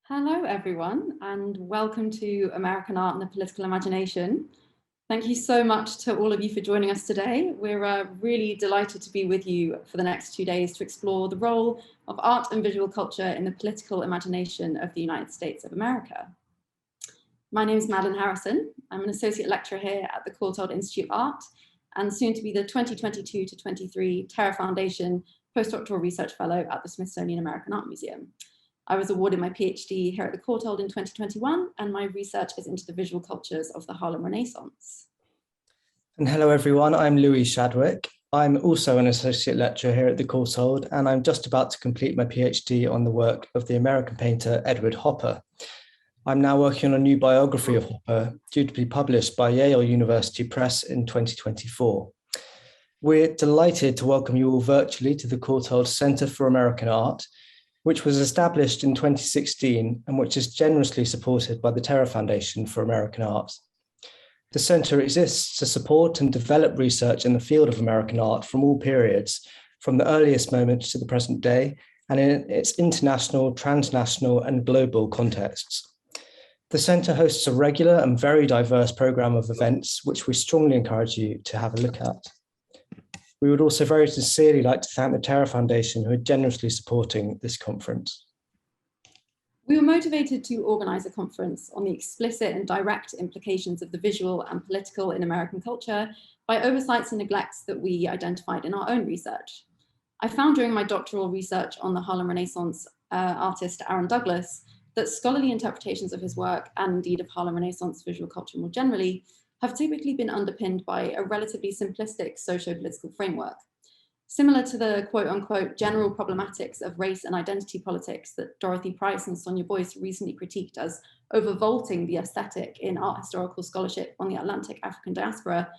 Hello, everyone, and welcome to American Art and the Political Imagination. Thank you so much to all of you for joining us today. We're really delighted to be with you for the next 2 days to explore the role of art and visual culture in the political imagination of the United States of America. My name is Madeline Harrison. I'm an associate lecturer here at the Courtauld Institute of Art and soon to be the 2022 to 23 Terra Foundation postdoctoral research fellow at the Smithsonian American Art Museum. I was awarded my PhD here at the Courtauld in 2021, and my research is into the visual cultures of the Harlem Renaissance. And hello, everyone. I'm Louis Chadwick. I'm also an associate lecturer here at the Courtauld, and I'm just about to complete my PhD on the work of the American painter Edward Hopper. I'm now working on a new biography of Hopper, due to be published by Yale University Press in 2024. We're delighted to welcome you all virtually to the Courtauld Center for American Art, which was established in 2016 and which is generously supported by the Terra Foundation for American Art. The Centre exists to support and develop research in the field of American art from all periods, from the earliest moments to the present day, and in its international, transnational, and global contexts. The Centre hosts a regular and very diverse programme of events, which we strongly encourage you to have a look at. We would also very sincerely like to thank the Terra Foundation, who are generously supporting this conference. We were motivated to organise a conference on the explicit and direct implications of the visual and political in American culture by oversights and neglects that we identified in our own research. I found during my doctoral research on the Harlem Renaissance artist Aaron Douglas that scholarly interpretations of his work, and indeed of Harlem Renaissance visual culture more generally, have typically been underpinned by a relatively simplistic socio-political framework. Similar to the quote-unquote general problematics of race and identity politics that Dorothy Price and Sonia Boyce recently critiqued as overvaulting the aesthetic in art historical scholarship on the Atlantic African diaspora,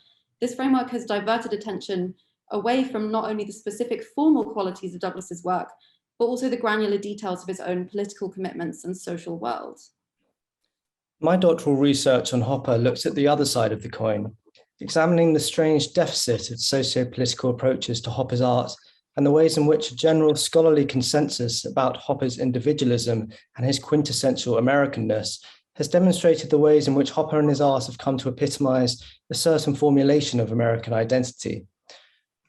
this framework has diverted attention away from not only the specific formal qualities of Douglas's work, but also the granular details of his own political commitments and social world. My doctoral research on Hopper looks at the other side of the coin, examining the strange deficit of socio-political approaches to Hopper's art and the ways in which a general scholarly consensus about Hopper's individualism and his quintessential Americanness has demonstrated the ways in which Hopper and his art have come to epitomize a certain formulation of American identity.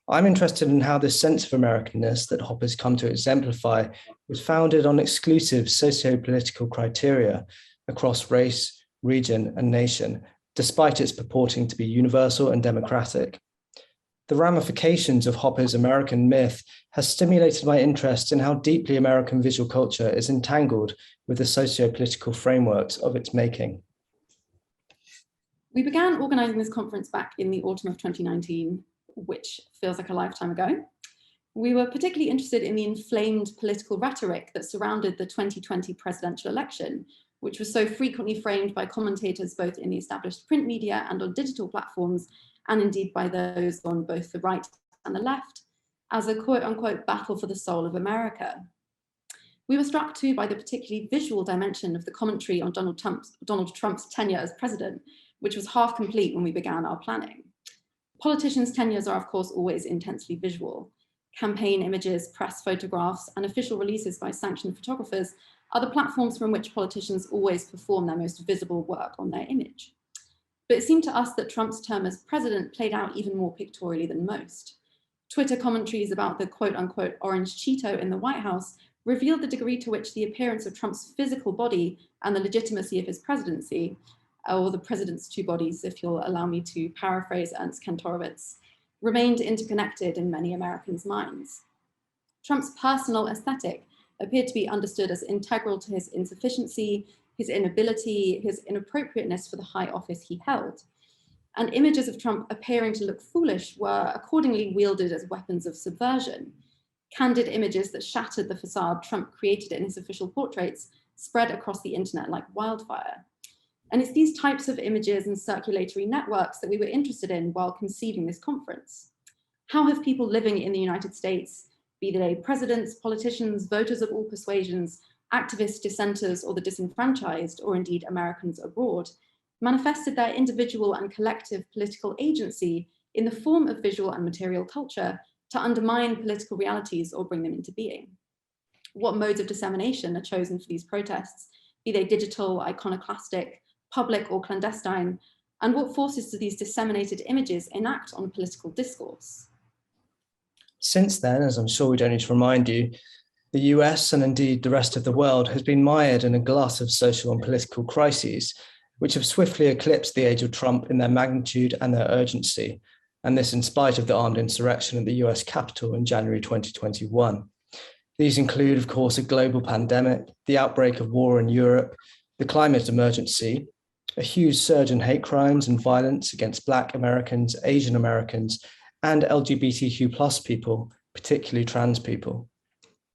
I'm interested in how this sense of Americanness that Hopper's come to exemplify was founded on exclusive socio-political criteria across race, region, and nation, despite its purporting to be universal and democratic. The ramifications of Hopper's American myth has stimulated my interest in how deeply American visual culture is entangled with the socio-political frameworks of its making. We began organising this conference back in the autumn of 2019, which feels like a lifetime ago. We were particularly interested in the inflamed political rhetoric that surrounded the 2020 presidential election, which was so frequently framed by commentators both in the established print media and on digital platforms, and indeed by those on both the right and the left, as a quote-unquote battle for the soul of America. We were struck too by the particularly visual dimension of the commentary on Donald Trump's tenure as president, which was half complete when we began our planning. Politicians' tenures are, of course, always intensely visual. Campaign images, press photographs, and official releases by sanctioned photographers are the platforms from which politicians always perform their most visible work on their image. But it seemed to us that Trump's term as president played out even more pictorially than most. Twitter commentaries about the quote-unquote orange Cheeto in the White House revealed the degree to which the appearance of Trump's physical body and the legitimacy of his presidency, or the president's two bodies, if you'll allow me to paraphrase Ernst Kantorowicz, remained interconnected in many Americans' minds. Trump's personal aesthetic appeared to be understood as integral to his insufficiency, his inability, his inappropriateness for the high office he held. And images of Trump appearing to look foolish were accordingly wielded as weapons of subversion. Candid images that shattered the facade Trump created in his official portraits spread across the internet like wildfire. And it's these types of images and circulatory networks that we were interested in while conceiving this conference. How have people living in the United States, be they presidents, politicians, voters of all persuasions, activists, dissenters, or the disenfranchised, or indeed Americans abroad, manifested their individual and collective political agency in the form of visual and material culture to undermine political realities or bring them into being? What modes of dissemination are chosen for these protests be they digital, iconoclastic, public or clandestine, and what forces do these disseminated images enact on political discourse? Since then, as I'm sure we don't need to remind you, the US and indeed the rest of the world has been mired in a glut of social and political crises, which have swiftly eclipsed the age of Trump in their magnitude and their urgency, and this in spite of the armed insurrection at the US Capitol in January 2021. These include, of course, a global pandemic, the outbreak of war in Europe, the climate emergency, a huge surge in hate crimes and violence against Black Americans, Asian Americans, and LGBTQ+ people, particularly trans people.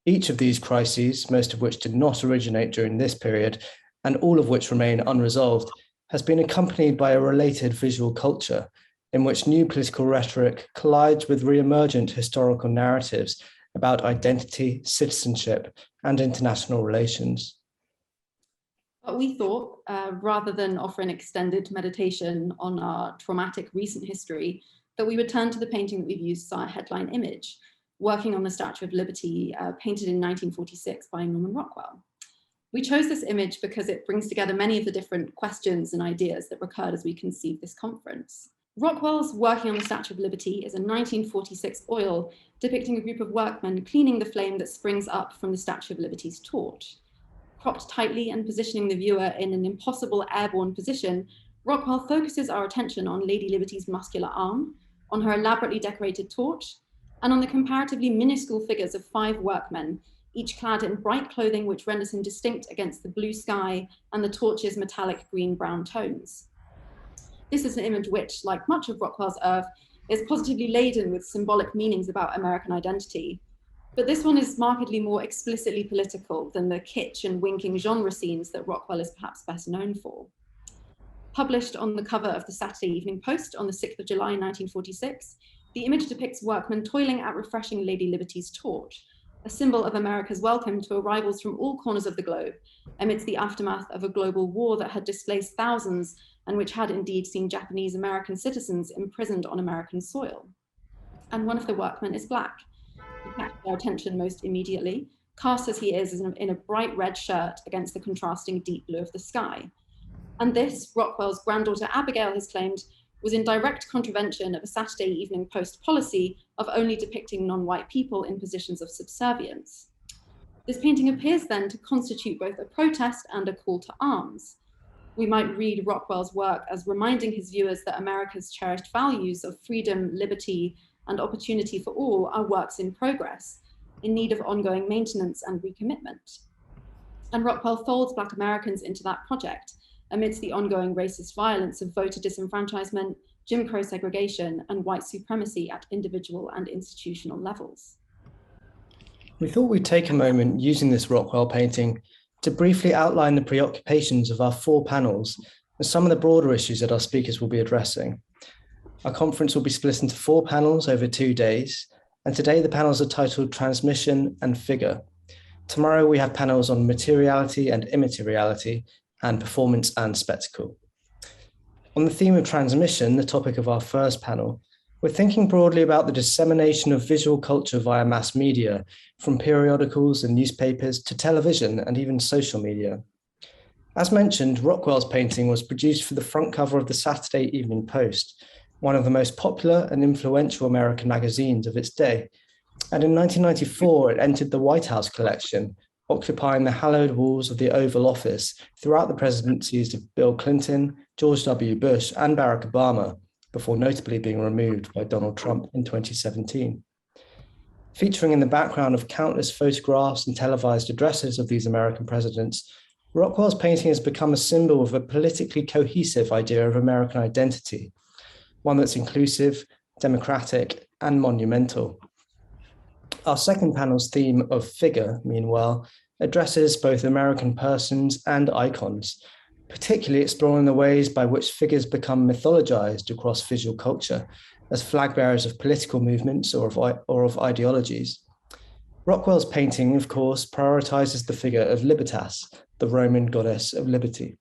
Each of these crises, most of which did not originate during this period, and all of which remain unresolved, has been accompanied by a related visual culture in which new political rhetoric collides with re-emergent historical narratives about identity, citizenship, and international relations. But we thought, rather than offer an extended meditation on our traumatic recent history, that we would turn to the painting that we've used as our headline image, working on the Statue of Liberty, painted in 1946 by Norman Rockwell. We chose this image because it brings together many of the different questions and ideas that recurred as we conceived this conference. Rockwell's Working on the Statue of Liberty is a 1946 oil depicting a group of workmen cleaning the flame that springs up from the Statue of Liberty's torch. Cropped tightly and positioning the viewer in an impossible airborne position, Rockwell focuses our attention on Lady Liberty's muscular arm, on her elaborately decorated torch, and on the comparatively minuscule figures of 5 workmen, each clad in bright clothing which renders him distinct against the blue sky and the torch's metallic green-brown tones. This is an image which, like much of Rockwell's oeuvre, is positively laden with symbolic meanings about American identity. But this one is markedly more explicitly political than the kitsch and winking genre scenes that Rockwell is perhaps best known for. Published on the cover of the Saturday Evening Post on the 6th of July 1946, the image depicts workmen toiling at refreshing Lady Liberty's torch, a symbol of America's welcome to arrivals from all corners of the globe, amidst the aftermath of a global war that had displaced thousands and which had indeed seen Japanese American citizens imprisoned on American soil. And one of the workmen is Black. He catches our attention most immediately, cast as he is in a bright red shirt against the contrasting deep blue of the sky. And this, Rockwell's granddaughter Abigail has claimed, was in direct contravention of a Saturday Evening Post policy of only depicting non-white people in positions of subservience. This painting appears then to constitute both a protest and a call to arms. We might read Rockwell's work as reminding his viewers that America's cherished values of freedom, liberty, and opportunity for all are works in progress, in need of ongoing maintenance and recommitment. And Rockwell folds Black Americans into that project, amidst the ongoing racist violence of voter disenfranchisement, Jim Crow segregation, and white supremacy at individual and institutional levels. We thought we'd take a moment using this Rockwell painting to briefly outline the preoccupations of our 4 panels and some of the broader issues that our speakers will be addressing. Our conference will be split into 4 panels over 2 days, and today the panels are titled Transmission and Figure. Tomorrow we have panels on materiality and immateriality, and performance and spectacle. On the theme of transmission, the topic of our first panel, we're thinking broadly about the dissemination of visual culture via mass media, from periodicals and newspapers to television and even social media. As mentioned, Rockwell's painting was produced for the front cover of the Saturday Evening Post, one of the most popular and influential American magazines of its day. And in 1994, it entered the White House collection, occupying the hallowed walls of the Oval Office throughout the presidencies of Bill Clinton, George W. Bush, and Barack Obama, before notably being removed by Donald Trump in 2017. Featuring in the background of countless photographs and televised addresses of these American presidents, Rockwell's painting has become a symbol of a politically cohesive idea of American identity, one that's inclusive, democratic, and monumental. Our second panel's theme of figure, meanwhile, addresses both American persons and icons, particularly exploring the ways by which figures become mythologized across visual culture as flag bearers of political movements or of ideologies. Rockwell's painting, of course, prioritizes the figure of Libertas, the Roman goddess of liberty.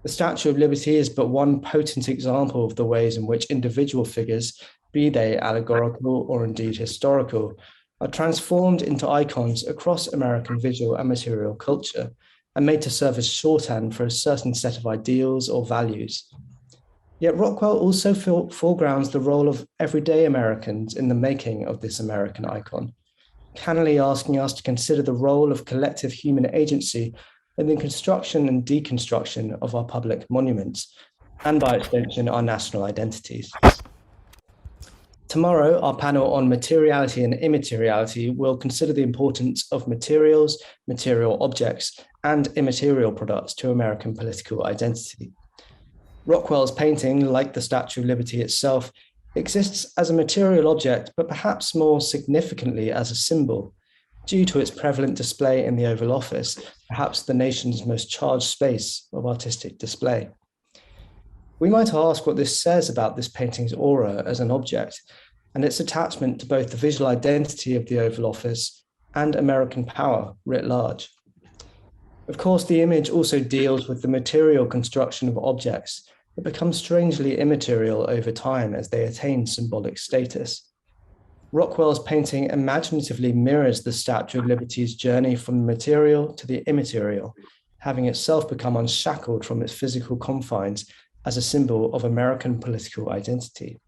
The Statue of Liberty is but one potent example of the ways in which individual figures, be they allegorical or indeed historical, are transformed into icons across American visual and material culture, and made to serve as shorthand for a certain set of ideals or values. Yet Rockwell also foregrounds the role of everyday Americans in the making of this American icon, cannily asking us to consider the role of collective human agency in the construction and deconstruction of our public monuments, and by extension, our national identities. Tomorrow, our panel on materiality and immateriality will consider the importance of materials, material objects, and immaterial products to American political identity. Rockwell's painting, like the Statue of Liberty itself, exists as a material object, but perhaps more significantly as a symbol, due to its prevalent display in the Oval Office, perhaps the nation's most charged space of artistic display. We might ask what this says about this painting's aura as an object, and its attachment to both the visual identity of the Oval Office and American power writ large. Of course, the image also deals with the material construction of objects that become strangely immaterial over time as they attain symbolic status. Rockwell's painting imaginatively mirrors the Statue of Liberty's journey from the material to the immaterial, having itself become unshackled from its physical confines as a symbol of American political identity.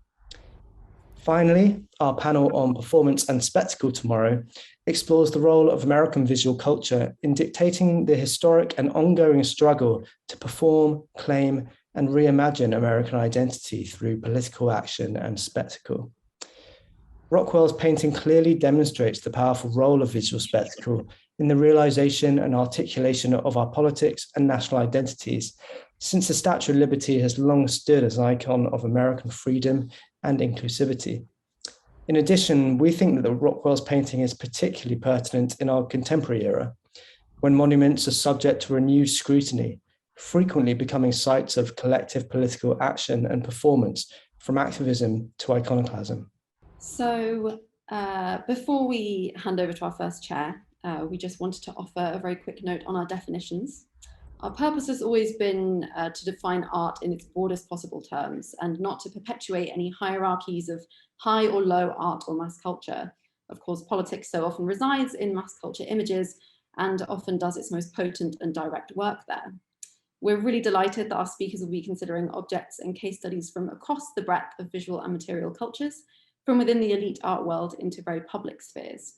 Finally, our panel on performance and spectacle tomorrow explores the role of American visual culture in dictating the historic and ongoing struggle to perform, claim, and reimagine American identity through political action and spectacle. Rockwell's painting clearly demonstrates the powerful role of visual spectacle in the realization and articulation of our politics and national identities, since the Statue of Liberty has long stood as an icon of American freedom and inclusivity. In addition, we think that Rockwell's painting is particularly pertinent in our contemporary era, when monuments are subject to renewed scrutiny, frequently becoming sites of collective political action and performance, from activism to iconoclasm. So before we hand over to our first chair, we just wanted to offer a very quick note on our definitions. Our purpose has always been to define art in its broadest possible terms and not to perpetuate any hierarchies of high or low art or mass culture. Of course, politics so often resides in mass culture images and often does its most potent and direct work there. We're really delighted that our speakers will be considering objects and case studies from across the breadth of visual and material cultures, from within the elite art world into very public spheres.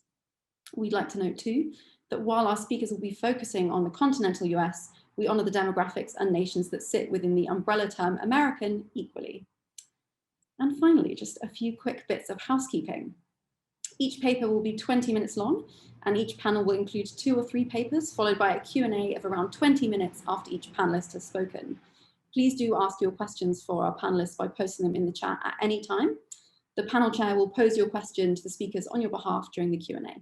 We'd like to note too, that while our speakers will be focusing on the continental US, we honour the demographics and nations that sit within the umbrella term American equally. And finally, just a few quick bits of housekeeping. Each paper will be 20 minutes long, and each panel will include 2 or 3 papers, followed by a Q&A of around 20 minutes after each panelist has spoken. Please do ask your questions for our panelists by posting them in the chat at any time. The panel chair will pose your question to the speakers on your behalf during the Q&A.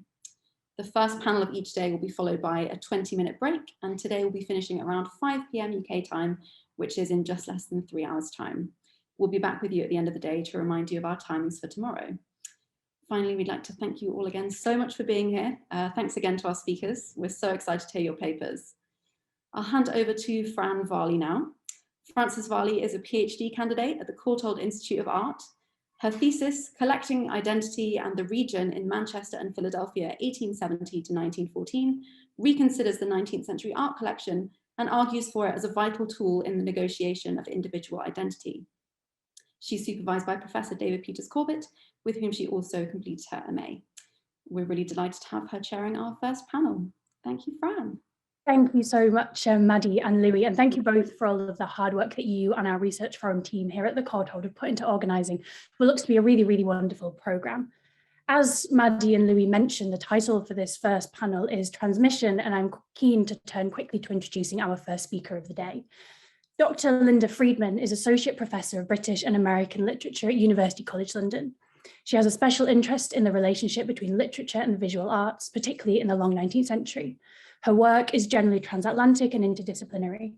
The first panel of each day will be followed by a 20-minute break, and today we'll be finishing around 5 p.m. UK time, which is in just less than 3 hours' time. We'll be back with you at the end of the day to remind you of our timings for tomorrow. Finally, we'd like to thank you all again so much for being here. Thanks again to our speakers. We're so excited to hear your papers. I'll hand over to Fran Varley now. Frances Varley is a PhD candidate at the Courtauld Institute of Art. Her thesis, Collecting Identity and the Region in Manchester and Philadelphia, 1870 to 1914, reconsiders the 19th century art collection and argues for it as a vital tool in the negotiation of individual identity. She's supervised by Professor David Peters Corbett, with whom she also completed her MA. We're really delighted to have her chairing our first panel. Thank you, Fran. Thank you so much, Maddie and Louis, and thank you both for all of the hard work that you and our research forum team here at the Courtauld have put into organising what looks to be a really, really wonderful programme. As Maddie and Louis mentioned, the title for this first panel is Transmission, and I'm keen to turn quickly to introducing our first speaker of the day. Dr. Linda Friedman is Associate Professor of British and American Literature at University College London. She has a special interest in the relationship between literature and the visual arts, particularly in the long 19th century. Her work is generally transatlantic and interdisciplinary.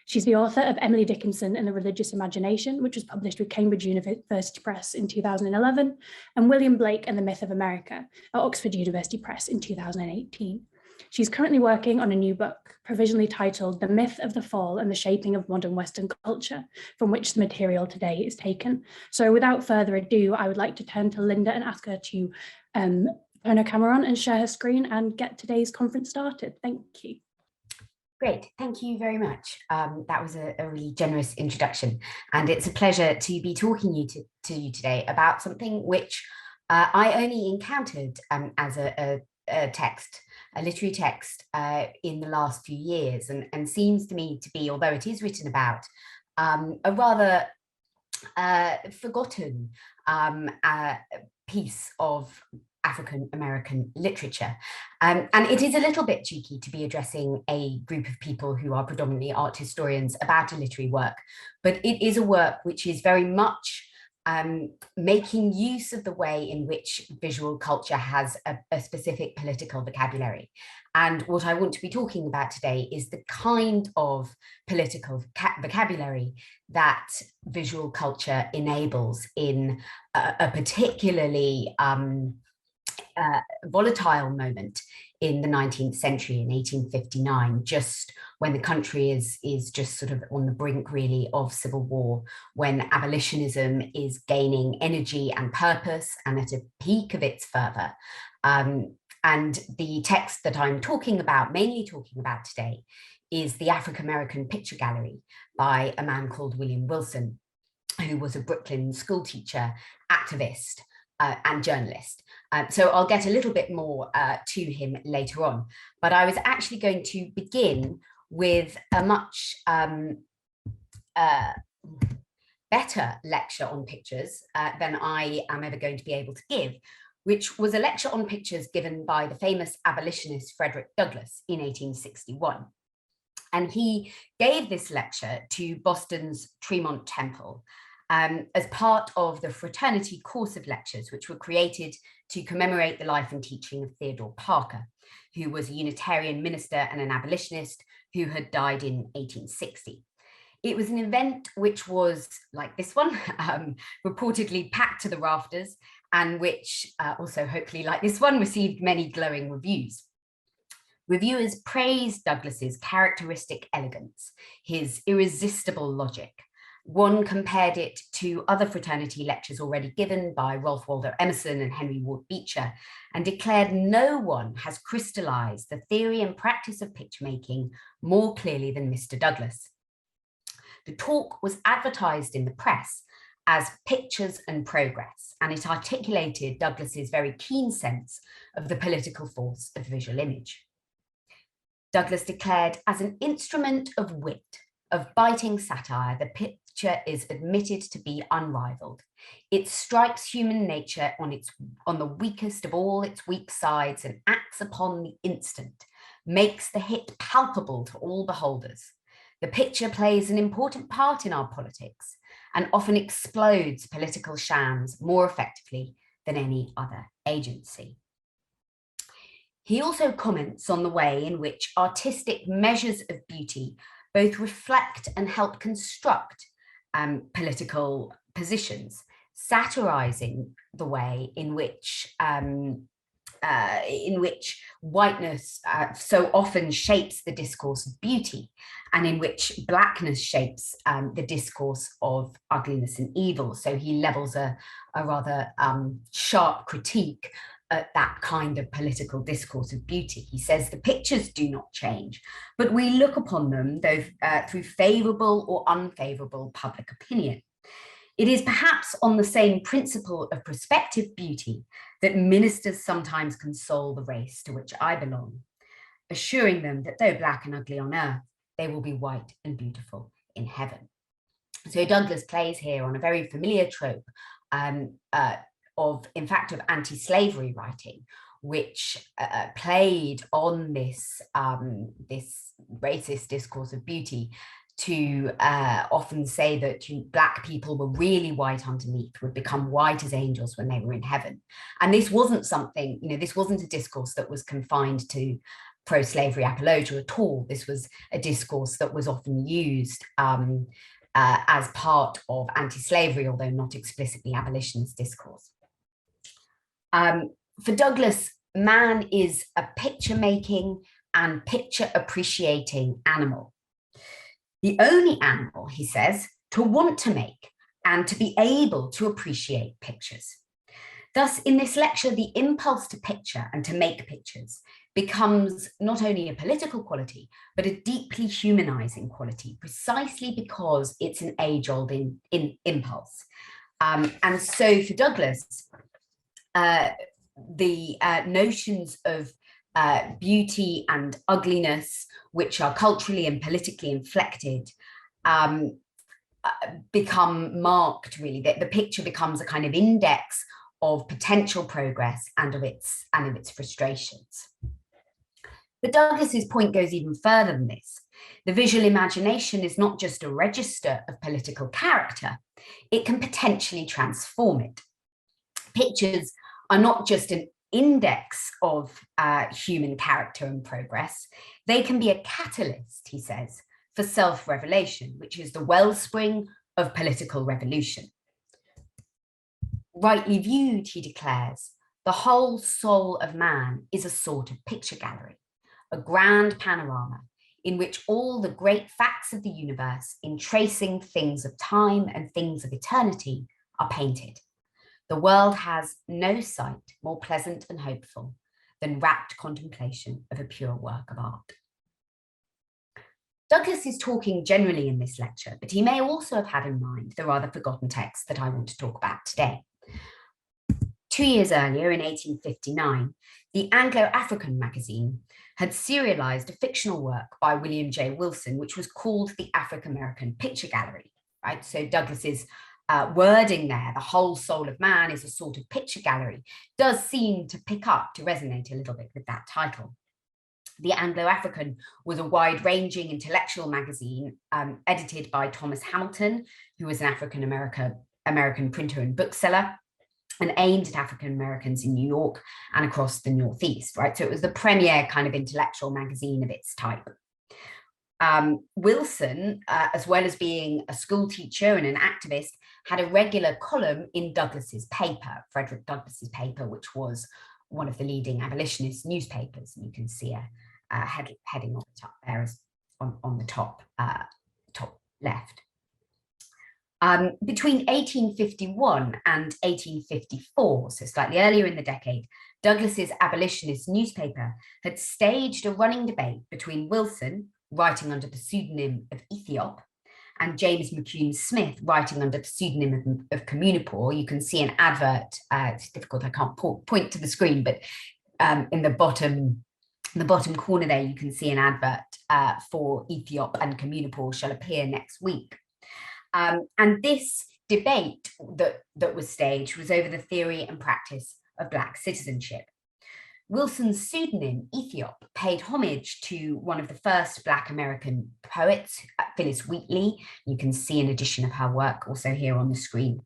She's the author of Emily Dickinson and the Religious Imagination, which was published with Cambridge University Press in 2011, and William Blake and the Myth of America at Oxford University Press in 2018. She's currently working on a new book, provisionally titled The Myth of the Fall and the Shaping of Modern Western Culture, from which the material today is taken. So without further ado, I would like to turn to Linda and ask her to turn her camera on and share her screen and get today's conference started. Thank you. Great, thank you very much. That was a really generous introduction, and it's a pleasure to be talking to you today about something which I only encountered as a text, a literary text in the last few years, and seems to me to be, although it is written about, a rather forgotten piece of African American literature. And it is a little bit cheeky to be addressing a group of people who are predominantly art historians about a literary work, but it is a work which is very much making use of the way in which visual culture has a specific political vocabulary. And what I want to be talking about today is the kind of political vocabulary that visual culture enables in a particularly volatile moment in the 19th century, in 1859, just when the country is just sort of on the brink really of civil war, when abolitionism is gaining energy and purpose and at a peak of its fervor. And the text that I'm mainly talking about today, is the African American Picture Gallery by a man called William Wilson, who was a Brooklyn school teacher, activist, and journalist. So I'll get a little bit more to him later on, but I was actually going to begin with a much better lecture on pictures than I am ever going to be able to give, which was a lecture on pictures given by the famous abolitionist Frederick Douglass in 1861. And he gave this lecture to Boston's Tremont Temple as part of the fraternity course of lectures, which were created to commemorate the life and teaching of Theodore Parker, who was a Unitarian minister and an abolitionist who had died in 1860. It was an event which was, like this one, reportedly packed to the rafters, and which also, hopefully like this one, received many glowing reviews. Reviewers praised Douglass's characteristic elegance, his irresistible logic. One compared it to other fraternity lectures already given by Ralph Waldo Emerson and Henry Ward Beecher, and declared no one has crystallized the theory and practice of picture making more clearly than Mr. Douglass. The talk was advertised in the press as Pictures and Progress, and it articulated Douglass's very keen sense of the political force of visual image. Douglass declared, as an instrument of wit, of biting satire, the picture is admitted to be unrivaled. It strikes human nature on the weakest of all its weak sides and acts upon the instant, makes the hit palpable to all beholders. The picture plays an important part in our politics and often explodes political shams more effectively than any other agency. He also comments on the way in which artistic measures of beauty both reflect and help construct political positions, satirizing the way in which whiteness so often shapes the discourse of beauty, and in which blackness shapes the discourse of ugliness and evil. So he levels a rather sharp critique at that kind of political discourse of beauty. He says the pictures do not change, but we look upon them through favourable or unfavourable public opinion. It is perhaps on the same principle of prospective beauty that ministers sometimes console the race to which I belong, assuring them that though black and ugly on earth, they will be white and beautiful in heaven. So Douglass plays here on a very familiar trope of anti-slavery writing, which played on this racist discourse of beauty to often say that black people were really white underneath, would become white as angels when they were in heaven. And this wasn't something, this wasn't a discourse that was confined to pro-slavery apologia at all. This was a discourse that was often used as part of anti-slavery, although not explicitly abolitionist discourse. For Douglass, man is a picture-making and picture-appreciating animal. The only animal, he says, to want to make and to be able to appreciate pictures. Thus, in this lecture, the impulse to picture and to make pictures becomes not only a political quality, but a deeply humanizing quality, precisely because it's an age-old impulse. And so for Douglas, the notions of beauty and ugliness, which are culturally and politically inflected, become marked, really. The picture becomes a kind of index of potential progress and of its frustrations. But Douglas's point goes even further than this. The visual imagination is not just a register of political character, it can potentially transform it. Pictures are not just an index of human character and progress, they can be a catalyst, he says, for self-revelation, which is the wellspring of political revolution. Rightly viewed, he declares, the whole soul of man is a sort of picture gallery, a grand panorama in which all the great facts of the universe, in tracing things of time and things of eternity, are painted. The world has no sight more pleasant and hopeful than rapt contemplation of a pure work of art. Douglas is talking generally in this lecture, but he may also have had in mind the rather forgotten text that I want to talk about today. 2 years earlier, in 1859, the Anglo-African magazine had serialized a fictional work by William J. Wilson, which was called the African-American Picture Gallery, right? So Douglas's wording there, the whole soul of man is a sort of picture gallery, does seem to pick up, to resonate a little bit with that title. The Anglo-African was a wide-ranging intellectual magazine edited by Thomas Hamilton, who was an African-American printer and bookseller, and aimed at African Americans in New York and across the Northeast, right? So it was the premier kind of intellectual magazine of its type. Wilson, as well as being a school teacher and an activist, had a regular column in Douglas's paper, Frederick Douglass's paper, which was one of the leading abolitionist newspapers. And you can see a heading on the top there, on the top left. Between 1851 and 1854, so slightly earlier in the decade, Douglas's abolitionist newspaper had staged a running debate between Wilson, writing under the pseudonym of Ethiop, and James McCune Smith, writing under the pseudonym of Communipaw. You can see an advert. It's difficult, I can't point to the screen, but in the bottom corner there, you can see an advert for Ethiop and Communipaw shall appear next week. And this debate that was staged was over the theory and practice of Black citizenship. Wilson's pseudonym, Ethiop, paid homage to one of the first Black American poets, Phyllis Wheatley. You can see an edition of her work also here on the screen,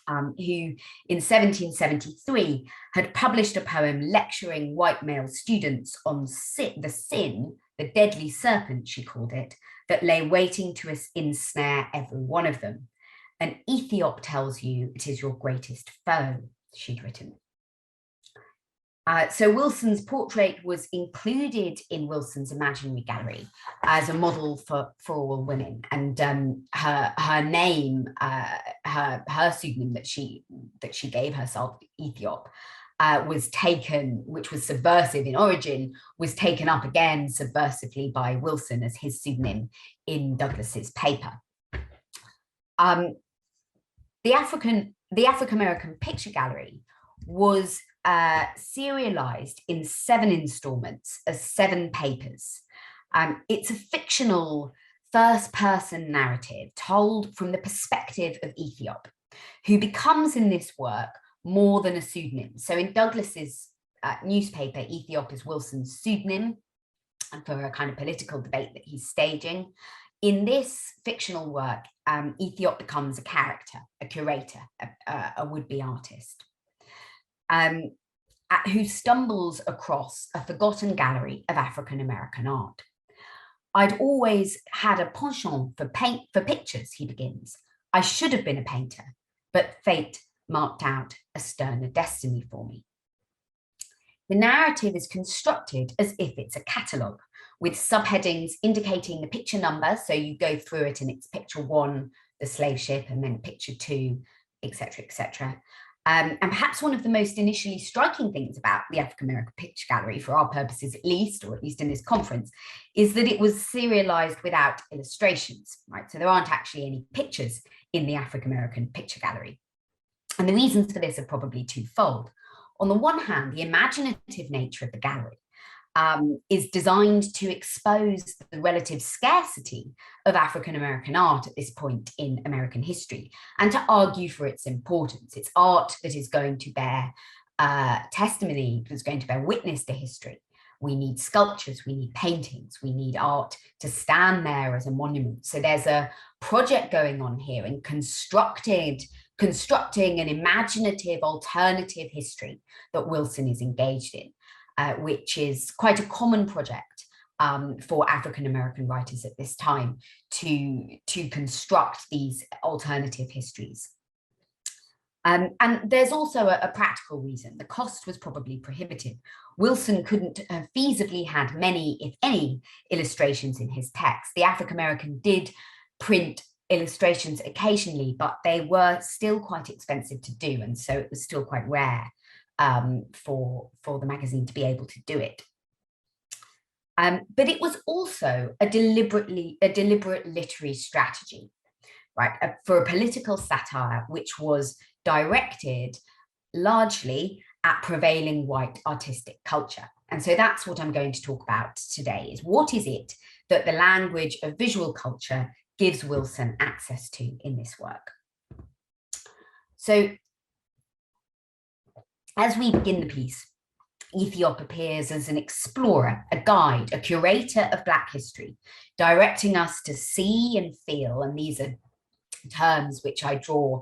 who in 1773 had published a poem lecturing white male students on the sin, the deadly serpent, she called it, that lay waiting to ensnare every one of them. And Ethiop tells you it is your greatest foe, she'd written. So Wilson's portrait was included in Wilson's imaginary gallery as a model for all women, and her name, her pseudonym that she gave herself, Ethiop, was taken, which was subversive in origin, was taken up again subversively by Wilson as his pseudonym in Douglas's paper. The African-American Picture Gallery was serialized in 7 installments as 7 papers. It's a fictional first-person narrative told from the perspective of Ethiop, who becomes in this work more than a pseudonym. So in Douglas's newspaper, Ethiop is Wilson's pseudonym for a kind of political debate that he's staging. In this fictional work, Ethiop becomes a character, a curator, a would-be artist, who stumbles across a forgotten gallery of African-American art. I'd always had a penchant for pictures, he begins. I should have been a painter, but fate marked out a sterner destiny for me. The narrative is constructed as if it's a catalogue, with subheadings indicating the picture number. So you go through it and it's picture 1, the slave ship, and then picture 2, etc., etc. And perhaps one of the most initially striking things about the African American Picture Gallery, for our purposes at least, or at least in this conference, is that it was serialized without illustrations, right? So there aren't actually any pictures in the African American Picture Gallery. And the reasons for this are probably twofold. On the one hand, the imaginative nature of the gallery is designed to expose the relative scarcity of African American art at this point in American history, and to argue for its importance. It's art that is going to bear testimony, that's going to bear witness to history. We need sculptures, we need paintings, we need art to stand there as a monument. So there's a project going on here in constructing an imaginative alternative history that Wilson is engaged in. Which is quite a common project for African-American writers at this time to construct these alternative histories. And there's also a practical reason. The cost was probably prohibitive. Wilson couldn't have feasibly had many, if any, illustrations in his text. The African-American did print illustrations occasionally, but they were still quite expensive to do, and so it was still quite rare for the magazine to be able to do it. But it was also a deliberate literary strategy, right, for a political satire which was directed largely at prevailing white artistic culture. And so that's what I'm going to talk about today, is what is it that the language of visual culture gives Wilson access to in this work. So as we begin the piece, Ethiop appears as an explorer, a guide, a curator of Black history, directing us to see and feel, and these are terms which I draw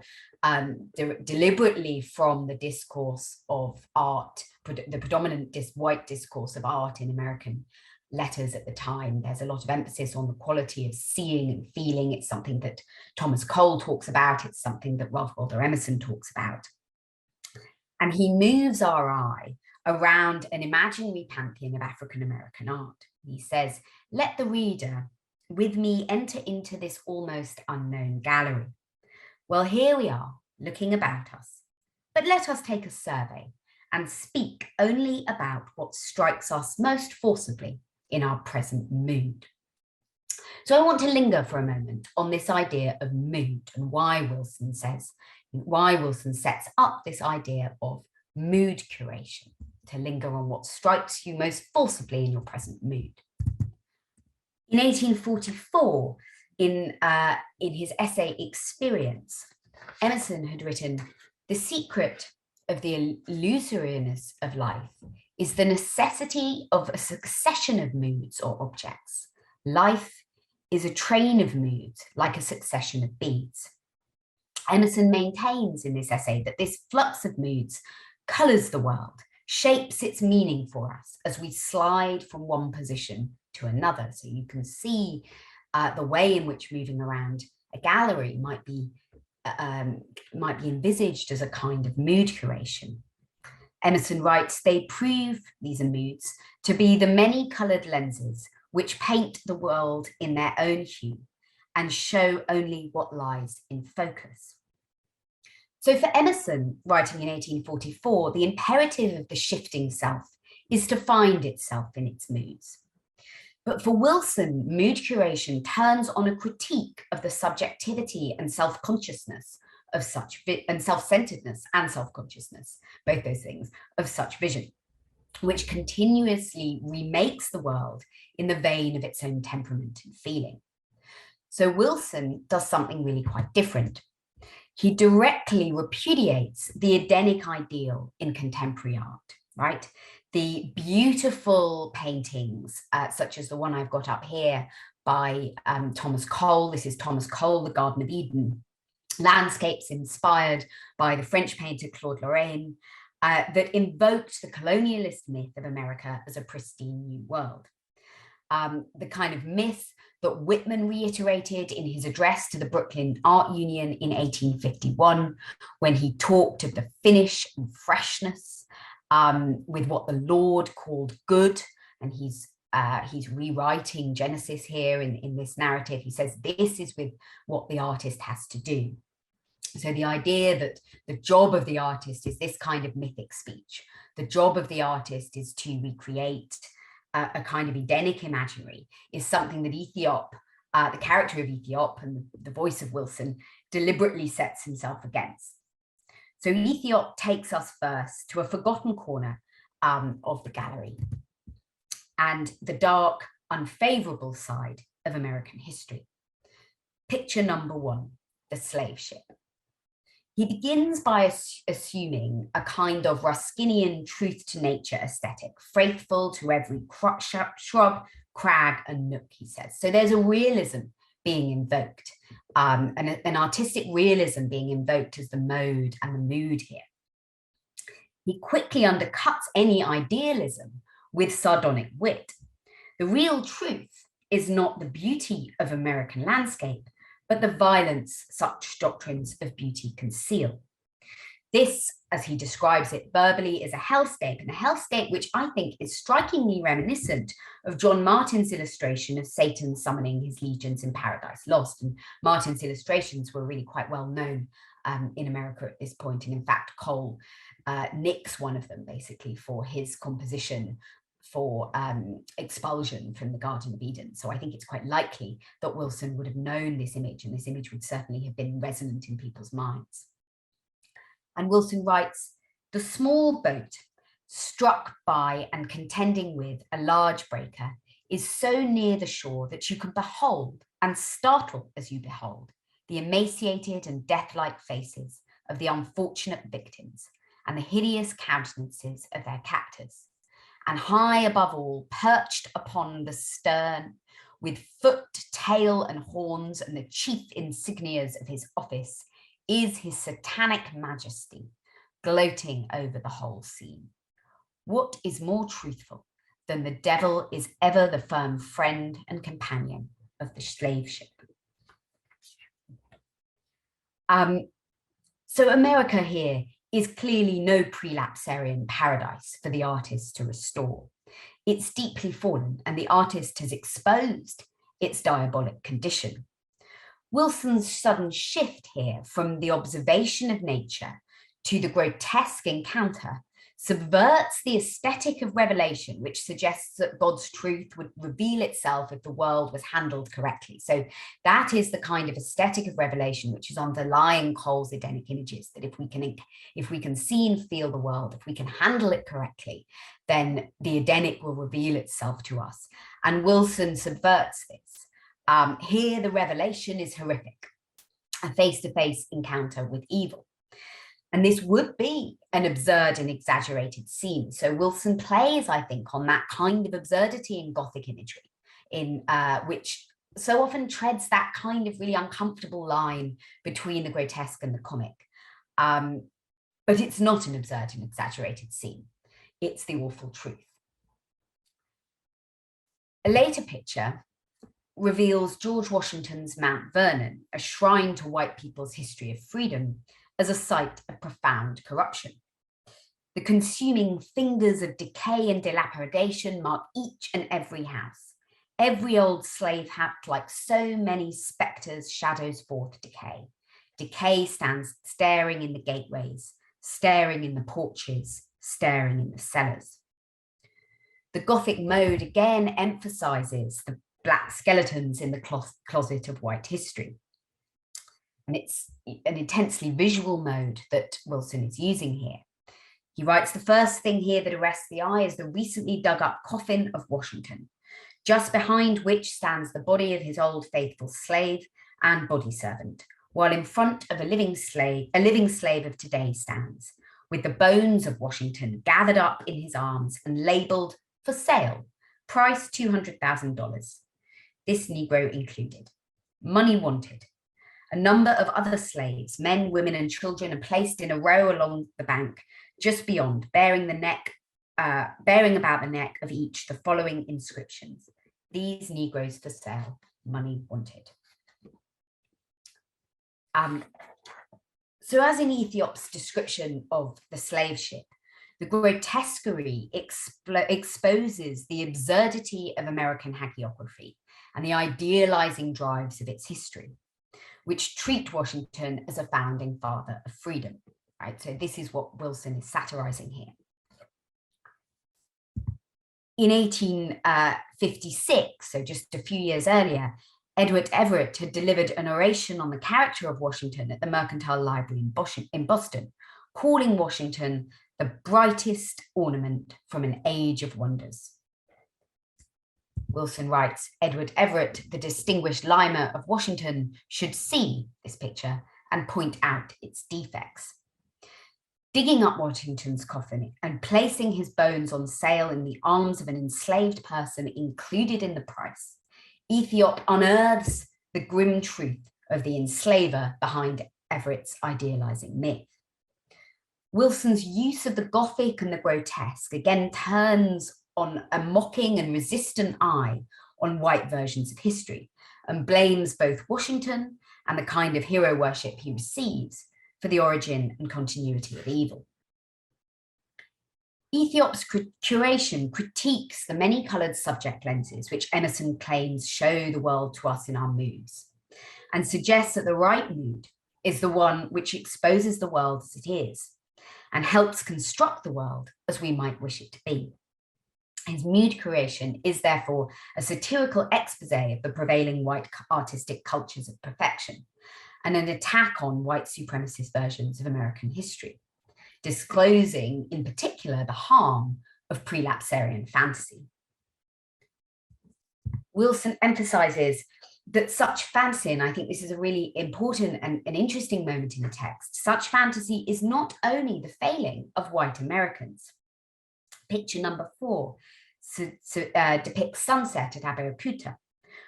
deliberately from the discourse of art, the predominant white discourse of art in American letters at the time. There's a lot of emphasis on the quality of seeing and feeling. It's something that Thomas Cole talks about. It's something that Ralph Waldo Emerson talks about. And he moves our eye around an imaginary pantheon of African-American art. He says, let the reader with me enter into this almost unknown gallery. Well, here we are, looking about us, but let us take a survey and speak only about what strikes us most forcibly in our present mood. So I want to linger for a moment on this idea of mood and why Wilson sets up this idea of mood curation, to linger on what strikes you most forcibly in your present mood. In 1844, in his essay Experience, Emerson had written, "The secret of the illusoriness of life is the necessity of a succession of moods or objects. Life is a train of moods, like a succession of beads." Emerson maintains in this essay that this flux of moods colours the world, shapes its meaning for us as we slide from one position to another. So you can see the way in which moving around a gallery might be envisaged as a kind of mood curation. Emerson writes, "They prove, these are moods, to be the many-coloured lenses which paint the world in their own hue and show only what lies in focus." So for Emerson, writing in 1844, the imperative of the shifting self is to find itself in its moods. But for Wilson, mood curation turns on a critique of the subjectivity and self-consciousness of such, and self-centeredness and self-consciousness, both those things, of such vision, which continuously remakes the world in the vein of its own temperament and feeling. So Wilson does something really quite different. He directly repudiates the Edenic ideal in contemporary art, right? The beautiful paintings, such as the one I've got up here by Thomas Cole. This is Thomas Cole, The Garden of Eden. Landscapes inspired by the French painter Claude Lorraine, that invoked the colonialist myth of America as a pristine new world. The kind of myth that Whitman reiterated in his address to the Brooklyn Art Union in 1851, when he talked of the finish and freshness with what the Lord called good. And he's rewriting Genesis here in this narrative. He says, this is with what the artist has to do. So the idea that the job of the artist is this kind of mythic speech. The job of the artist is to recreate a kind of Edenic imaginary is something that the character of Ethiop and the voice of Wilson deliberately sets himself against. So Ethiop takes us first to a forgotten corner of the gallery and the dark, unfavorable side of American history. Picture number 1, the slave ship. He begins by assuming a kind of Ruskinian truth to nature aesthetic, faithful to every shrub, crag, and nook, he says. So there's a realism being invoked, an artistic realism being invoked as the mode and the mood here. He quickly undercuts any idealism with sardonic wit. The real truth is not the beauty of American landscape, but the violence such doctrines of beauty conceal. This, as he describes it verbally, is a hellscape, and a hellscape which I think is strikingly reminiscent of John Martin's illustration of Satan summoning his legions in Paradise Lost. And Martin's illustrations were really quite well known in America at this point. And in fact, Cole nicks one of them basically for his composition for expulsion from the Garden of Eden. So I think it's quite likely that Wilson would have known this image, and this image would certainly have been resonant in people's minds. And Wilson writes, the small boat struck by and contending with a large breaker is so near the shore that you can behold and startle as you behold the emaciated and death-like faces of the unfortunate victims and the hideous countenances of their captors. And high above all, perched upon the stern, with foot, tail, and horns, and the chief insignias of his office, is his satanic majesty, gloating over the whole scene. What is more truthful than the devil is ever the firm friend and companion of the slave ship? So America here is clearly no prelapsarian paradise for the artist to restore. It's deeply fallen, and the artist has exposed its diabolic condition. Wilson's sudden shift here from the observation of nature to the grotesque encounter subverts the aesthetic of revelation, which suggests that God's truth would reveal itself if the world was handled correctly. So that is the kind of aesthetic of revelation which is underlying Cole's Edenic images, that if we can see and feel the world, if we can handle it correctly, then the Edenic will reveal itself to us. And Wilson subverts this. Here, the revelation is horrific, a face-to-face encounter with evil. And this would be an absurd and exaggerated scene. So Wilson plays, I think, on that kind of absurdity in Gothic imagery, in which so often treads that kind of really uncomfortable line between the grotesque and the comic. But it's not an absurd and exaggerated scene. It's the awful truth. A later picture reveals George Washington's Mount Vernon, a shrine to white people's history of freedom, as a site of profound corruption. The consuming fingers of decay and dilapidation mark each and every house. Every old slave hat, like so many spectres, shadows forth decay. Decay stands staring in the gateways, staring in the porches, staring in the cellars. The Gothic mode again emphasizes the black skeletons in the closet of white history. And it's an intensely visual mode that Wilson is using here. He writes, the first thing here that arrests the eye is the recently dug up coffin of Washington, just behind which stands the body of his old faithful slave and body servant, while in front of a living slave of today stands, with the bones of Washington gathered up in his arms and labeled for sale, price $200,000. This Negro included. Money wanted. A number of other slaves, men, women, and children, are placed in a row along the bank, just beyond, bearing about the neck of each the following inscriptions: "These Negroes for sale, money wanted." So as in Ethiop's description of the slave ship, the grotesquerie exposes the absurdity of American hagiography and the idealizing drives of its history. which treat Washington as a founding father of freedom, right? So this is what Wilson is satirizing here. In 1856, so just a few years earlier, Edward Everett had delivered an oration on the character of Washington at the Mercantile Library in Boston, calling Washington the brightest ornament from an age of wonders. Wilson writes, Edward Everett, the distinguished limer of Washington, should see this picture and point out its defects. Digging up Washington's coffin and placing his bones on sale in the arms of an enslaved person included in the price, Ethiop unearths the grim truth of the enslaver behind Everett's idealizing myth. Wilson's use of the Gothic and the grotesque again turns on a mocking and resistant eye on white versions of history and blames both Washington and the kind of hero worship he receives for the origin and continuity of evil. Ethiop's curation critiques the many-coloured subject lenses which Emerson claims show the world to us in our moods, and suggests that the right mood is the one which exposes the world as it is and helps construct the world as we might wish it to be. His mood curation is therefore a satirical expose of the prevailing white artistic cultures of perfection, and an attack on white supremacist versions of American history, disclosing in particular the harm of prelapsarian fantasy. Wilson emphasizes that such fantasy, and I think this is a really important and an interesting moment in the text, such fantasy is not only the failing of white Americans. Picture number 4 depicts sunset at Abeokuta,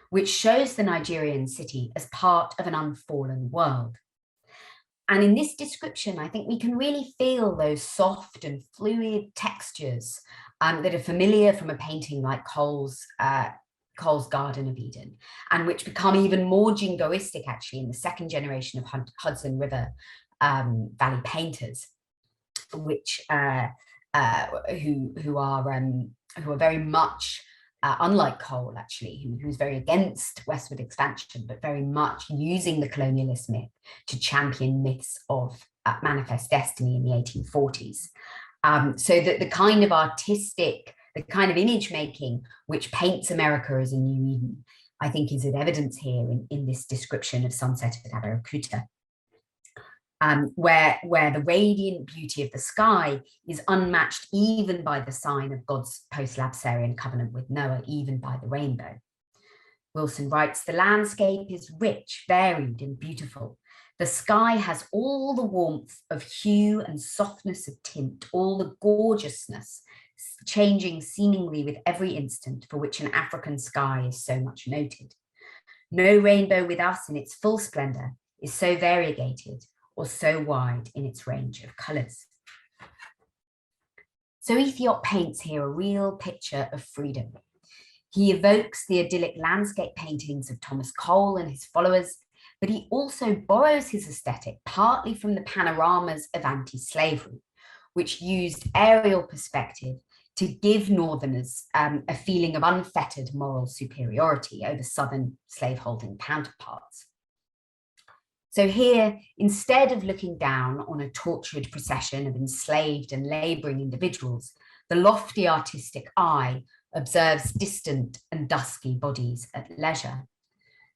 which shows the Nigerian city as part of an unfallen world. And in this description, I think we can really feel those soft and fluid textures that are familiar from a painting like Cole's Garden of Eden, and which become even more jingoistic actually in the second generation of Hudson River Valley painters, which who are very much unlike Cole, actually, who's very against westward expansion, but very much using the colonialist myth to champion myths of manifest destiny in the 1840s. So that the kind of artistic, the kind of image making which paints America as a new Eden, I think is in evidence here in this description of sunset at Abeokuta. Where the radiant beauty of the sky is unmatched even by the sign of God's post-lapsarian covenant with Noah, even by the rainbow. Wilson writes, the landscape is rich, varied, and beautiful. The sky has all the warmth of hue and softness of tint, all the gorgeousness, changing seemingly with every instant, for which an African sky is so much noted. No rainbow with us in its full splendor is so variegated or so wide in its range of colours. So Ethiop paints here a real picture of freedom. He evokes the idyllic landscape paintings of Thomas Cole and his followers, but he also borrows his aesthetic partly from the panoramas of anti-slavery, which used aerial perspective to give Northerners a feeling of unfettered moral superiority over Southern slaveholding counterparts. So here, instead of looking down on a tortured procession of enslaved and labouring individuals, the lofty artistic eye observes distant and dusky bodies at leisure.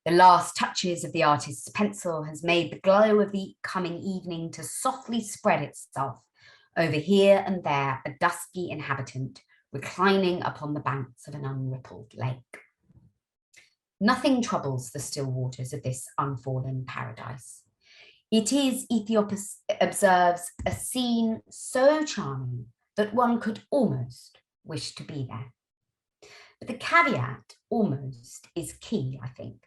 The last touches of the artist's pencil has made the glow of the coming evening to softly spread itself over here and there a dusky inhabitant reclining upon the banks of an unrippled lake. Nothing troubles the still waters of this unfallen paradise. It is, Ethiop observes, a scene so charming that one could almost wish to be there. But the caveat, almost, is key, I think.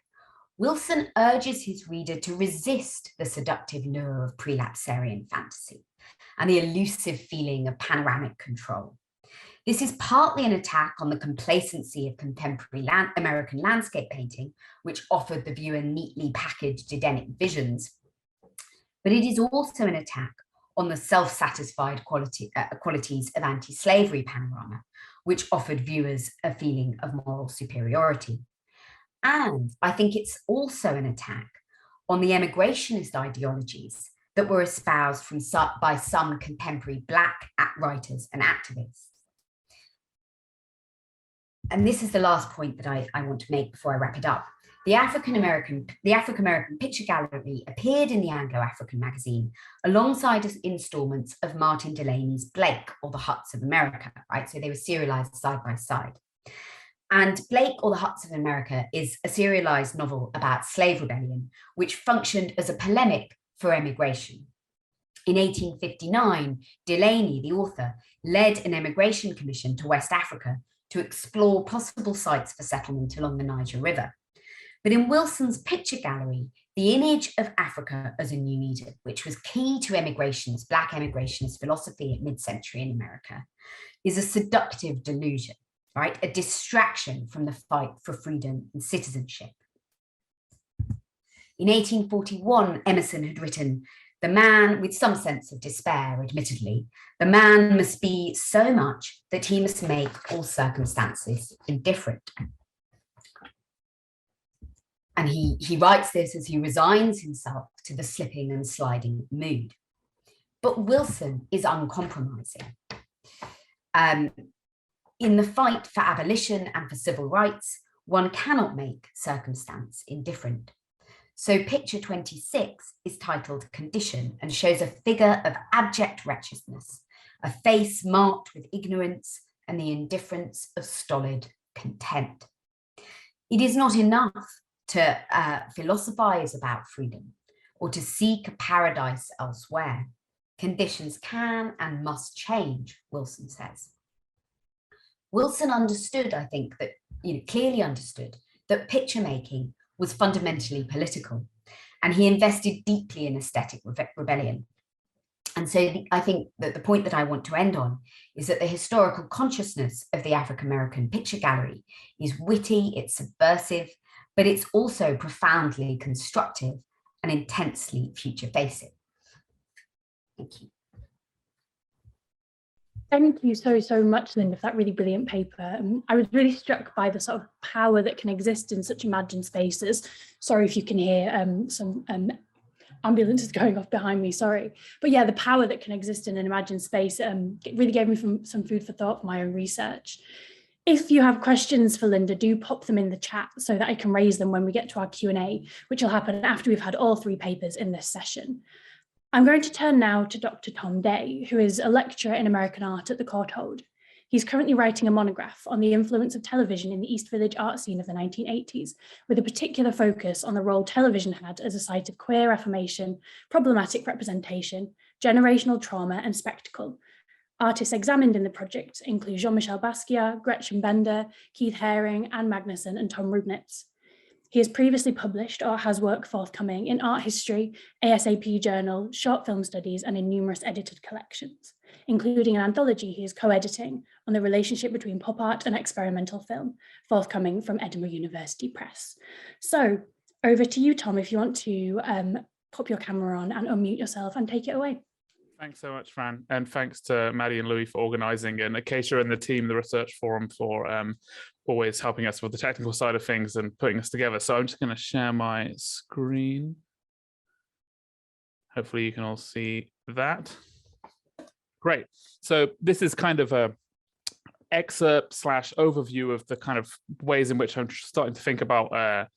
Wilson urges his reader to resist the seductive lure of prelapsarian fantasy and the elusive feeling of panoramic control. This is partly an attack on the complacency of contemporary American landscape painting, which offered the viewer neatly packaged Edenic visions. But it is also an attack on the self-satisfied qualities of anti-slavery panorama, which offered viewers a feeling of moral superiority. And I think it's also an attack on the emigrationist ideologies that were espoused by some contemporary Black writers and activists. And this is the last point that I want to make before I wrap it up. The Afro-American Picture Gallery appeared in the Anglo-African magazine alongside installments of Martin Delaney's Blake, or The Huts of America, right? So they were serialized side by side. And Blake, or The Huts of America, is a serialized novel about slave rebellion, which functioned as a polemic for emigration. In 1859, Delaney, the author, led an emigration commission to West Africa to explore possible sites for settlement along the Niger River. But in Wilson's picture gallery, the image of Africa as a new Eden, which was key to Black emigrationist philosophy at mid-century in America, is a seductive delusion, right? A distraction from the fight for freedom and citizenship. In 1841, Emerson had written, "The man," with some sense of despair, admittedly, "the man must be so much that he must make all circumstances indifferent." And he writes this as he resigns himself to the slipping and sliding mood. But Wilson is uncompromising. In the fight for abolition and for civil rights, one cannot make circumstance indifferent. So picture 26 is titled Condition and shows a figure of abject wretchedness, a face marked with ignorance and the indifference of stolid content. It is not enough to philosophize about freedom or to seek a paradise elsewhere. Conditions can and must change, Wilson says. Wilson understood, I think, that, clearly understood that picture making was fundamentally political, and he invested deeply in aesthetic rebellion. And so I think that the point that I want to end on is that the historical consciousness of the African-American picture gallery is witty, it's subversive, but it's also profoundly constructive and intensely future-facing. Thank you. Thank you so much, Linda, for that really brilliant paper. I was really struck by the sort of power that can exist in such imagined spaces. Sorry if you can hear some ambulances going off behind me, sorry. But yeah, the power that can exist in an imagined space it really gave me some food for thought for my own research. If you have questions for Linda, do pop them in the chat so that I can raise them when we get to our Q&A, which will happen after we've had all three papers in this session. I'm going to turn now to Dr. Tom Day, who is a lecturer in American art at the Courtauld. He's currently writing a monograph on the influence of television in the East Village art scene of the 1980s, with a particular focus on the role television had as a site of queer affirmation, problematic representation, generational trauma, and spectacle. Artists examined in the project include Jean-Michel Basquiat, Gretchen Bender, Keith Harring, Anne Magnussen, and Tom Rubnitz. He has previously published or has work forthcoming in art history, ASAP journal, short film studies, and in numerous edited collections, including an anthology he is co-editing on the relationship between pop art and experimental film, forthcoming from Edinburgh University Press. So over to you, Tom, if you want to pop your camera on and unmute yourself and take it away. Thanks so much, Fran, and thanks to Maddie and Louis for organising, and Acacia and the team, the Research Forum, for always helping us with the technical side of things and putting us together. So I'm just going to share my screen. Hopefully you can all see that. Great. So this is kind of a excerpt / overview of the kind of ways in which I'm starting to think about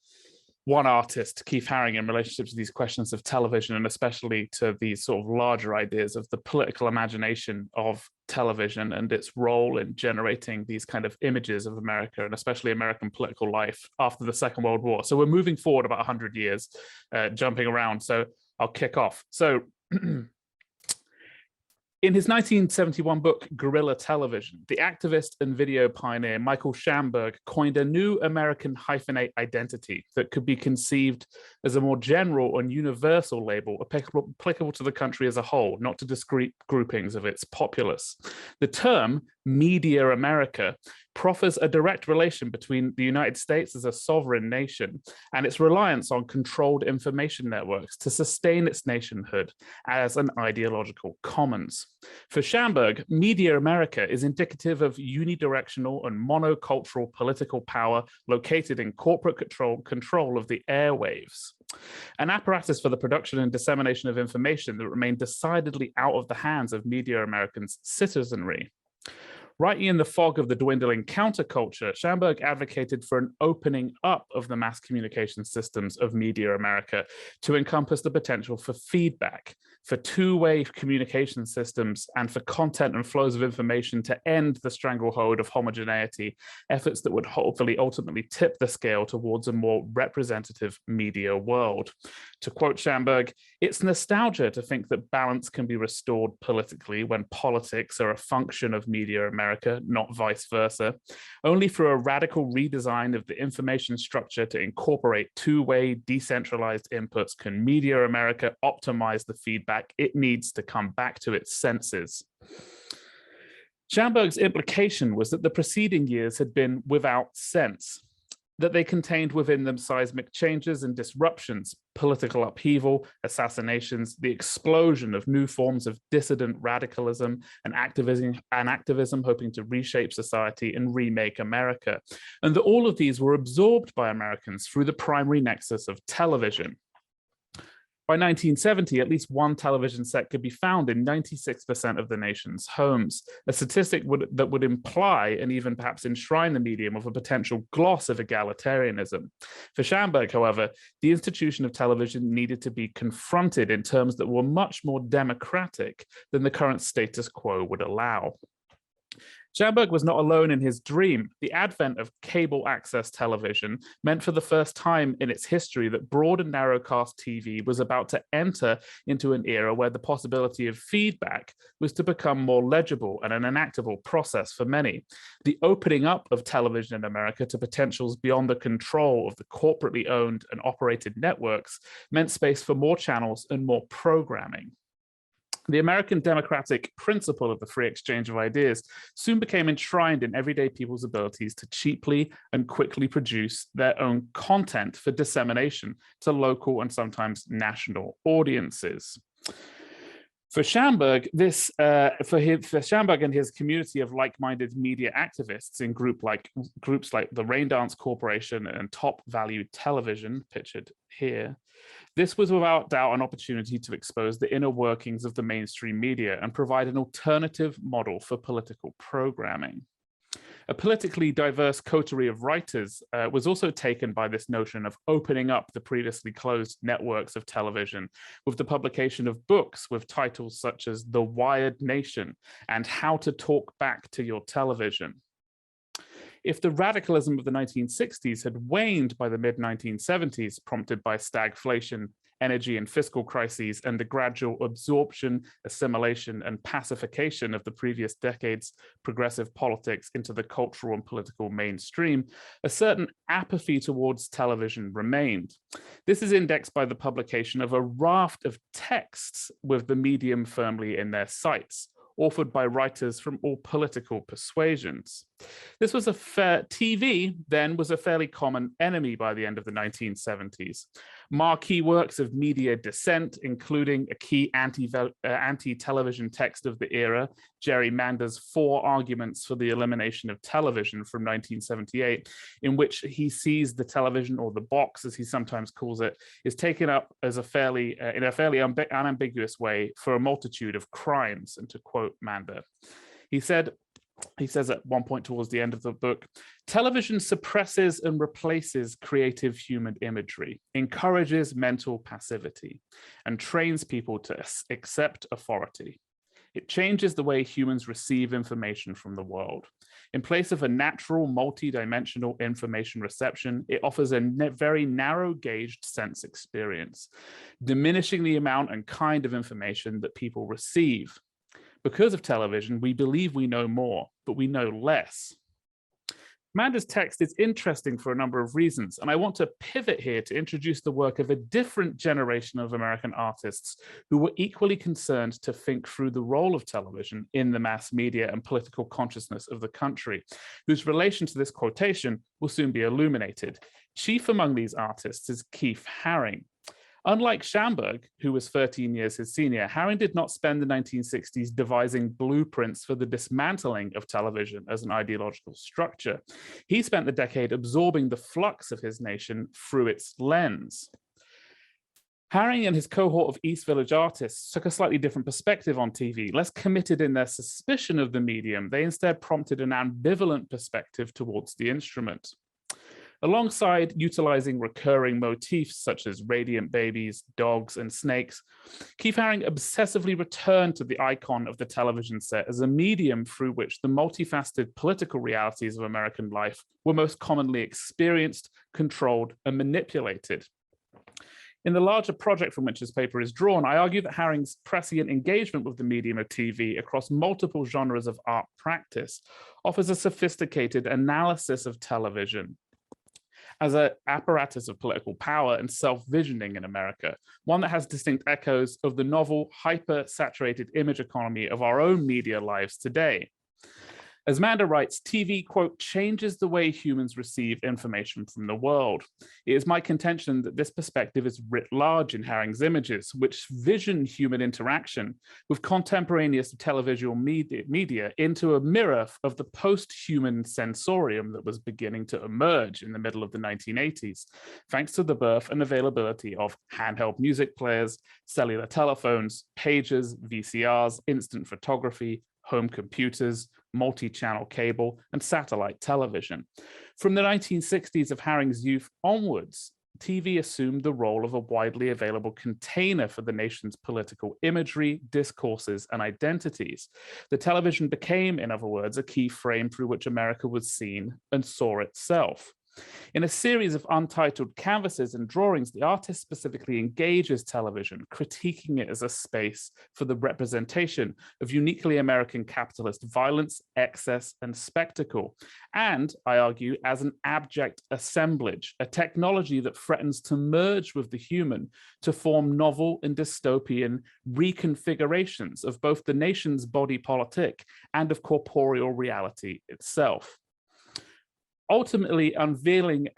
one artist, Keith Harring, in relationship to these questions of television, and especially to these sort of larger ideas of the political imagination of television and its role in generating these kind of images of America, and especially American political life after the Second World War. So we're moving forward about 100 years, jumping around. So I'll kick off. So in his 1971 book, Guerrilla Television, the activist and video pioneer Michael Schamberg coined a new American hyphenate identity that could be conceived as a more general and universal label applicable to the country as a whole, not to discrete groupings of its populace. The term Media America proffers a direct relation between the United States as a sovereign nation and its reliance on controlled information networks to sustain its nationhood as an ideological commons. For Schamberg, Media America is indicative of unidirectional and monocultural political power located in corporate control of the airwaves, an apparatus for the production and dissemination of information that remained decidedly out of the hands of Media America's citizenry. Writing in the fog of the dwindling counterculture, Schamberg advocated for an opening up of the mass communication systems of Media America to encompass the potential for feedback, for two-way communication systems, and for content and flows of information to end the stranglehold of homogeneity, efforts that would hopefully ultimately tip the scale towards a more representative media world. To quote Schamberg, "It's nostalgia to think that balance can be restored politically when politics are a function of Media America, not vice versa. Only through a radical redesign of the information structure to incorporate two-way decentralized inputs can Media America optimize the feedback it needs to come back to its senses." Schamberg's implication was that the preceding years had been without sense, that they contained within them seismic changes and disruptions, political upheaval, assassinations, the explosion of new forms of dissident radicalism and activism hoping to reshape society and remake America, and that all of these were absorbed by Americans through the primary nexus of television. By 1970, at least one television set could be found in 96% of the nation's homes, a statistic that would imply and even perhaps enshrine the medium with a potential gloss of egalitarianism. For Schamberg, however, the institution of television needed to be confronted in terms that were much more democratic than the current status quo would allow. Schamberg was not alone in his dream. The advent of cable access television meant for the first time in its history that broad and narrowcast TV was about to enter into an era where the possibility of feedback was to become more legible and an enactable process for many. The opening up of television in America to potentials beyond the control of the corporately owned and operated networks meant space for more channels and more programming. The American democratic principle of the free exchange of ideas soon became enshrined in everyday people's abilities to cheaply and quickly produce their own content for dissemination to local and sometimes national audiences. For Schamberg, for Schamberg and his community of like-minded media activists in groups like the Raindance Corporation and Top Value Television, pictured here, this was without doubt an opportunity to expose the inner workings of the mainstream media and provide an alternative model for political programming. A politically diverse coterie of writers was also taken by this notion of opening up the previously closed networks of television with the publication of books with titles such as The Wired Nation and How to Talk Back to Your Television. If the radicalism of the 1960s had waned by the mid-1970s, prompted by stagflation, energy and fiscal crises, and the gradual absorption, assimilation, and pacification of the previous decade's progressive politics into the cultural and political mainstream, a certain apathy towards television remained. This is indexed by the publication of a raft of texts with the medium firmly in their sights, authored by writers from all political persuasions. This was TV then was a fairly common enemy by the end of the 1970s. Marquee works of media dissent, including a key anti-television text of the era, Jerry Mander's 4 Arguments for the Elimination of Television from 1978, in which he sees the television, or the box as he sometimes calls it, is taken up as in a fairly unambiguous way for a multitude of crimes. And to quote Mander, he says at one point towards the end of the book, "Television suppresses and replaces creative human imagery, encourages mental passivity, and trains people to accept authority. It changes the way humans receive information from the world. In place of a natural, multi-dimensional information reception, it offers a very narrow-gauged sense experience, diminishing the amount and kind of information that people receive. Because of television, we believe we know more, but we know less." Amanda's text is interesting for a number of reasons, and I want to pivot here to introduce the work of a different generation of American artists who were equally concerned to think through the role of television in the mass media and political consciousness of the country, whose relation to this quotation will soon be illuminated. Chief among these artists is Keith Harring. Unlike Schamberg, who was 13 years his senior, Harring did not spend the 1960s devising blueprints for the dismantling of television as an ideological structure. He spent the decade absorbing the flux of his nation through its lens. Harring and his cohort of East Village artists took a slightly different perspective on TV. Less committed in their suspicion of the medium, they instead prompted an ambivalent perspective towards the instrument. Alongside utilizing recurring motifs such as radiant babies, dogs, and snakes, Keith Harring obsessively returned to the icon of the television set as a medium through which the multifaceted political realities of American life were most commonly experienced, controlled, and manipulated. In the larger project from which this paper is drawn, I argue that Harring's prescient engagement with the medium of TV across multiple genres of art practice offers a sophisticated analysis of television as an apparatus of political power and self-visioning in America, one that has distinct echoes of the novel, hyper-saturated image economy of our own media lives today. As Amanda writes, TV, quote, changes the way humans receive information from the world. It is my contention that this perspective is writ large in Harring's images, which vision human interaction with contemporaneous televisual media into a mirror of the post-human sensorium that was beginning to emerge in the middle of the 1980s, thanks to the birth and availability of handheld music players, cellular telephones, pagers, VCRs, instant photography, home computers, multi-channel cable, and satellite television. From the 1960s of Harring's youth onwards, TV assumed the role of a widely available container for the nation's political imagery, discourses, and identities. The television became, in other words, a key frame through which America was seen and saw itself. In a series of untitled canvases and drawings, the artist specifically engages television, critiquing it as a space for the representation of uniquely American capitalist violence, excess, and spectacle. And, I argue, as an abject assemblage, a technology that threatens to merge with the human to form novel and dystopian reconfigurations of both the nation's body politic and of corporeal reality itself. Ultimately, unveiling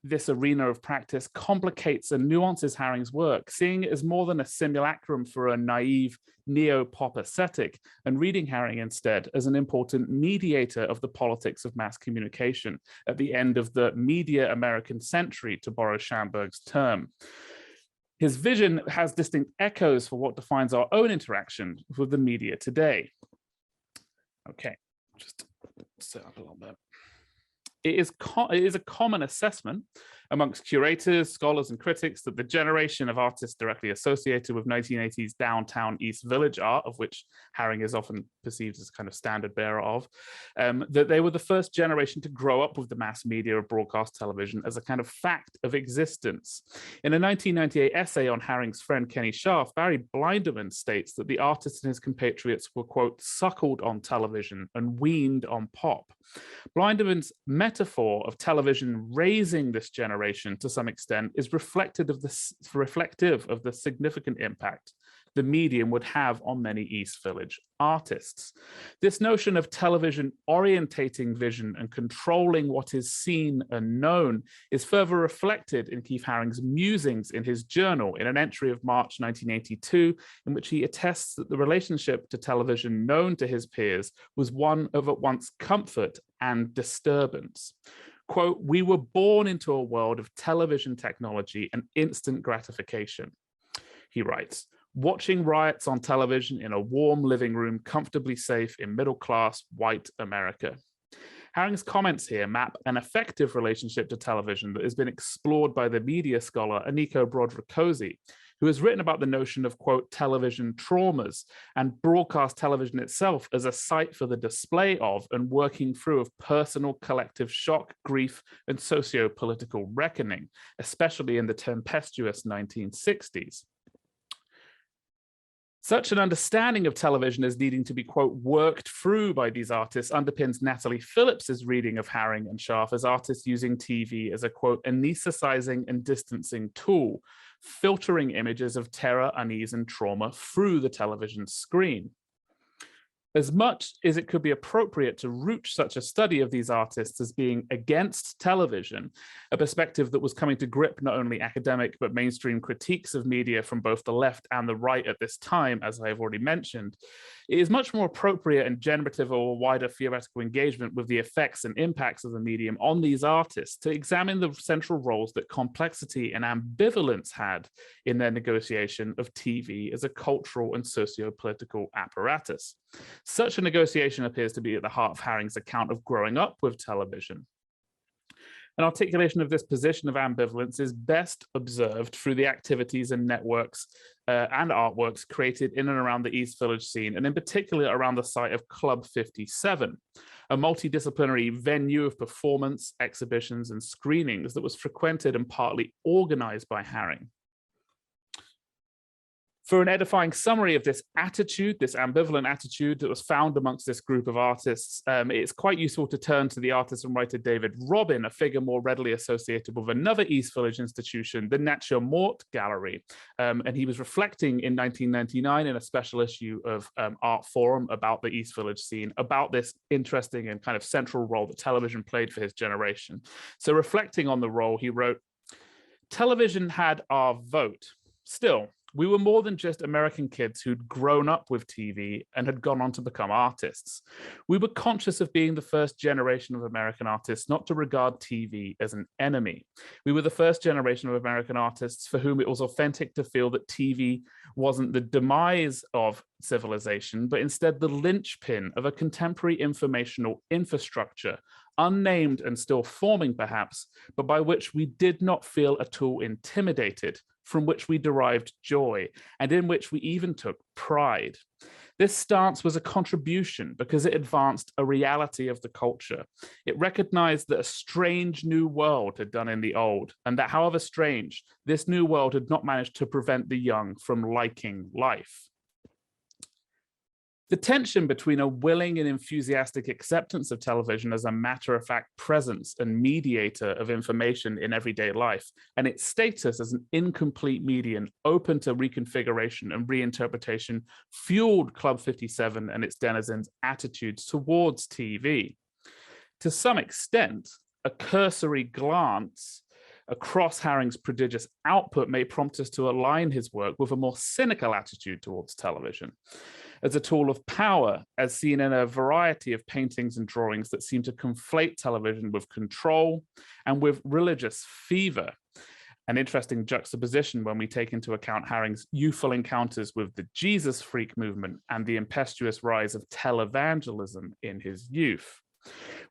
this arena of practice complicates and nuances Harring's work, seeing it as more than a simulacrum for a naive neo-pop aesthetic, and reading Harring instead as an important mediator of the politics of mass communication at the end of the media American century, to borrow Schamberg's term. His vision has distinct echoes for what defines our own interaction with the media today. Okay, just set up a little bit. It is a common assessment amongst curators, scholars, and critics that the generation of artists directly associated with 1980s downtown East Village art, of which Harring is often perceived as kind of standard bearer of, that they were the first generation to grow up with the mass media of broadcast television as a kind of fact of existence. In a 1998 essay on Harring's friend Kenny Scharf, Barry Blinderman states that the artist and his compatriots were, quote, suckled on television and weaned on pop. Blinderman's metaphor of television raising this generation to some extent is reflective of the significant impact the medium would have on many East Village artists. This notion of television orientating vision and controlling what is seen and known is further reflected in Keith Harring's musings in his journal in an entry of March 1982, in which he attests that the relationship to television known to his peers was one of at once comfort and disturbance. Quote, we were born into a world of television technology and instant gratification, he writes, watching riots on television in a warm living room, comfortably safe in middle-class white America. Harring's comments here map an effective relationship to television that has been explored by the media scholar Aniko Brodricosi, who has written about the notion of, quote, television traumas and broadcast television itself as a site for the display of and working through of personal collective shock, grief, and socio-political reckoning, especially in the tempestuous 1960s. Such an understanding of television as needing to be, quote, worked through by these artists underpins Natalie Phillips's reading of Harring and Scharf as artists using TV as a, quote, anesthetizing and distancing tool, filtering images of terror, unease, and trauma through the television screen. As much as it could be appropriate to root such a study of these artists as being against television, a perspective that was coming to grip not only academic but mainstream critiques of media from both the left and the right at this time, as I have already mentioned, it is much more appropriate and generative of a wider theoretical engagement with the effects and impacts of the medium on these artists to examine the central roles that complexity and ambivalence had in their negotiation of TV as a cultural and socio-political apparatus. Such a negotiation appears to be at the heart of Harring's account of growing up with television. An articulation of this position of ambivalence is best observed through the activities and networks and artworks created in and around the East Village scene, and in particular around the site of Club 57, a multidisciplinary venue of performance, exhibitions, and screenings that was frequented and partly organized by Harring. For an edifying summary of this attitude, this ambivalent attitude that was found amongst this group of artists, it's quite useful to turn to the artist and writer David Robin, a figure more readily associated with another East Village institution, the Nature Mort Gallery. And he was reflecting in 1999 in a special issue of Art Forum about the East Village scene, about this interesting and kind of central role that television played for his generation. So reflecting on the role, he wrote, "Television had our vote. Still, we were more than just American kids who'd grown up with TV and had gone on to become artists. We were conscious of being the first generation of American artists not to regard TV as an enemy. We were the first generation of American artists for whom it was authentic to feel that TV wasn't the demise of civilization, but instead the linchpin of a contemporary informational infrastructure, unnamed and still forming perhaps, but by which we did not feel at all intimidated, from which we derived joy, and in which we even took pride. This stance was a contribution because it advanced a reality of the culture. It recognized that a strange new world had done in the old, and that however strange, this new world had not managed to prevent the young from liking life." The tension between a willing and enthusiastic acceptance of television as a matter-of-fact presence and mediator of information in everyday life, and its status as an incomplete medium open to reconfiguration and reinterpretation, fueled Club 57 and its denizens' attitudes towards TV. To some extent, a cursory glance across Harring's prodigious output may prompt us to align his work with a more cynical attitude towards television as a tool of power, as seen in a variety of paintings and drawings that seem to conflate television with control and with religious fever. An interesting juxtaposition when we take into account Harring's youthful encounters with the Jesus freak movement and the impetuous rise of televangelism in his youth.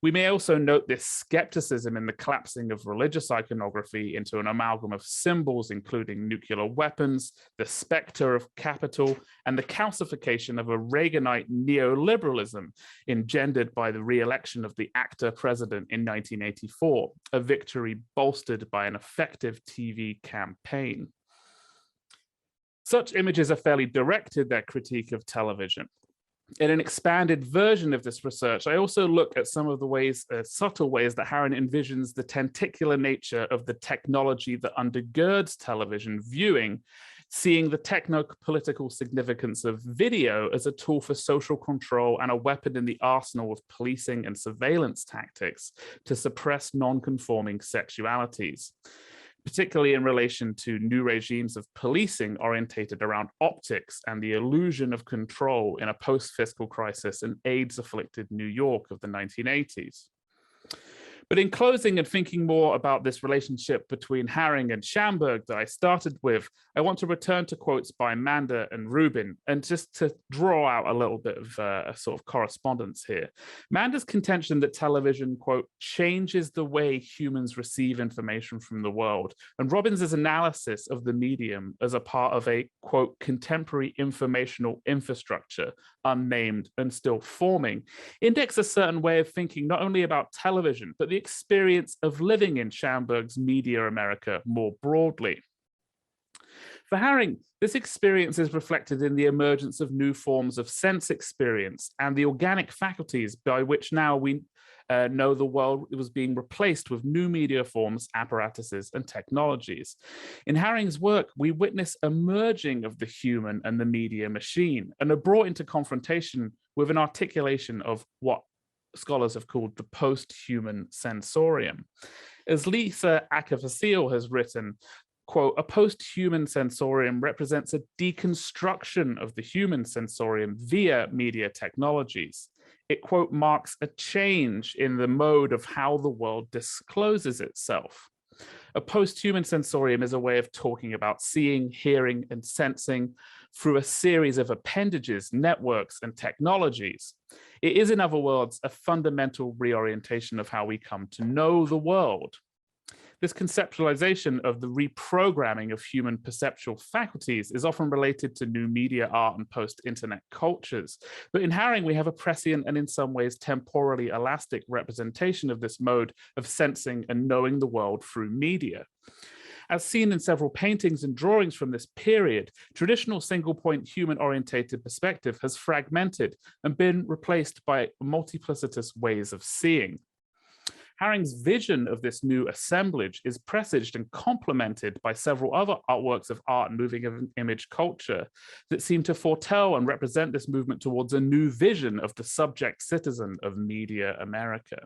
We may also note this skepticism in the collapsing of religious iconography into an amalgam of symbols, including nuclear weapons, the specter of capital, and the calcification of a Reaganite neoliberalism engendered by the re-election of the actor president in 1984, a victory bolstered by an effective TV campaign. Such images are fairly direct in their critique of television. In an expanded version of this research, I also look at some of the ways, subtle ways that Harring envisions the tentacular nature of the technology that undergirds television viewing, seeing the techno-political significance of video as a tool for social control and a weapon in the arsenal of policing and surveillance tactics to suppress non-conforming sexualities, particularly in relation to new regimes of policing orientated around optics and the illusion of control in a post-fiscal crisis and AIDS-afflicted New York of the 1980s. But in closing and thinking more about this relationship between Harring and Schamberg that I started with, I want to return to quotes by Manda and Rubin, and just to draw out a little bit of a sort of correspondence here. Manda's contention that television, quote, changes the way humans receive information from the world, and Robbins' analysis of the medium as a part of a, quote, contemporary informational infrastructure, unnamed and still forming, index a certain way of thinking not only about television, but the experience of living in Schamberg's media America more broadly. For Harring, this experience is reflected in the emergence of new forms of sense experience and the organic faculties by which now we know the world was being replaced with new media forms, apparatuses, and technologies. In Harring's work, we witness a merging of the human and the media machine and are brought into confrontation with an articulation of what scholars have called the post-human censorium. As Lisa Akavasil has written, quote, a post-human censorium represents a deconstruction of the human sensorium via media technologies. It, quote, marks a change in the mode of how the world discloses itself. A post-human sensorium is a way of talking about seeing, hearing, and sensing through a series of appendages, networks, and technologies. It is, in other words, a fundamental reorientation of how we come to know the world. This conceptualization of the reprogramming of human perceptual faculties is often related to new media art and post-internet cultures. But in Harring, we have a prescient and in some ways temporally elastic representation of this mode of sensing and knowing the world through media. As seen in several paintings and drawings from this period, traditional single-point human-orientated perspective has fragmented and been replaced by multiplicitous ways of seeing. Harring's vision of this new assemblage is presaged and complemented by several other artworks of art and moving image culture that seem to foretell and represent this movement towards a new vision of the subject citizen of media America.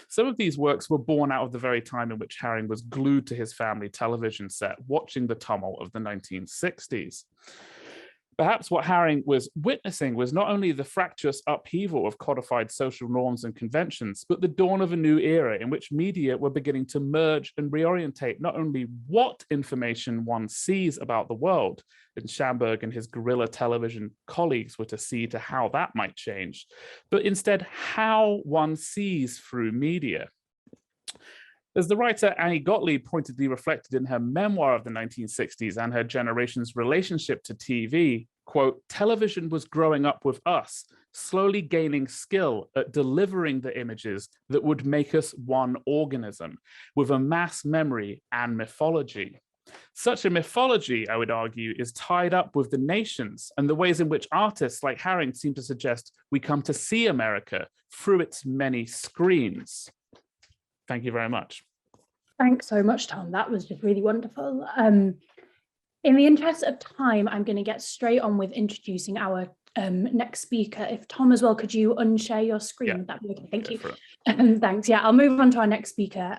Some of these works were born out of the very time in which Harring was glued to his family television set, watching the tumult of the 1960s. Perhaps what Harring was witnessing was not only the fractious upheaval of codified social norms and conventions, but the dawn of a new era in which media were beginning to merge and reorientate not only what information one sees about the world, and Schamberg and his guerrilla television colleagues were to see to how that might change, but instead how one sees through media. As the writer Annie Gottlieb pointedly reflected in her memoir of the 1960s and her generation's relationship to TV, quote, television was growing up with us, slowly gaining skill at delivering the images that would make us one organism, with a mass memory and mythology. Such a mythology, I would argue, is tied up with the nations and the ways in which artists like Harring seem to suggest we come to see America through its many screens. Thank you very much. Thanks so much, Tom. That was just really wonderful. In the interest of time, I'm going to get straight on with introducing our next speaker. If Tom as well, could you unshare your screen? Yeah. Would that be okay? Thank you. Thanks. Yeah, I'll move on to our next speaker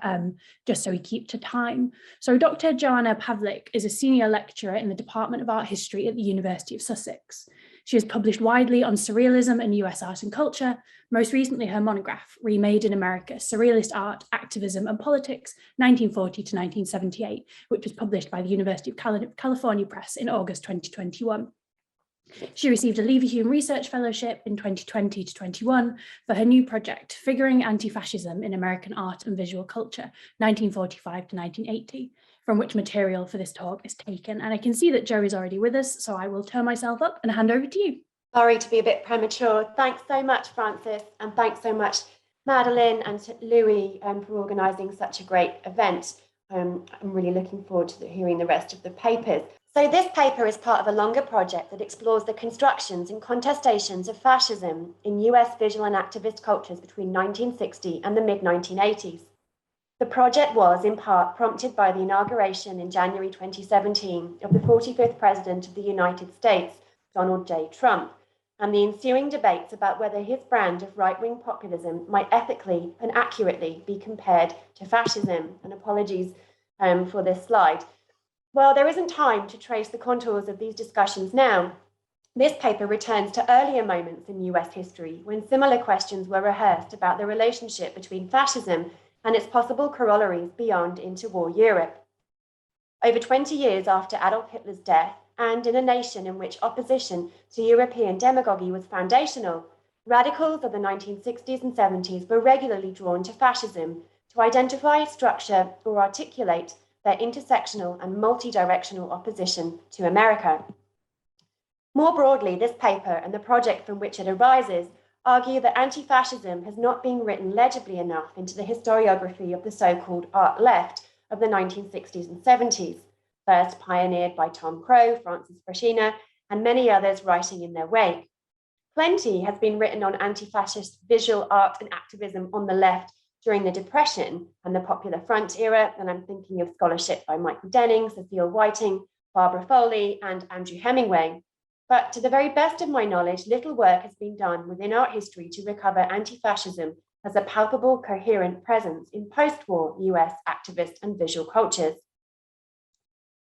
just so we keep to time. So Dr. Jana Pavlik is a senior lecturer in the Department of Art History at the University of Sussex. She has published widely on surrealism and US art and culture, most recently her monograph, Remade in America, Surrealist Art, Activism and Politics, 1940 to 1978, which was published by the University of California Press in August 2021. She received a Leverhulme Research Fellowship in 2020 to 21 for her new project, Figuring Anti-Fascism in American Art and Visual Culture, 1945 to 1980, from which material for this talk is taken. And I can see that Joe is already with us, so I will turn myself up and hand over to you. Sorry to be a bit premature. Thanks so much, Francis, and thanks so much, Madeline and Louis, for organising such a great event. I'm really looking forward to hearing the rest of the papers. So this paper is part of a longer project that explores the constructions and contestations of fascism in US visual and activist cultures between 1960 and the mid-1980s. The project was, in part, prompted by the inauguration in January 2017 of the 45th President of the United States, Donald J. Trump, and the ensuing debates about whether his brand of right-wing populism might ethically and accurately be compared to fascism. And apologies for this slide. Well, there isn't time to trace the contours of these discussions now. This paper returns to earlier moments in US history when similar questions were rehearsed about the relationship between fascism and its possible corollaries beyond interwar Europe. Over 20 years after Adolf Hitler's death, and in a nation in which opposition to European demagoguery was foundational, radicals of the 1960s and 70s were regularly drawn to fascism to identify, structure, or articulate their intersectional and multi-directional opposition to America. More broadly, this paper and the project from which it arises argue that anti-fascism has not been written legibly enough into the historiography of the so-called art left of the 1960s and 70s, first pioneered by Tom Crow, Francis Fresina, and many others writing in their wake. Plenty has been written on anti-fascist visual art and activism on the left during the Depression and the Popular Front era, and I'm thinking of scholarship by Michael Denning, Cecile Whiting, Barbara Foley, and Andrew Hemingway. But to the very best of my knowledge, little work has been done within art history to recover anti-fascism as a palpable, coherent presence in post-war US activist and visual cultures.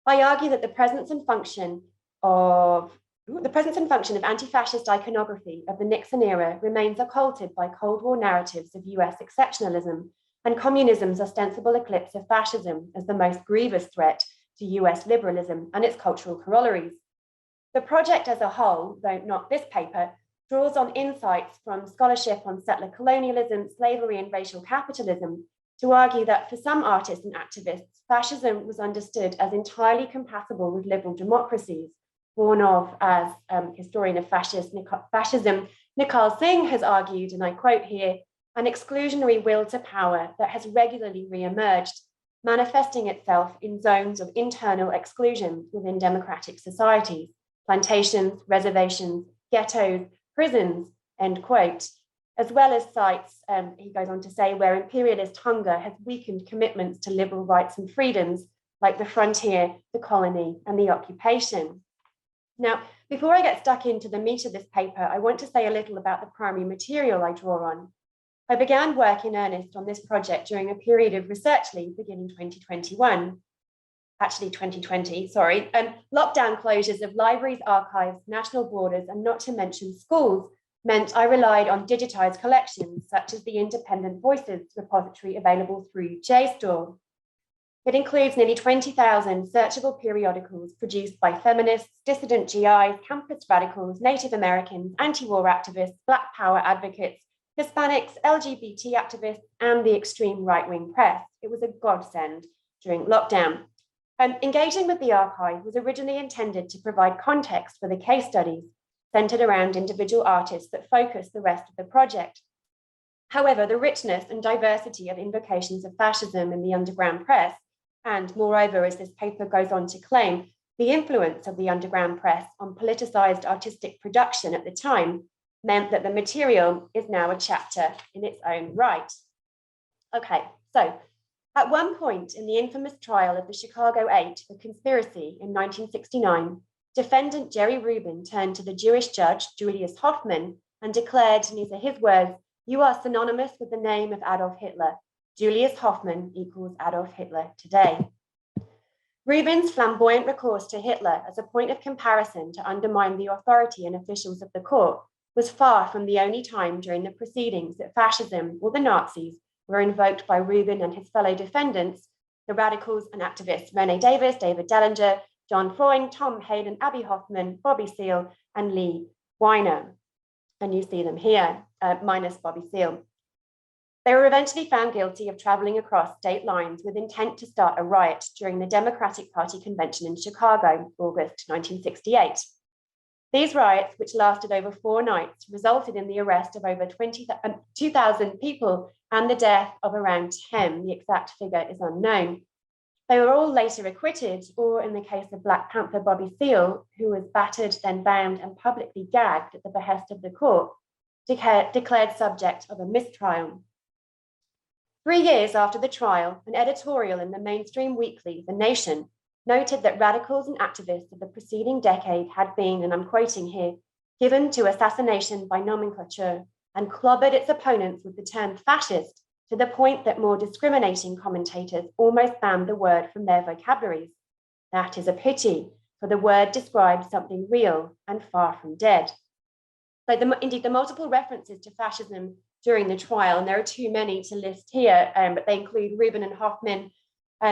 I argue that the presence and function of anti-fascist iconography of the Nixon era remains occulted by Cold War narratives of US exceptionalism and communism's ostensible eclipse of fascism as the most grievous threat to US liberalism and its cultural corollaries. The project as a whole, though not this paper, draws on insights from scholarship on settler colonialism, slavery, and racial capitalism to argue that for some artists and activists, fascism was understood as entirely compatible with liberal democracies, born of, as historian of fascism Nicole Singh has argued, and I quote here, an exclusionary will to power that has regularly re-emerged, manifesting itself in zones of internal exclusion within democratic societies, plantations, reservations, ghettos, prisons, end quote, as well as sites, he goes on to say, where imperialist hunger has weakened commitments to liberal rights and freedoms, like the frontier, the colony, and the occupation. Now, before I get stuck into the meat of this paper, I want to say a little about the primary material I draw on. I began work in earnest on this project during a period of research leave beginning 2020, lockdown closures of libraries, archives, national borders, and not to mention schools, meant I relied on digitized collections, such as the Independent Voices repository available through JSTOR. It includes nearly 20,000 searchable periodicals produced by feminists, dissident GIs, campus radicals, Native Americans, anti-war activists, Black Power advocates, Hispanics, LGBT activists, and the extreme right-wing press. It was a godsend during lockdown. Engaging with the archive was originally intended to provide context for the case studies centered around individual artists that focused the rest of the project. However, the richness and diversity of invocations of fascism in the underground press, and moreover, as this paper goes on to claim, the influence of the underground press on politicized artistic production at the time, meant that the material is now a chapter in its own right. Okay, so at one point in the infamous trial of the Chicago 8 for conspiracy in 1969, defendant Jerry Rubin turned to the Jewish judge, Julius Hoffman, and declared, and these are his words, "You are synonymous with the name of Adolf Hitler. Julius Hoffman equals Adolf Hitler today." Rubin's flamboyant recourse to Hitler as a point of comparison to undermine the authority and officials of the court was far from the only time during the proceedings that fascism or the Nazis were invoked by Rubin and his fellow defendants, the radicals and activists Renee Davis, David Dellinger, John Freund, Tom Hayden, Abby Hoffman, Bobby Seale, and Lee Weiner. And you see them here, minus Bobby Seale. They were eventually found guilty of traveling across state lines with intent to start a riot during the Democratic Party convention in Chicago, August 1968. These riots, which lasted over 4 nights, resulted in the arrest of over 2,000 people and the death of around 10. The exact figure is unknown. They were all later acquitted, or in the case of Black Panther Bobby Seale, who was battered, then bound and publicly gagged at the behest of the court, declared subject of a mistrial. 3 years after the trial, an editorial in the mainstream weekly, The Nation, noted that radicals and activists of the preceding decade had been, and I'm quoting here, given to assassination by nomenclature and clobbered its opponents with the term fascist to the point that more discriminating commentators almost banned the word from their vocabularies. That is a pity, for the word describes something real and far from dead. So indeed, the multiple references to fascism during the trial, and there are too many to list here, but they include Rubin and Hoffman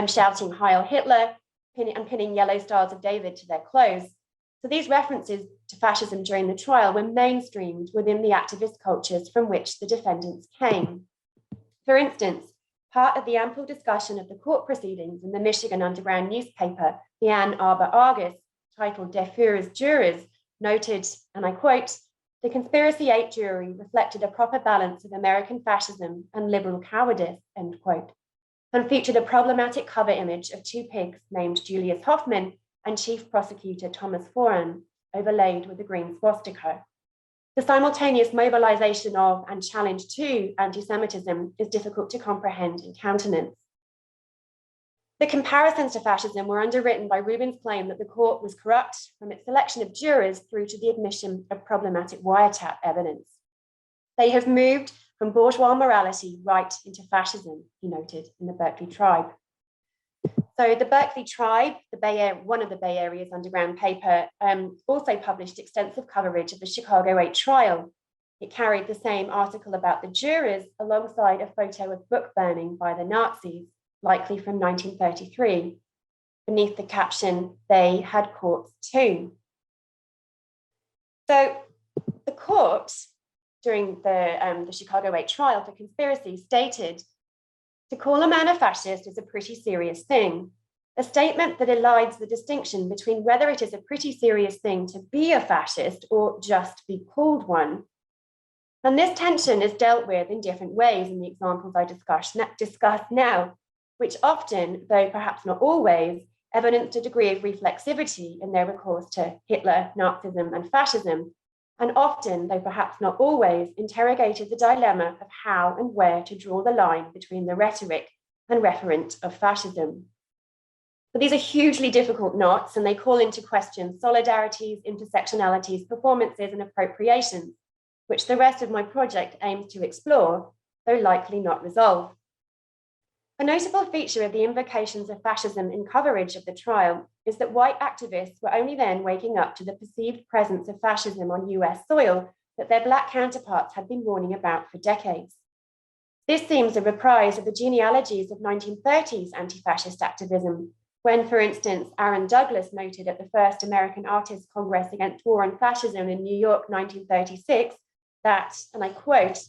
shouting Heil Hitler and pinning yellow stars of David to their clothes. So these references to fascism during the trial were mainstreamed within the activist cultures from which the defendants came. For instance, part of the ample discussion of the court proceedings in the Michigan Underground newspaper, the Ann Arbor Argus, titled Der Führer's Jurors, noted, and I quote, "The Conspiracy 8 jury reflected a proper balance of American fascism and liberal cowardice," end quote. and featured a problematic cover image of two pigs named Julius Hoffman and Chief Prosecutor Thomas Foran, overlaid with a green swastika. The simultaneous mobilization of and challenge to anti-Semitism is difficult to comprehend and countenance. The comparisons to fascism were underwritten by Rubin's claim that the court was corrupt from its selection of jurors through to the admission of problematic wiretap evidence. They have moved from bourgeois morality right into fascism, he noted in the Berkeley Tribe. So the Berkeley Tribe, one of the Bay Area's underground paper, also published extensive coverage of the Chicago 8 trial. It carried the same article about the jurors alongside a photo of book burning by the Nazis, likely from 1933, beneath the caption, "They had courts too." So the court, during the Chicago 8 trial for conspiracy, stated, "To call a man a fascist is a pretty serious thing, a statement that elides the distinction between whether it is a pretty serious thing to be a fascist or just be called one." And this tension is dealt with in different ways in the examples I discuss now, which often, though perhaps not always, evidenced a degree of reflexivity in their recourse to Hitler, Nazism, and fascism, and often, though perhaps not always, interrogated the dilemma of how and where to draw the line between the rhetoric and referent of fascism. But these are hugely difficult knots, and they call into question solidarities, intersectionalities, performances, and appropriations, which the rest of my project aims to explore, though likely not resolve. A notable feature of the invocations of fascism in coverage of the trial is that white activists were only then waking up to the perceived presence of fascism on US soil that their Black counterparts had been warning about for decades. This seems a reprise of the genealogies of 1930s anti-fascist activism, when, for instance, Aaron Douglas noted at the first American Artists' Congress Against War on Fascism in New York, 1936, that, and I quote,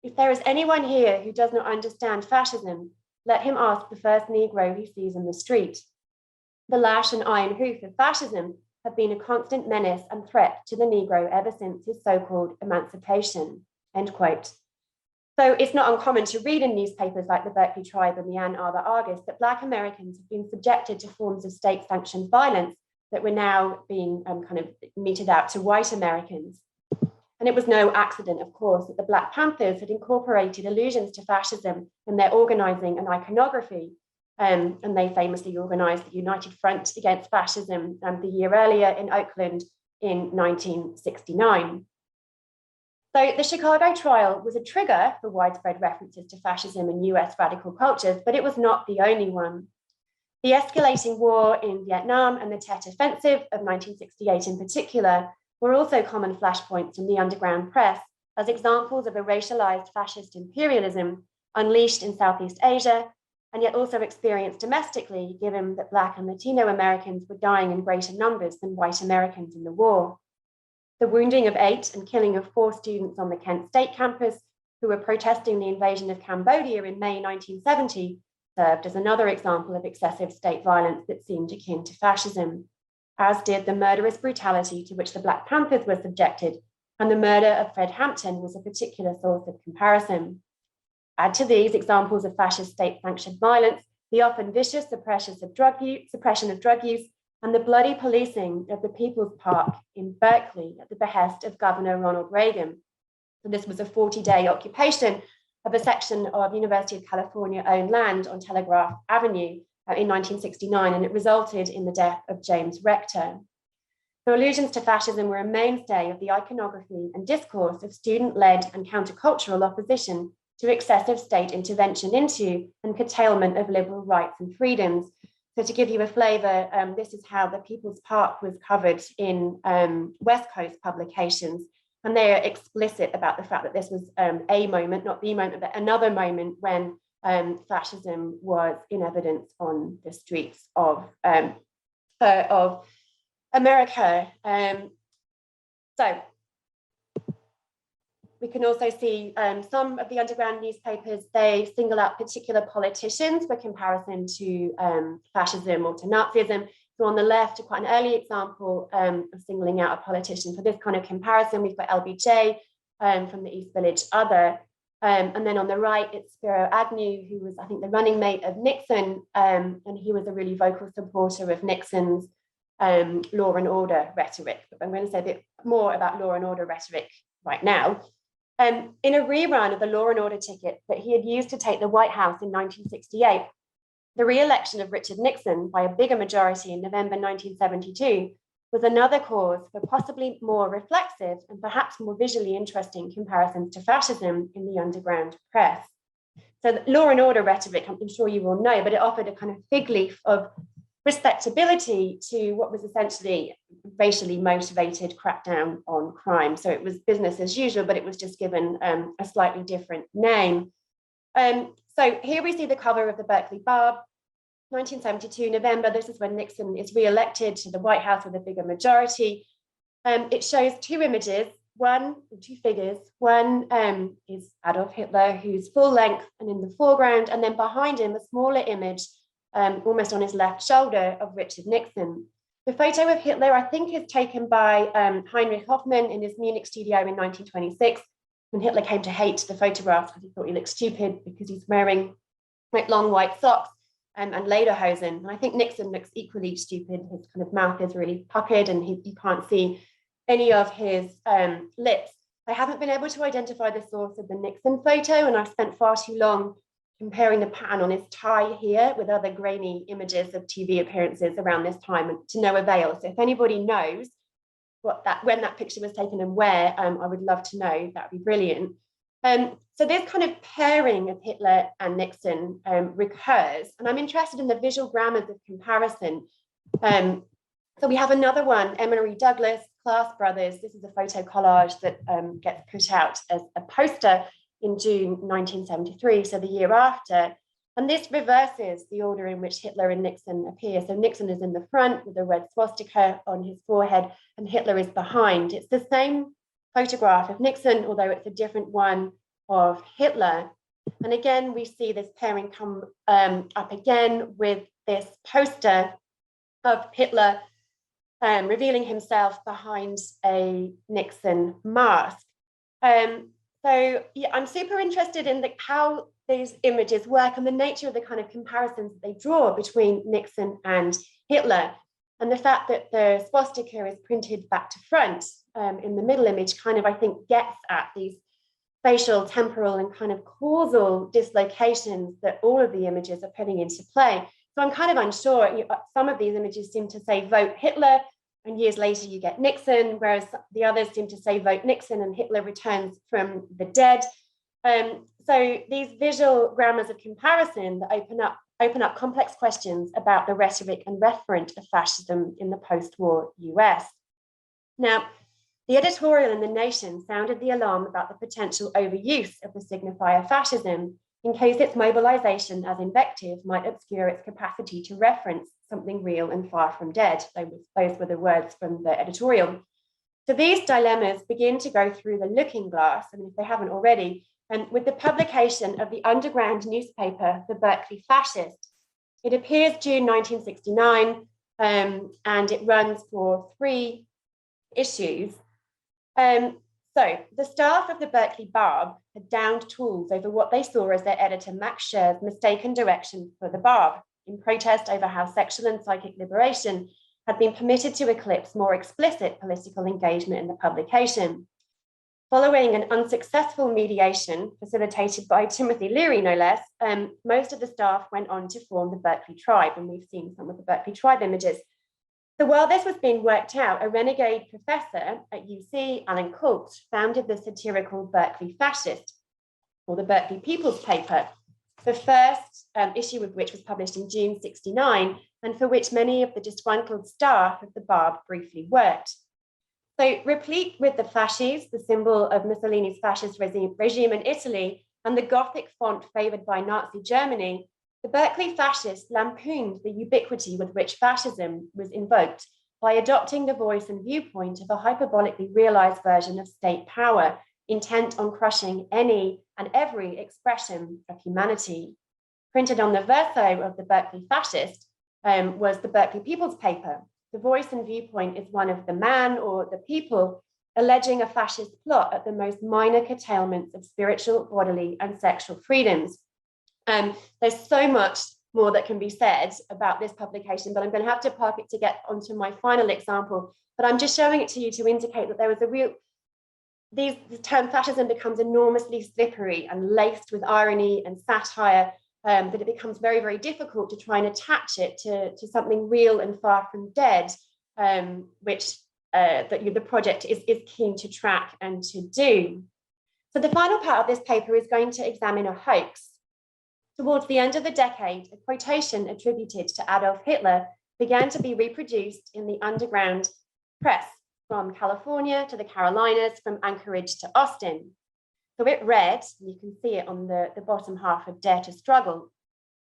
"If there is anyone here who does not understand fascism, let him ask the first Negro he sees in the street. The lash and iron hoof of fascism have been a constant menace and threat to the Negro ever since his so-called emancipation," end quote. So it's not uncommon to read in newspapers like the Berkeley Tribe and the Ann Arbor Argus that Black Americans have been subjected to forms of state-sanctioned violence that were now being kind of meted out to white Americans. And it was no accident, of course, that the Black Panthers had incorporated allusions to fascism in their organizing and iconography. And they famously organized the United Front Against Fascism the year earlier in Oakland in 1969. So the Chicago trial was a trigger for widespread references to fascism in US radical cultures, but it was not the only one. The escalating war in Vietnam and the Tet Offensive of 1968 in particular were also common flashpoints in the underground press as examples of a racialized fascist imperialism unleashed in Southeast Asia, and yet also experienced domestically, given that Black and Latino Americans were dying in greater numbers than white Americans in the war. The wounding of 8 and killing of 4 students on the Kent State campus who were protesting the invasion of Cambodia in May 1970 served as another example of excessive state violence that seemed akin to fascism, as did the murderous brutality to which the Black Panthers were subjected, and the murder of Fred Hampton was a particular source of comparison. Add to these examples of fascist state-sanctioned violence, the often vicious suppression of drug use, and the bloody policing of the People's Park in Berkeley at the behest of Governor Ronald Reagan. So this was a 40-day occupation of a section of University of California-owned land on Telegraph Avenue in 1969, and it resulted in the death of James Rector. So allusions to fascism were a mainstay of the iconography and discourse of student-led and countercultural opposition to excessive state intervention into and curtailment of liberal rights and freedoms. So to give you a flavour, this is how the People's Park was covered in West Coast publications, and they are explicit about the fact that this was a moment, not the moment, but another moment when fascism was in evidence on the streets of America. So we can also see some of the underground newspapers, they single out particular politicians for comparison to fascism or to Nazism. So on the left, quite an early example of singling out a politician for this kind of comparison, we've got LBJ from the East Village Other. And then on the right, it's Spiro Agnew, who was, I think, the running mate of Nixon, and he was a really vocal supporter of Nixon's law and order rhetoric. But I'm going to say a bit more about law and order rhetoric right now. In a rerun of the law and order ticket that he had used to take the White House in 1968, the re-election of Richard Nixon by a bigger majority in November 1972 was another cause for possibly more reflexive and perhaps more visually interesting comparisons to fascism in the underground press. So the law and order rhetoric, I'm sure you all know, but it offered a kind of fig leaf of respectability to what was essentially racially motivated crackdown on crime. So it was business as usual, but it was just given a slightly different name. So here we see the cover of the Berkeley Barb, 1972 November. This is when Nixon is re-elected to the White House with a bigger majority. It shows two images, two figures. One is Adolf Hitler, who's full length and in the foreground, and then behind him a smaller image, almost on his left shoulder, of Richard Nixon. The photo of Hitler, I think, is taken by Heinrich Hoffmann in his Munich studio in 1926, when Hitler came to hate the photograph because he thought he looked stupid because he's wearing long white socks and lederhosen. And I think Nixon looks equally stupid. His kind of mouth is really puckered and you can't see any of his lips. I haven't been able to identify the source of the Nixon photo, and I've spent far too long comparing the pattern on his tie here with other grainy images of TV appearances around this time, and to no avail. So if anybody knows when that picture was taken and where, I would love to know. That would be brilliant. So this kind of pairing of Hitler and Nixon recurs, and I'm interested in the visual grammars of comparison. So we have another one, Emory Douglas, Class Brothers. This is a photo collage that gets put out as a poster in June 1973, so the year after. And this reverses the order in which Hitler and Nixon appear. So Nixon is in the front with a red swastika on his forehead, and Hitler is behind. It's the same photograph of Nixon, although it's a different one of Hitler. And again, we see this pairing come up again with this poster of Hitler revealing himself behind a Nixon mask. So yeah, I'm super interested in how these images work and the nature of the kind of comparisons that they draw between Nixon and Hitler. And the fact that the swastika is printed back to front in the middle image kind of, I think, gets at these spatial, temporal, and kind of causal dislocations that all of the images are putting into play. So I'm kind of unsure. Some of these images seem to say vote Hitler, and years later you get Nixon, whereas the others seem to say vote Nixon and Hitler returns from the dead. So these visual grammars of comparison that open up complex questions about the rhetoric and referent of fascism in the post-war US. Now, the editorial in The Nation sounded the alarm about the potential overuse of the signifier fascism in case its mobilization as invective might obscure its capacity to reference something real and far from dead. Those were the words from the editorial. So these dilemmas begin to go through the looking glass, I mean, if they haven't already, with the publication of the underground newspaper, the Berkeley Fascist. It appears June 1969, and it runs for 3 issues. So the staff of the Berkeley Barb had downed tools over what they saw as their editor Max Scher's mistaken direction for the Barb, in protest over how sexual and psychic liberation had been permitted to eclipse more explicit political engagement in the publication. Following an unsuccessful mediation facilitated by Timothy Leary, no less, most of the staff went on to form the Berkeley Tribe, and we've seen some of the Berkeley Tribe images. So while this was being worked out, a renegade professor at UC, Alan Colt, founded the satirical Berkeley Fascist, or the Berkeley People's Paper, the first issue of which was published in June '69, and for which many of the disgruntled staff of the Barb briefly worked. So replete with the fasces, the symbol of Mussolini's fascist regime in Italy, and the Gothic font favored by Nazi Germany, the Berkeley Fascists lampooned the ubiquity with which fascism was invoked by adopting the voice and viewpoint of a hyperbolically realized version of state power, intent on crushing any and every expression of humanity. Printed on the verso of the Berkeley Fascist was the Berkeley People's Paper. The voice and viewpoint is one of the man or the people alleging a fascist plot at the most minor curtailments of spiritual, bodily, and sexual freedoms. There's so much more that can be said about this publication, but I'm going to have to park it to get onto my final example. But I'm just showing it to you to indicate that there was a real, the term fascism becomes enormously slippery and laced with irony and satire, that it becomes very, very difficult to try and attach it to something real and far from dead, which the project is keen to track and to do. So the final part of this paper is going to examine a hoax. Towards the end of the decade, a quotation attributed to Adolf Hitler began to be reproduced in the underground press from California to the Carolinas, from Anchorage to Austin. So it read, and you can see it on the bottom half of Dare to Struggle: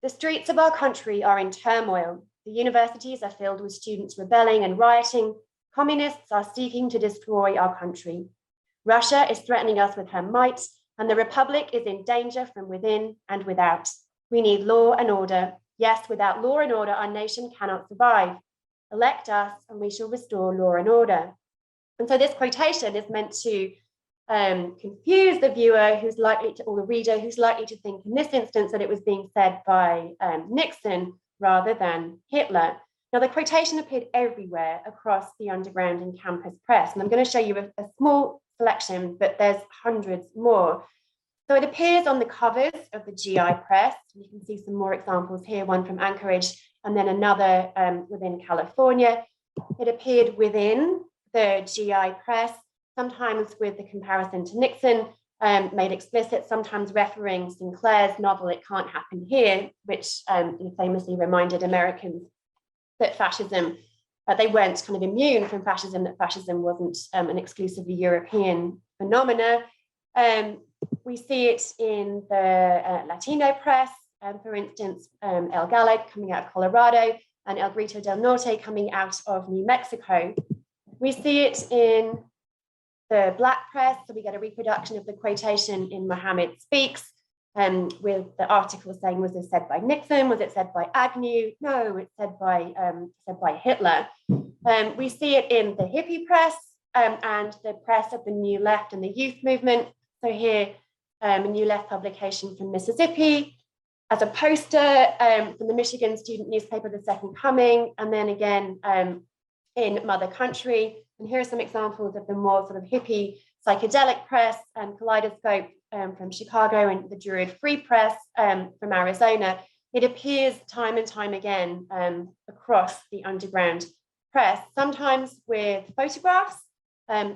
"The streets of our country are in turmoil. The universities are filled with students rebelling and rioting. Communists are seeking to destroy our country. Russia is threatening us with her might, and the Republic is in danger from within and without. We need law and order. Yes, without law and order, our nation cannot survive. Elect us, and we shall restore law and order." And so this quotation is meant to confuse the viewer who's likely to, or the reader who's likely to think in this instance that it was being said by Nixon rather than Hitler. Now, the quotation appeared everywhere across the underground and campus press, and I'm going to show you a small selection, but there's hundreds more. So it appears on the covers of the GI press. You can see some more examples here, one from Anchorage and then another within California. It appeared within the GI press, sometimes with the comparison to Nixon made explicit, sometimes referring Sinclair's novel It Can't Happen Here, which famously reminded Americans that fascism, they weren't kind of immune from fascism, that fascism wasn't an exclusively European phenomena. We see it in the Latino press, for instance, El Gallo coming out of Colorado and El Grito del Norte coming out of New Mexico. We see it in the Black press, so we get a reproduction of the quotation in Mohammed Speaks, with the article saying, was this said by Nixon? Was it said by Agnew? No, it's said by Hitler. We see it in the hippie press and the press of the New Left and the youth movement. So here, a New Left publication from Mississippi, as a poster from the Michigan student newspaper, The Second Coming, and then again in Mother Country. And here are some examples of the more sort of hippie psychedelic press, Kaleidoscope from Chicago, and the Druid Free Press from Arizona. It appears time and time again across the underground press, sometimes with photographs.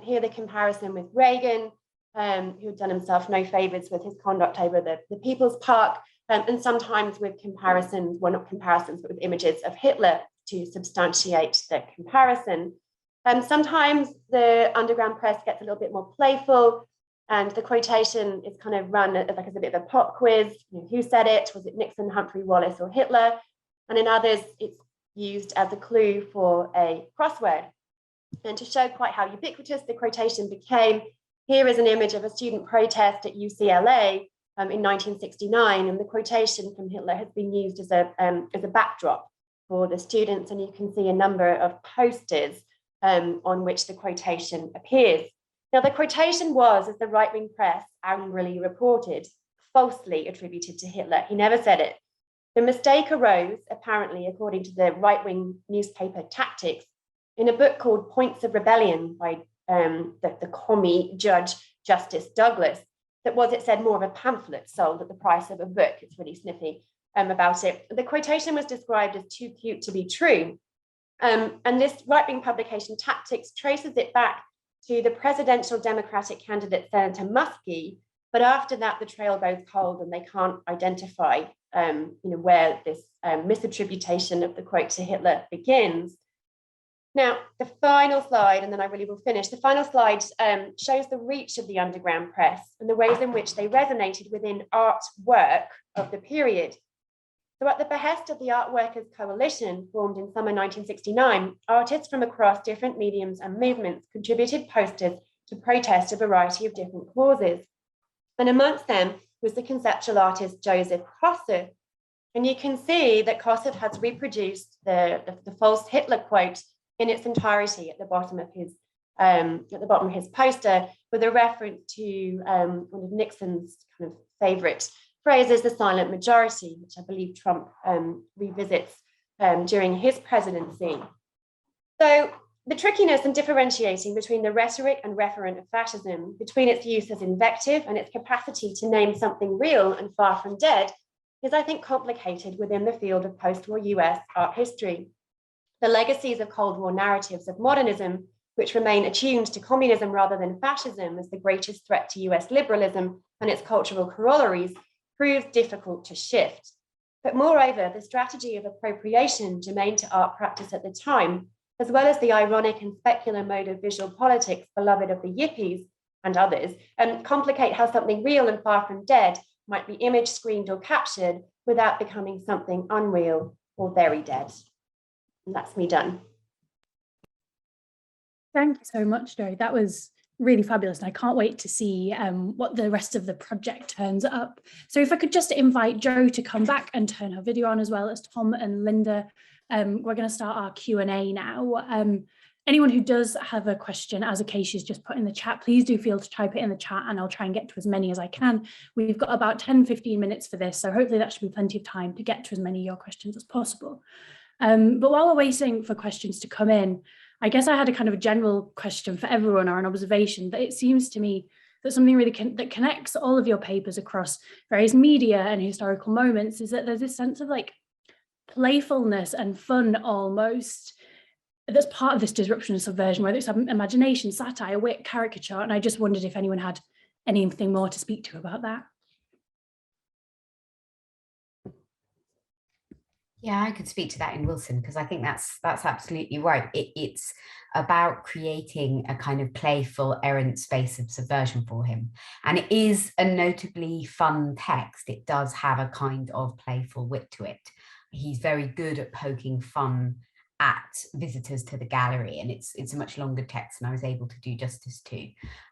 Here the comparison with Reagan, who had done himself no favors with his conduct over the People's Park, and sometimes with comparisons, well, not comparisons, but with images of Hitler to substantiate the comparison. Sometimes the underground press gets a little bit more playful, and the quotation is kind of run as a bit of a pop quiz. Who said it? Was it Nixon, Humphrey, Wallace, or Hitler? And in others, it's used as a clue for a crossword. And to show quite how ubiquitous the quotation became, here is an image of a student protest at UCLA in 1969, and the quotation from Hitler has been used as a backdrop for the students, and you can see a number of posters on which the quotation appears. Now, the quotation was, as the right-wing press angrily reported, falsely attributed to Hitler. He never said it. The mistake arose, apparently, according to the right-wing newspaper Tactics, in a book called Points of Rebellion by the commie Judge Justice Douglas, that was, it said, more of a pamphlet sold at the price of a book. It's really sniffy about it. The quotation was described as too cute to be true. And this right-wing publication Tactics traces it back to the presidential Democratic candidate Senator Muskie, but after that the trail goes cold and they can't identify where this misattribution of the quote to Hitler begins. Now, the final slide, and then I really will finish, the final slide shows the reach of the underground press and the ways in which they resonated within artwork of the period. So at the behest of the Art Workers Coalition, formed in summer 1969, artists from across different mediums and movements contributed posters to protest a variety of different causes. And amongst them was the conceptual artist Joseph Kossuth. And you can see that Kossuth has reproduced the false Hitler quote in its entirety at the bottom of his at the bottom of his poster, with a reference to one of Nixon's kind of favourite phrases, the silent majority, which I believe Trump revisits during his presidency. So the trickiness in differentiating between the rhetoric and referent of fascism, between its use as invective and its capacity to name something real and far from dead, is, I think, complicated within the field of post-war US art history. The legacies of Cold War narratives of modernism, which remain attuned to communism rather than fascism as the greatest threat to US liberalism and its cultural corollaries, proved difficult to shift. But moreover, the strategy of appropriation germane to art practice at the time, as well as the ironic and specular mode of visual politics beloved of the yippies and others, complicate how something real and far from dead might be image screened or captured without becoming something unreal or very dead. And that's me done. Thank you so much, Jo. That was really fabulous. And I can't wait to see what the rest of the project turns up. So if I could just invite Jo to come back and turn her video on, as well as Tom and Linda. We're going to start our Q&A now. Anyone who does have a question, as Acacia's just put in the chat, please do feel to type it in the chat and I'll try and get to as many as I can. We've got about 10-15 minutes for this, so hopefully that should be plenty of time to get to as many of your questions as possible. But while we're waiting for questions to come in, I guess I had a kind of a general question for everyone, or an observation, that it seems to me that something really that connects all of your papers across various media and historical moments is that there's this sense of like playfulness and fun almost that's part of this disruption and subversion, whether it's imagination, satire, wit, caricature. And I just wondered if anyone had anything more to speak to about that. Yeah, I could speak to that in Wilson, because I think that's absolutely right. It's about creating a kind of playful, errant space of subversion for him. And it is a notably fun text. It does have a kind of playful wit to it. He's very good at poking fun at visitors to the gallery, and it's a much longer text than I was able to do justice to.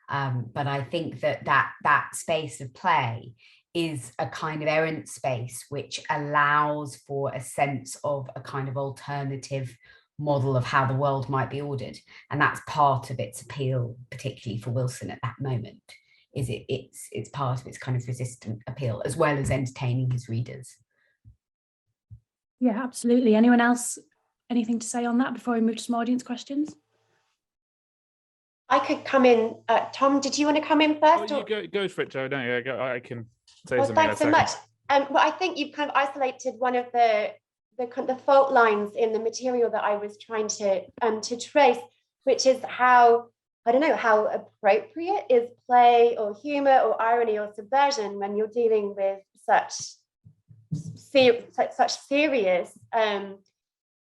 But I think that space of play is a kind of errant space which allows for a sense of a kind of alternative model of how the world might be ordered. And that's part of its appeal, particularly for Wilson at that moment, is it's part of its kind of resistant appeal, as well as entertaining his readers. Yeah, absolutely. Anyone else, anything to say on that before we move to some audience questions? I could come in. Tom, did you want to come in first? Oh, you go for it, Jo. No, yeah, I can say something. Thanks so much. Well, I think you've kind of isolated one of the fault lines in the material that I was trying to trace, which is how, I don't know, how appropriate is play or humor or irony or subversion when you're dealing with such serious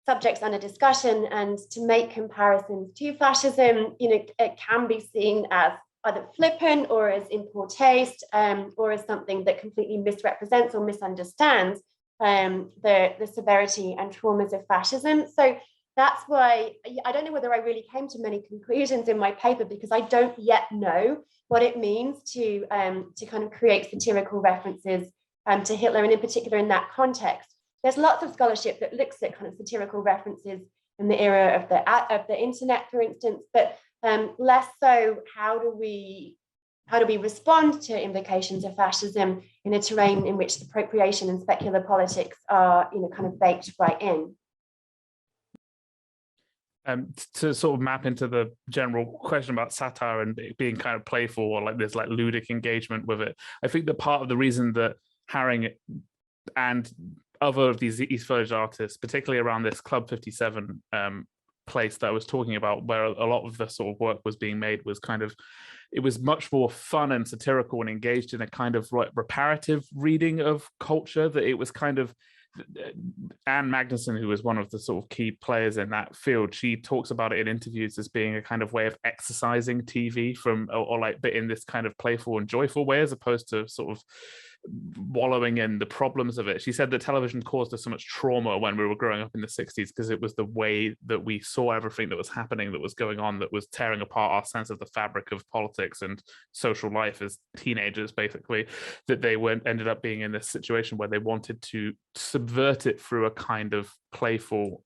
subjects under discussion, and to make comparisons to fascism, it can be seen as either flippant or as in poor taste, or as something that completely misrepresents or misunderstands the severity and traumas of fascism. So that's why I don't know whether I really came to many conclusions in my paper, because I don't yet know what it means to kind of create satirical references to Hitler, and in particular in that context. There's lots of scholarship that looks at kind of satirical references in the era of the internet, for instance, but less so how do we respond to invocations of fascism in a terrain in which appropriation and specular politics are kind of baked right in. To sort of map into the general question about satire and being kind of playful, or like this like ludic engagement with it, I think that part of the reason that Harring and other of these East Village artists, particularly around this Club 57 place that I was talking about, where a lot of the sort of work was being made, was kind of, it was much more fun and satirical and engaged in a kind of like reparative reading of culture, that it was kind of, Anne Magnussen, who was one of the sort of key players in that field, she talks about it in interviews as being a kind of way of exercising TV but in this kind of playful and joyful way, as opposed to sort of wallowing in the problems of it. She said that television caused us so much trauma when we were growing up in the 60s, because it was the way that we saw everything that was happening, that was going on, that was tearing apart our sense of the fabric of politics and social life as teenagers, basically, that they ended up being in this situation where they wanted to subvert it through a kind of playful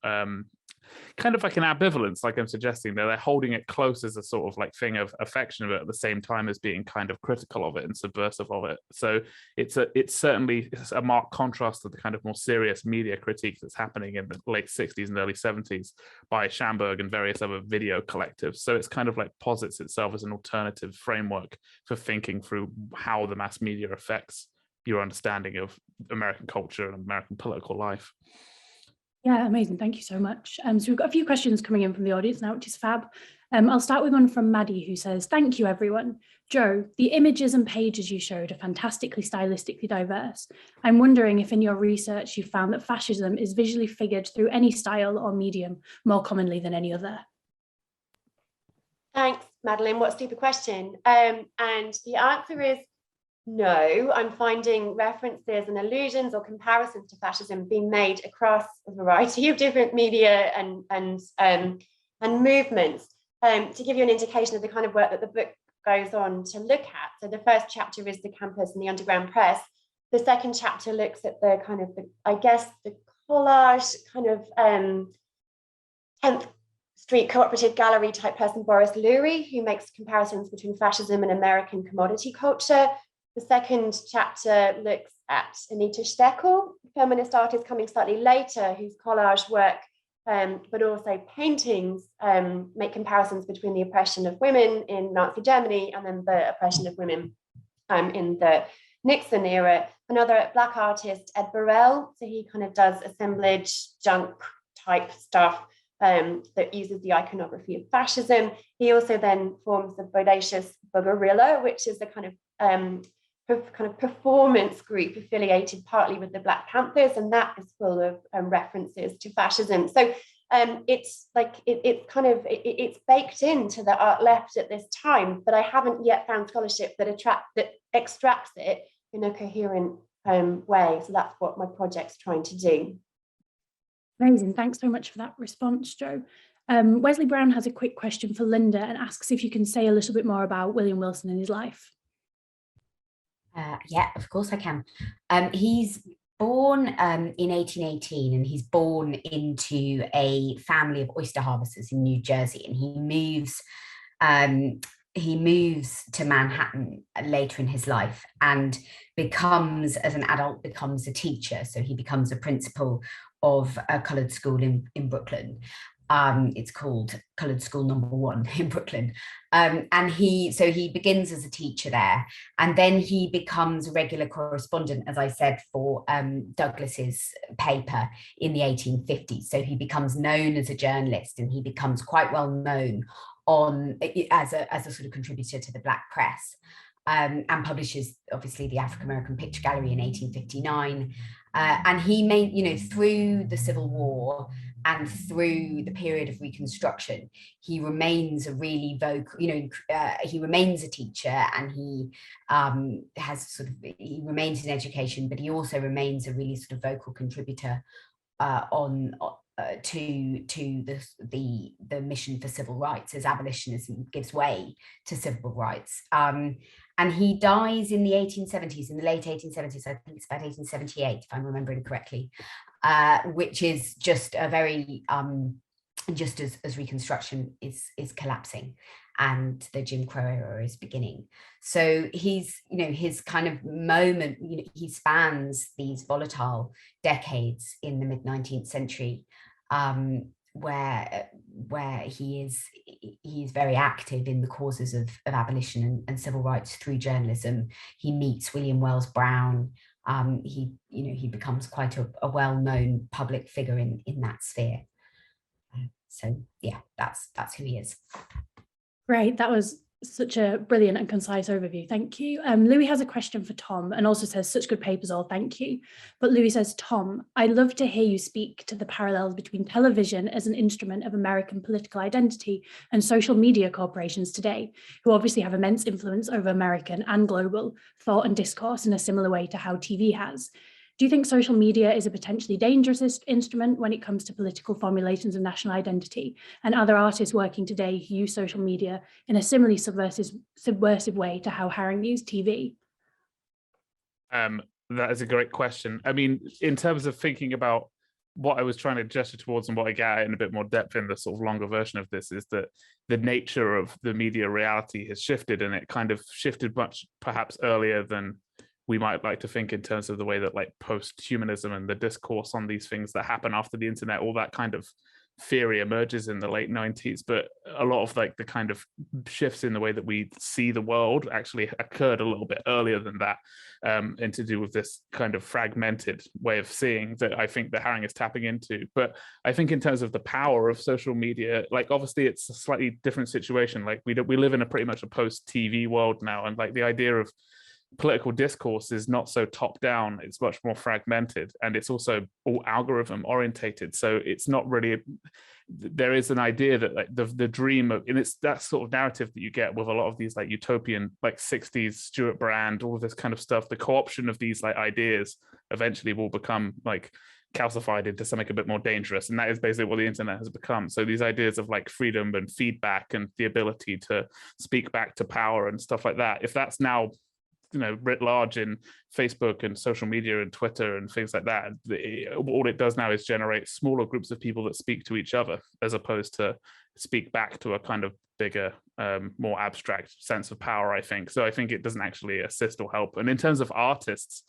kind of like an ambivalence, like I'm suggesting, that they're holding it close as a sort of like thing of affection, but at the same time as being kind of critical of it and subversive of it. So it's certainly a marked contrast to the kind of more serious media critique that's happening in the late 60s and early 70s by Schamberg and various other video collectives. So it's kind of like posits itself as an alternative framework for thinking through how the mass media affects your understanding of American culture and American political life. Yeah, amazing. Thank you so much. So we've got a few questions coming in from the audience now, which is fab. I'll start with one from Maddie, who says, thank you, everyone. Joe, the images and pages you showed are fantastically stylistically diverse. I'm wondering if in your research you found that fascism is visually figured through any style or medium more commonly than any other. Thanks, Madeline. What a super question. And the answer is no. I'm finding references and allusions or comparisons to fascism being made across a variety of different media and movements. To give you an indication of the kind of work that the book goes on to look at. So the first chapter is the campus and the underground press. The second chapter looks at the kind of, the collage kind of 10th Street cooperative gallery type person, Boris Lurie, who makes comparisons between fascism and American commodity culture. The second chapter looks at Anita Steckel, feminist artist coming slightly later, whose collage work, but also paintings, make comparisons between the oppression of women in Nazi Germany and then the oppression of women in the Nixon era. Another Black artist, Ed Burrell, so he kind of does assemblage, junk type stuff that uses the iconography of fascism. He also then forms the Bodacious Bugarilla, which is a kind of performance group affiliated partly with the Black Panthers, and that is full of references to fascism. So it's like it's baked into the art left at this time, but I haven't yet found scholarship that extracts it in a coherent way. So that's what my project's trying to do. Amazing. Thanks so much for that response, Joe. Wesley Brown has a quick question for Linda and asks if you can say a little bit more about William Wilson and his life. Yeah, of course I can. He's born in 1818, and he's born into a family of oyster harvesters in New Jersey, and he moves to Manhattan later in his life and becomes, as an adult, becomes a teacher. So he becomes a principal of a coloured school in Brooklyn. It's called Coloured School No. 1 in Brooklyn. And he begins as a teacher there, and then he becomes a regular correspondent, as I said, for Douglas's paper in the 1850s. So he becomes known as a journalist, and he becomes quite well known as a sort of contributor to the Black press, and publishes obviously the African American Picture Gallery in 1859. And he made, through the Civil War and through the period of Reconstruction, he remains a really vocal, he remains a teacher, and he he remains in education, but he also remains a really sort of vocal contributor to the mission for civil rights, as abolitionism gives way to civil rights. And he dies in the 1870s, in the late 1870s, I think it's about 1878, if I'm remembering correctly, which is just a very, just as Reconstruction is collapsing and the Jim Crow era is beginning. So he's, his kind of moment, he spans these volatile decades in the mid-19th century, where he is very active in the causes of abolition and civil rights through journalism. He meets William Wells Brown. He becomes quite a well-known public figure in that sphere. So yeah, that's who he is. Great, that was such a brilliant and concise overview. Thank you. Louis has a question for Tom and also says, such good papers all, thank you. But Louis says, Tom, I'd love to hear you speak to the parallels between television as an instrument of American political identity and social media corporations today, who obviously have immense influence over American and global thought and discourse in a similar way to how TV has. Do you think social media is a potentially dangerous instrument when it comes to political formulations of national identity? And are there artists working today who use social media in a similarly subversive way to how Harring used TV? That is a great question. I mean, in terms of thinking about what I was trying to gesture towards and what I get at in a bit more depth in the sort of longer version of this is that the nature of the media reality has shifted, and it kind of shifted much perhaps earlier than we might like to think, in terms of the way that like post-humanism and the discourse on these things that happen after the internet, all that kind of theory emerges in the late 90s. But a lot of like the kind of shifts in the way that we see the world actually occurred a little bit earlier than that, and to do with this kind of fragmented way of seeing that I think that Harring is tapping into. But I think in terms of the power of social media, like obviously it's a slightly different situation. Like we live in a pretty much a post-TV world now, and like the idea of political discourse is not so top down, it's much more fragmented, and it's also all algorithm orientated. So it's not really, there is an idea that like the dream of, and it's that sort of narrative that you get with a lot of these like utopian like 60s Stuart Brand, all of this kind of stuff. The co-option of these like ideas eventually will become like calcified into something a bit more dangerous, and that is basically what the internet has become. So these ideas of like freedom and feedback and the ability to speak back to power and stuff like that, if that's now, you know, writ large in Facebook and social media and Twitter and things like that, all it does now is generate smaller groups of people that speak to each other, as opposed to speak back to a kind of bigger, more abstract sense of power, I think. So I think it doesn't actually assist or help. And in terms of artists,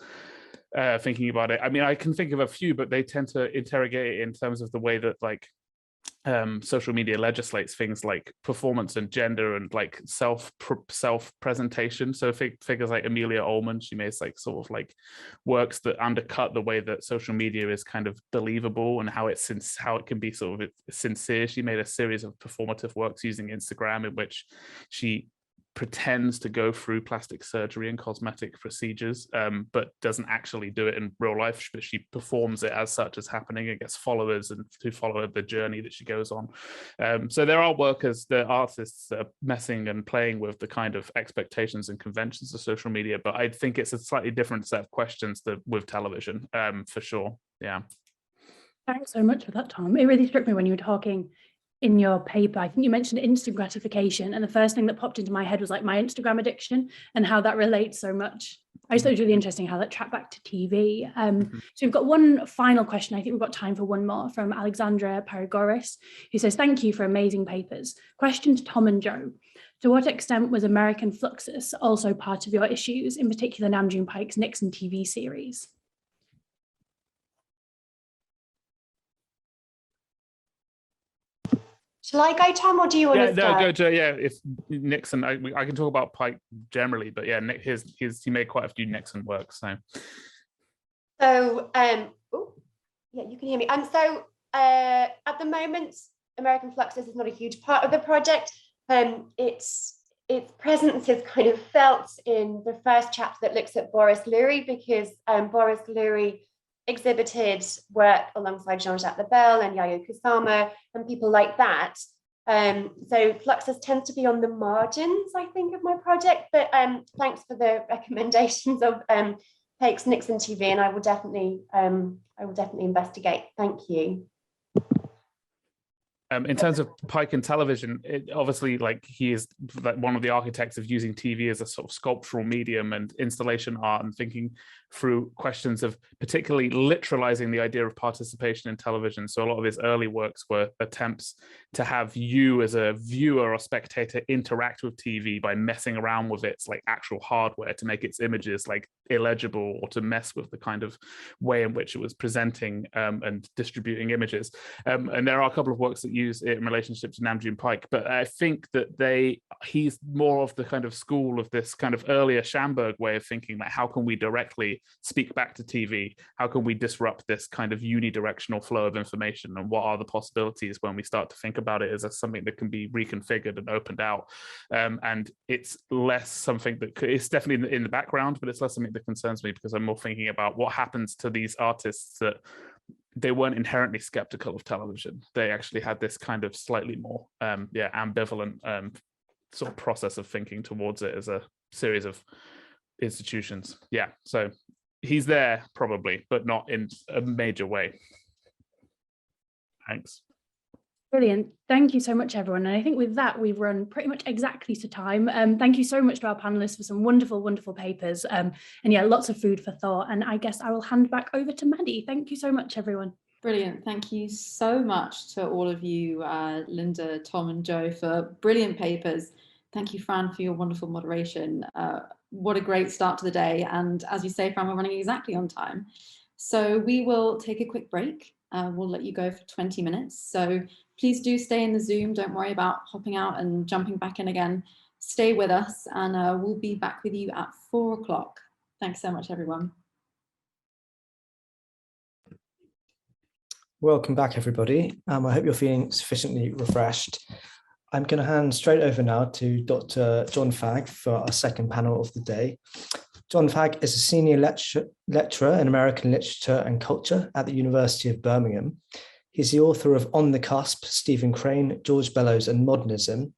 thinking about it, I mean, I can think of a few, but they tend to interrogate it in terms of the way that like social media legislates things like performance and gender and like self presentation. So figures like Amelia Ullman, she makes like sort of like works that undercut the way that social media is kind of believable and how it can be sort of sincere. She made a series of performative works using Instagram in which she pretends to go through plastic surgery and cosmetic procedures, but doesn't actually do it in real life, but she performs it as such as happening and gets followers and to follow the journey that she goes on. So there are workers, the artists that are messing and playing with the kind of expectations and conventions of social media, but I think it's a slightly different set of questions with television, for sure. Yeah. Thanks so much for that, Tom. It really struck me when you were talking in your paper. I think you mentioned instant gratification, and the first thing that popped into my head was like my Instagram addiction and how that relates so much. I just thought it was really interesting how that tracked back to TV. So we've got one final question. I think we've got time for one more, from Alexandra Paragoris, who says, thank you for amazing papers. Question to Tom and Joe. To what extent was American Fluxes also part of your issues, in particular Nam June Paik's Nixon TV series? Shall I go, Tom, or do you want to start? Go, Joe. Yeah, if Nixon, I can talk about Pike generally, but yeah, he made quite a few Nixon works. So yeah, you can hear me. So at the moment, American Fluxes is not a huge part of the project. Its presence is kind of felt in the first chapter that looks at Boris Lurie, because Boris Lurie exhibited work alongside Jean-Jacques Lebel and Yayoi Kusama and people like that. So Fluxes tends to be on the margins, I think, of my project, but thanks for the recommendations of Paik's Nixon TV, and I will definitely investigate. Thank you. In terms of Pike and television, obviously, like, he is like one of the architects of using TV as a sort of sculptural medium and installation art, and thinking through questions of particularly literalizing the idea of participation in television. So a lot of his early works were attempts to have you as a viewer or spectator interact with TV by messing around with its like actual hardware to make its images like illegible, or to mess with the kind of way in which it was presenting and distributing images. And there are a couple of works that use it in relationship to Nam June Paik, but I think that he's more of the kind of school of this kind of earlier Schamberg way of thinking, like, how can we directly speak back to TV? How can we disrupt this kind of unidirectional flow of information? And what are the possibilities when we start to think about it as something that can be reconfigured and opened out? And it's less something that it's definitely in the background, but it's less something that concerns me, because I'm more thinking about what happens to these artists that they weren't inherently skeptical of television. They actually had this kind of slightly more ambivalent sort of process of thinking towards it as a series of institutions. Yeah, so he's there probably, but not in a major way. Thanks. Brilliant. Thank you so much, everyone. And I think with that, we've run pretty much exactly to time. Thank you so much to our panelists for some wonderful, wonderful papers. And yeah, lots of food for thought. And I guess I will hand back over to Maddie. Thank you so much, everyone. Brilliant. Thank you so much to all of you, Linda, Tom and Joe, for brilliant papers. Thank you, Fran, for your wonderful moderation. What a great start to the day. And as you say, Fran, we're running exactly on time. So we will take a quick break. We'll let you go for 20 minutes. So please do stay in the Zoom. Don't worry about hopping out and jumping back in again. Stay with us and we'll be back with you at 4 o'clock. Thanks so much, everyone. Welcome back, everybody. I hope you're feeling sufficiently refreshed. I'm going to hand straight over now to Dr. John Fagg for our second panel of the day. John Fagg is a senior lecturer in American literature and culture at the University of Birmingham. He's the author of On the Cusp, Stephen Crane, George Bellows and Modernism,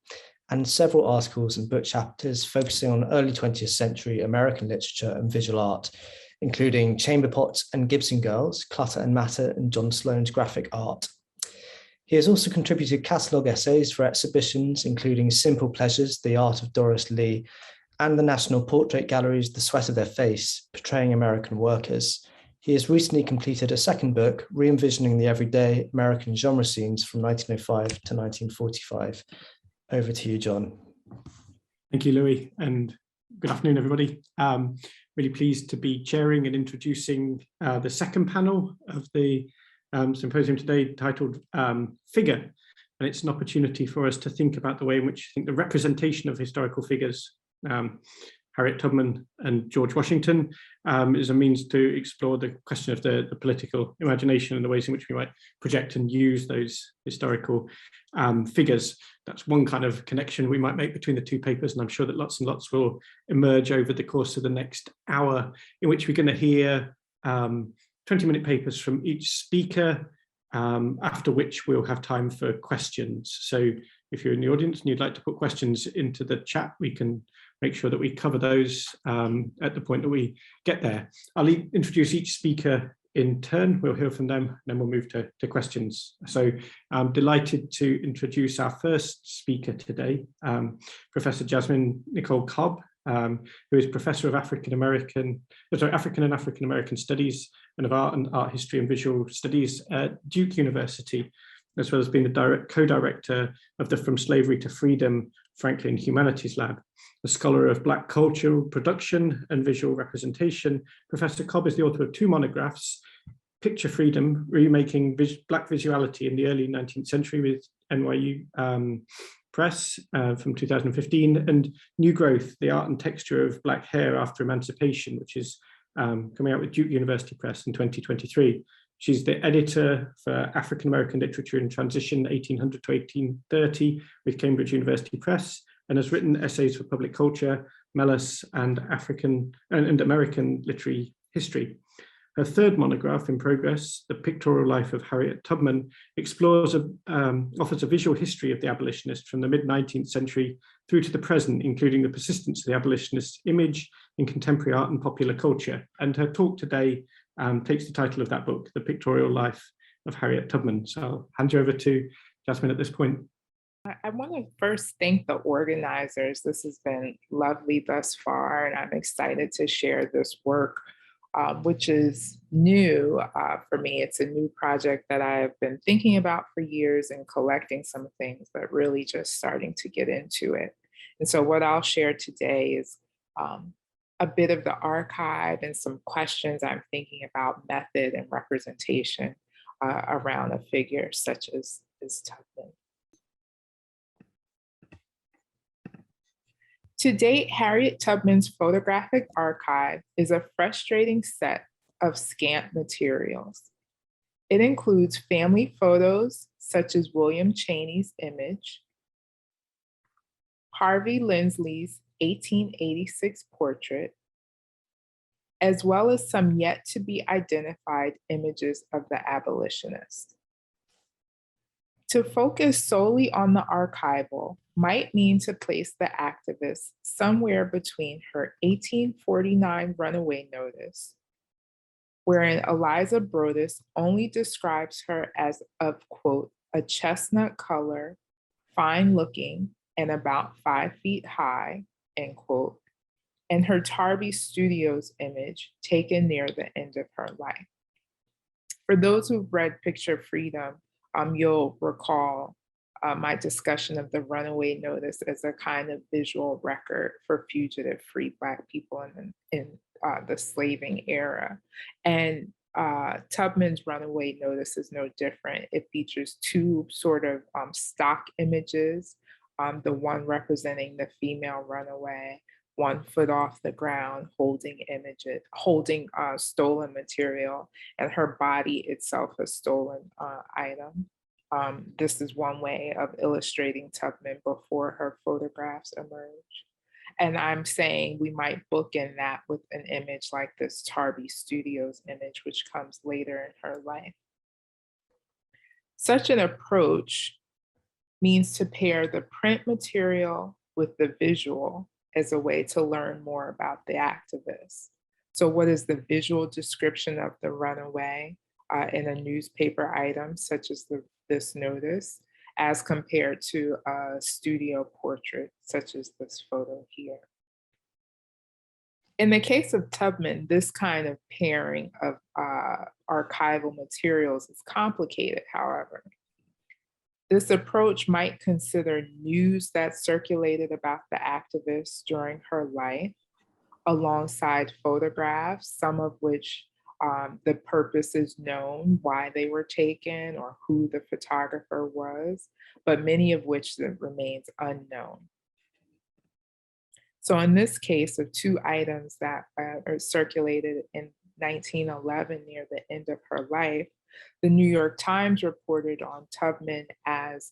and several articles and book chapters focusing on early 20th century American literature and visual art, including Chamber Pots and Gibson Girls, Clutter and Matter, and John Sloane's graphic art. He has also contributed catalogue essays for exhibitions, including Simple Pleasures, The Art of Doris Lee, and the National Portrait Gallery's The Sweat of Their Face, Portraying American Workers. He has recently completed a second book, Re-envisioning the Everyday American Genre Scenes from 1905 to 1945. Over to you, John. Thank you, Louis, and good afternoon, everybody. Really pleased to be chairing and introducing the second panel of the symposium today, titled Figure. And it's an opportunity for us to think about the way in which I think the representation of historical figures, Harriet Tubman and George Washington, is a means to explore the question of the political imagination and the ways in which we might project and use those historical figures. That's one kind of connection we might make between the two papers, and I'm sure that lots and lots will emerge over the course of the next hour, in which we're going to hear 20-minute papers from each speaker, after which we'll have time for questions. So if you're in the audience and you'd like to put questions into the chat, we can make sure that we cover those at the point that we get there. I'll introduce each speaker in turn. We'll hear from them, and then we'll move to questions. So I'm delighted to introduce our first speaker today, Professor Jasmine Nicole Cobb, who is Professor of African and African American Studies and of Art and Art History and Visual Studies at Duke University, as well as being the co-director of the From Slavery to Freedom Franklin Humanities Lab. A scholar of Black cultural production and visual representation, Professor Cobb is the author of 2 monographs, Picture Freedom, Remaking Black Visuality in the Early 19th Century with NYU Press from 2015, and New Growth, The Art and Texture of Black Hair After Emancipation, which is coming out with Duke University Press in 2023. She's the editor for African American Literature in Transition, 1800 to 1830, with Cambridge University Press, and has written essays for Public Culture, Melis, and American Literary History. Her third monograph in progress, The Pictorial Life of Harriet Tubman, offers a visual history of the abolitionist from the mid-19th century through to the present, including the persistence of the abolitionist image in contemporary art and popular culture. And her talk today takes the title of that book, The Pictorial Life of Harriet Tubman. So I'll hand you over to Jasmine at this point. I want to first thank the organizers. This has been lovely thus far, and I'm excited to share this work, which is new for me. It's a new project that I've been thinking about for years and collecting some things, but really just starting to get into it. And so what I'll share today is a bit of the archive and some questions I'm thinking about method and representation around a figure such as Tubman. To date, Harriet Tubman's photographic archive is a frustrating set of scant materials. It includes family photos such as William Cheney's image, Harvey Lindsley's 1886 portrait, as well as some yet to be identified images of the abolitionist. To focus solely on the archival might mean to place the activist somewhere between her 1849 runaway notice, wherein Eliza Brodess only describes her as of, quote, a chestnut color, fine looking, and about 5 feet high, end quote, and her Tarby Studios image taken near the end of her life. For those who've read Picture Freedom, you'll recall my discussion of the runaway notice as a kind of visual record for fugitive free Black people in the slaving era. And Tubman's runaway notice is no different. It features two sort of stock images, the one representing the female runaway, 1 foot off the ground, holding stolen material, and her body itself a stolen item. This is one way of illustrating Tubman before her photographs emerge. And I'm saying we might bookend that with an image like this Tarby Studios image, which comes later in her life. Such an approach means to pair the print material with the visual as a way to learn more about the activist. So what is the visual description of the runaway in a newspaper item, such as this notice, as compared to a studio portrait, such as this photo here? In the case of Tubman, this kind of pairing of archival materials is complicated, however. This approach might consider news that circulated about the activist during her life, alongside photographs, some of which the purpose is known, why they were taken or who the photographer was, but many of which remains unknown. So in this case of two items that are circulated in 1911 near the end of her life, the New York Times reported on Tubman as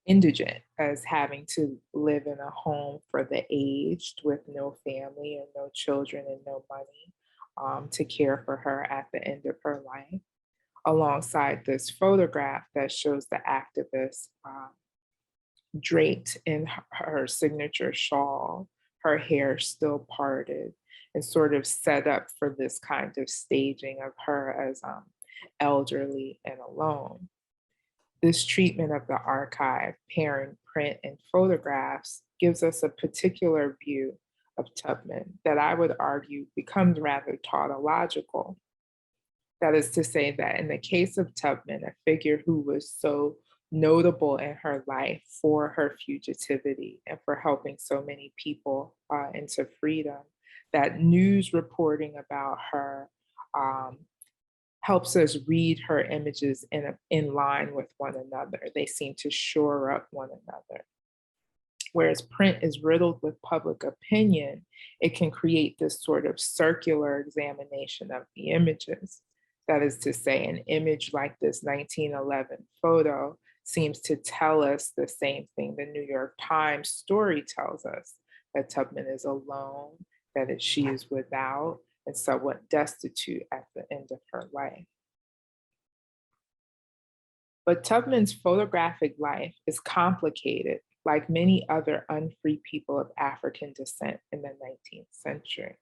indigent, as having to live in a home for the aged with no family and no children and no money to care for her at the end of her life, alongside this photograph that shows the activist draped in her signature shawl, her hair still parted, and sort of set up for this kind of staging of her as elderly and alone. This treatment of the archive, pairing print and photographs, gives us a particular view of Tubman that I would argue becomes rather tautological. That is to say that in the case of Tubman, a figure who was so notable in her life for her fugitivity and for helping so many people into freedom, that news reporting about her helps us read her images in line with one another. They seem to shore up one another. Whereas print is riddled with public opinion, it can create this sort of circular examination of the images. That is to say, an image like this 1911 photo seems to tell us the same thing the New York Times story tells us, that Tubman is alone, that she is without, and somewhat destitute at the end of her life. But Tubman's photographic life is complicated, like many other unfree people of African descent in the 19th century.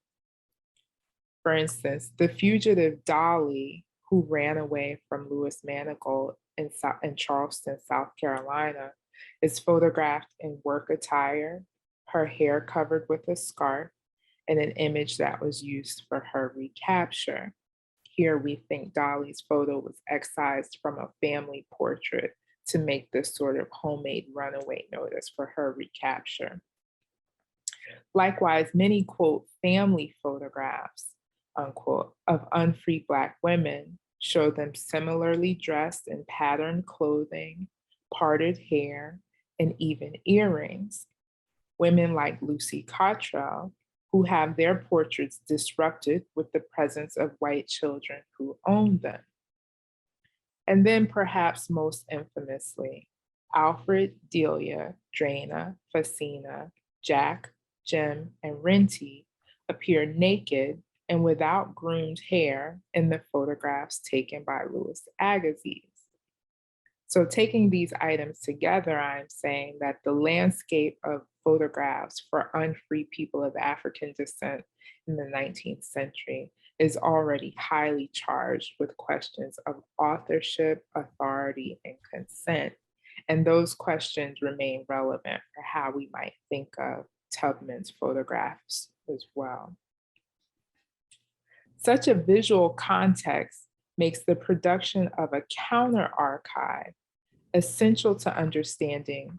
For instance, the fugitive Dolly, who ran away from Louis Manigault in Charleston, South Carolina, is photographed in work attire, her hair covered with a scarf, and an image that was used for her recapture. Here we think Dolly's photo was excised from a family portrait to make this sort of homemade runaway notice for her recapture. Likewise, many, quote, family photographs, unquote, of unfree Black women show them similarly dressed in patterned clothing, parted hair, and even earrings. Women like Lucy Cottrell, who have their portraits disrupted with the presence of white children who own them. And then perhaps most infamously, Alfred, Delia, Drana, Facina, Jack, Jim, and Renty appear naked and without groomed hair in the photographs taken by Louis Agassiz. So taking these items together, I'm saying that the landscape of photographs for unfree people of African descent in the 19th century is already highly charged with questions of authorship, authority, and consent. And those questions remain relevant for how we might think of Tubman's photographs as well. Such a visual context makes the production of a counter archive essential to understanding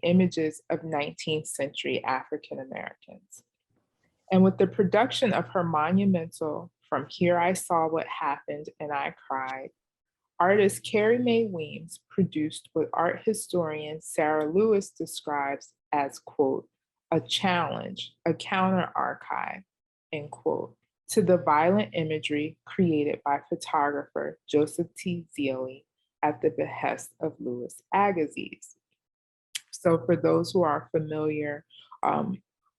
images of 19th century African Americans. And with the production of her monumental From Here I Saw What Happened and I Cried, artist Carrie Mae Weems produced what art historian Sarah Lewis describes as, quote, a challenge, a counter archive, end quote, to the violent imagery created by photographer Joseph T. Zealy at the behest of Louis Agassiz. So for those who are familiar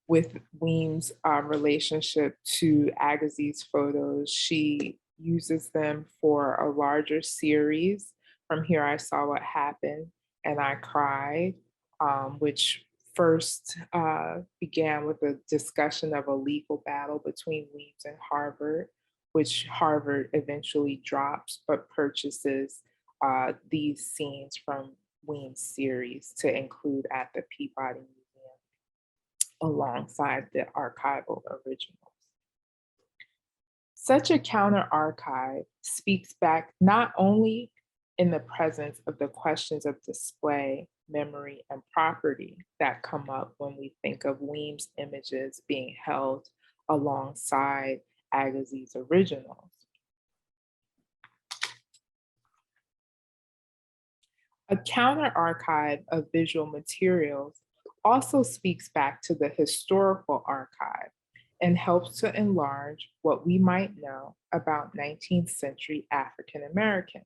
with Weems' relationship to Agassiz photos, she uses them for a larger series, From Here I Saw What Happened and I Cried, which first began with a discussion of a legal battle between Weems and Harvard, which Harvard eventually drops but purchases these scenes from Weems' series to include at the Peabody Museum alongside the archival originals. Such a counter archive speaks back not only in the presence of the questions of display, memory, and property that come up when we think of Weems' images being held alongside Agassiz's originals. A counter archive of visual materials also speaks back to the historical archive and helps to enlarge what we might know about 19th century African Americans.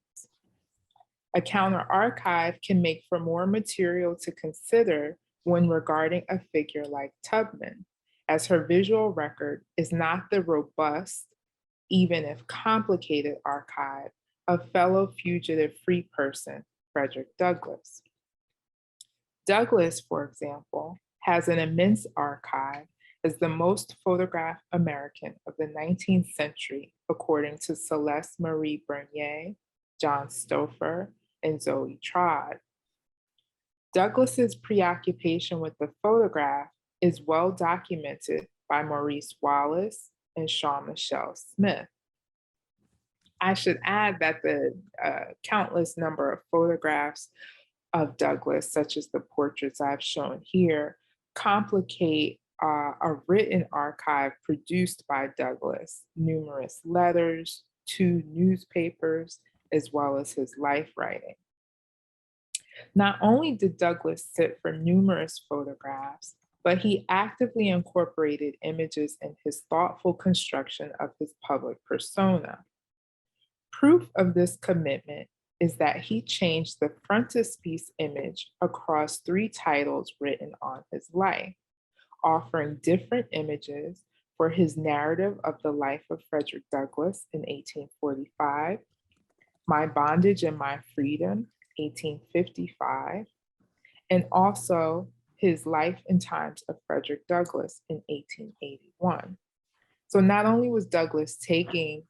A counter archive can make for more material to consider when regarding a figure like Tubman, as her visual record is not the robust, even if complicated archive of fellow fugitive free person, Frederick Douglass. Douglass, for example, has an immense archive as the most photographed American of the 19th century, according to Celeste Marie Bernier, John Stouffer, and Zoe Trott. Douglass's preoccupation with the photograph is well documented by Maurice Wallace and Sean Michelle Smith. I should add that the countless number of photographs of Douglass, such as the portraits I've shown here, complicate a written archive produced by Douglass, numerous letters, 2 newspapers, as well as his life writing. Not only did Douglass sit for numerous photographs, but he actively incorporated images in his thoughtful construction of his public persona. Proof of this commitment is that he changed the frontispiece image across 3 titles written on his life, offering different images for his narrative of the life of Frederick Douglass in 1845, My Bondage and My Freedom, 1855, and also his Life and Times of Frederick Douglass in 1881. So not only was Douglass taking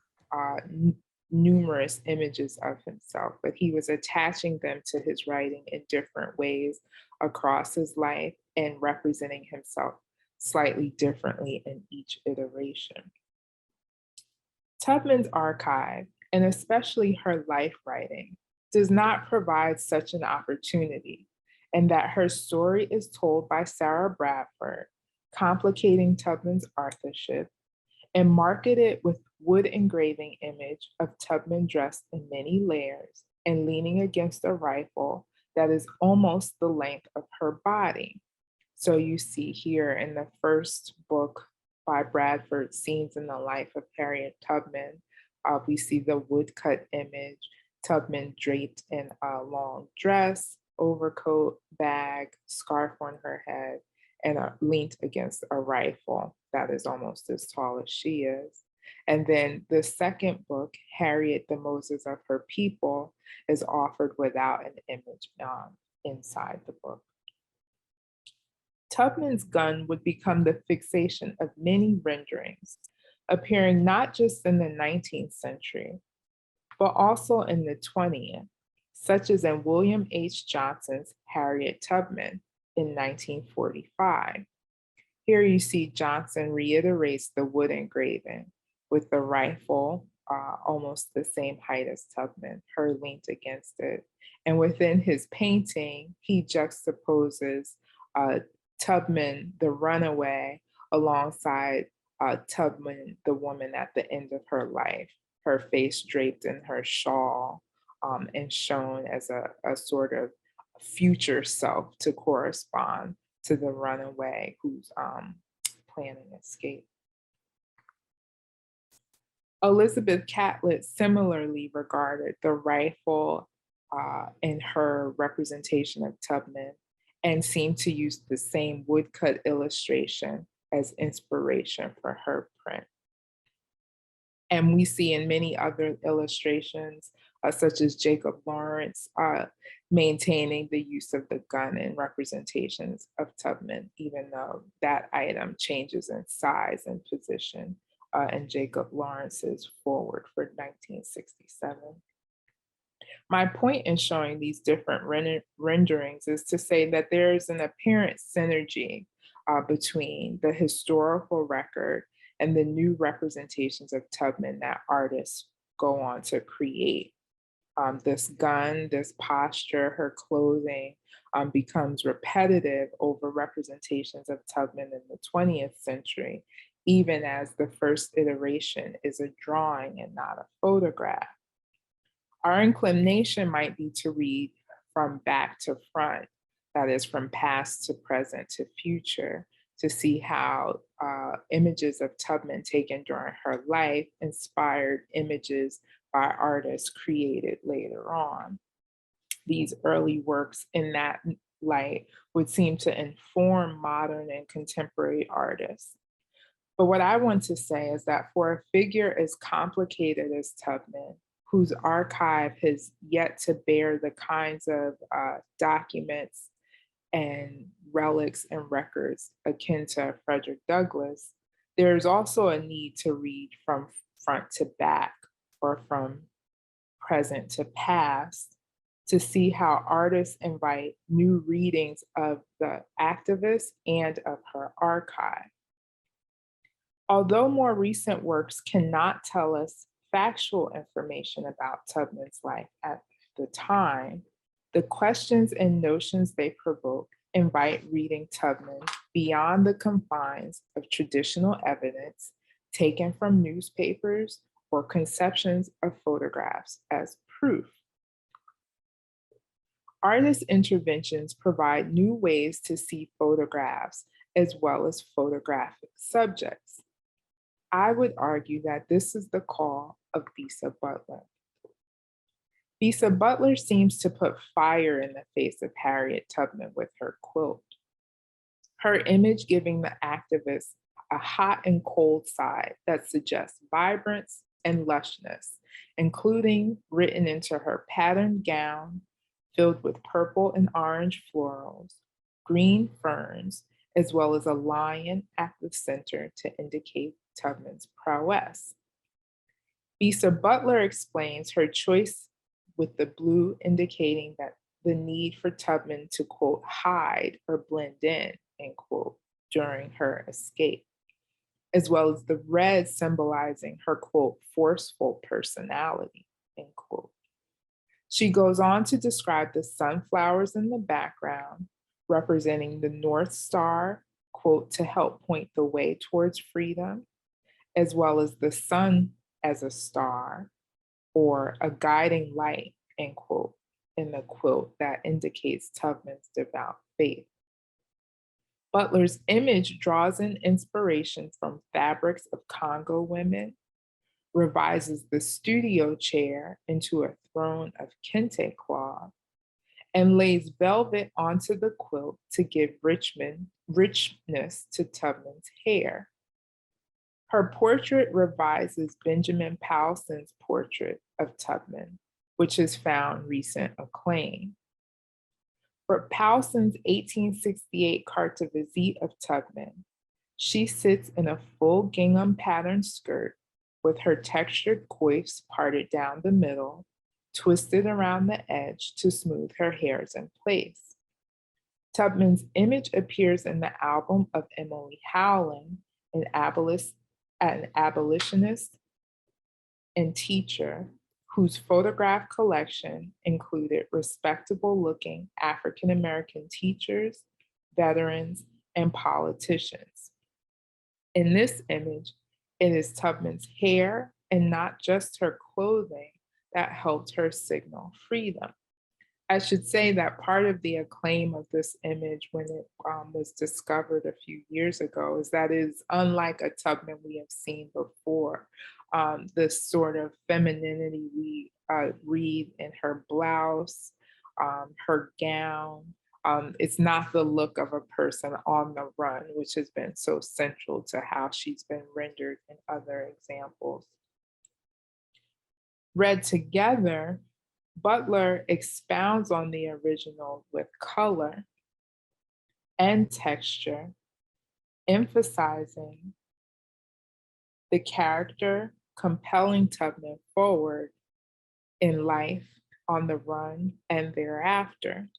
numerous images of himself, but he was attaching them to his writing in different ways across his life and representing himself slightly differently in each iteration. Tubman's archive, and especially her life writing, does not provide such an opportunity, and that her story is told by Sarah Bradford, complicating Tubman's authorship, and marketed with wood engraving image of Tubman dressed in many layers and leaning against a rifle that is almost the length of her body. So you see here in the first book by Bradford, Scenes in the Life of Harriet Tubman, we see the woodcut image, Tubman draped in a long dress, overcoat, bag, scarf on her head, and leaned against a rifle that is almost as tall as she is. And then the second book, Harriet, the Moses of Her People, is offered without an image inside the book. Tubman's gun would become the fixation of many renderings, appearing not just in the 19th century, but also in the 20th, such as in William H. Johnson's Harriet Tubman in 1945. Here you see Johnson reiterates the wood engraving with the rifle almost the same height as Tubman, her leaned against it. And within his painting, he juxtaposes Tubman, the runaway, alongside Tubman, the woman at the end of her life, her face draped in her shawl and shown as a sort of future self to correspond to the runaway who's planning escape. Elizabeth Catlett similarly regarded the rifle in her representation of Tubman and seemed to use the same woodcut illustration as inspiration for her print. And we see in many other illustrations, such as Jacob Lawrence, maintaining the use of the gun in representations of Tubman, even though that item changes in size and position in Jacob Lawrence's forward for 1967. My point in showing these different renderings is to say that there is an apparent synergy between the historical record and the new representations of Tubman that artists go on to create. This gun, this posture, her clothing becomes repetitive over representations of Tubman in the 20th century, even as the first iteration is a drawing and not a photograph. Our inclination might be to read from back to front, that is from past to present to future, to see how images of Tubman taken during her life inspired images by artists created later on. These early works in that light would seem to inform modern and contemporary artists. But what I want to say is that for a figure as complicated as Tubman, whose archive has yet to bear the kinds of documents and relics and records akin to Frederick Douglass, there's also a need to read from front to back or from present to past to see how artists invite new readings of the activist and of her archive. Although more recent works cannot tell us factual information about Tubman's life at the time, the questions and notions they provoke invite reading Tubman beyond the confines of traditional evidence taken from newspapers or conceptions of photographs as proof. Artist interventions provide new ways to see photographs as well as photographic subjects. I would argue that this is the call of Bisa Butler. Bisa Butler seems to put fire in the face of Harriet Tubman with her quilt. Her image giving the activist a hot and cold side that suggests vibrance and lushness, including written into her patterned gown filled with purple and orange florals, green ferns, as well as a lion at the center to indicate Tubman's prowess. Bisa Butler explains her choice with the blue indicating that the need for Tubman to, quote, hide or blend in, end quote, during her escape, as well as the red symbolizing her, quote, forceful personality, end quote. She goes on to describe the sunflowers in the background, representing the North Star, quote, to help point the way towards freedom, as well as the sun as a star or a guiding light, end quote, in the quilt that indicates Tubman's devout faith. Butler's image draws in inspiration from fabrics of Congo women, revises the studio chair into a throne of kente cloth, and lays velvet onto the quilt to give richness to Tubman's hair. Her portrait revises Benjamin Powelson's portrait of Tubman, which has found recent acclaim. For Powelson's 1868 carte de visite of Tubman, she sits in a full gingham patterned skirt with her textured coifs parted down the middle, twisted around the edge to smooth her hairs in place. Tubman's image appears in the album of Emily Howland, an abolitionist and teacher whose photograph collection included respectable-looking African-American teachers, veterans, and politicians. In this image, it is Tubman's hair and not just her clothing that helped her signal freedom. I should say that part of the acclaim of this image when it was discovered a few years ago is that it is unlike a Tubman we have seen before. This sort of femininity we read in her blouse, her gown. It's not the look of a person on the run, which has been so central to how she's been rendered in other examples. Read together, Butler expounds on the original with color and texture, emphasizing the character compelling Tubman forward in life, on the run, and thereafter.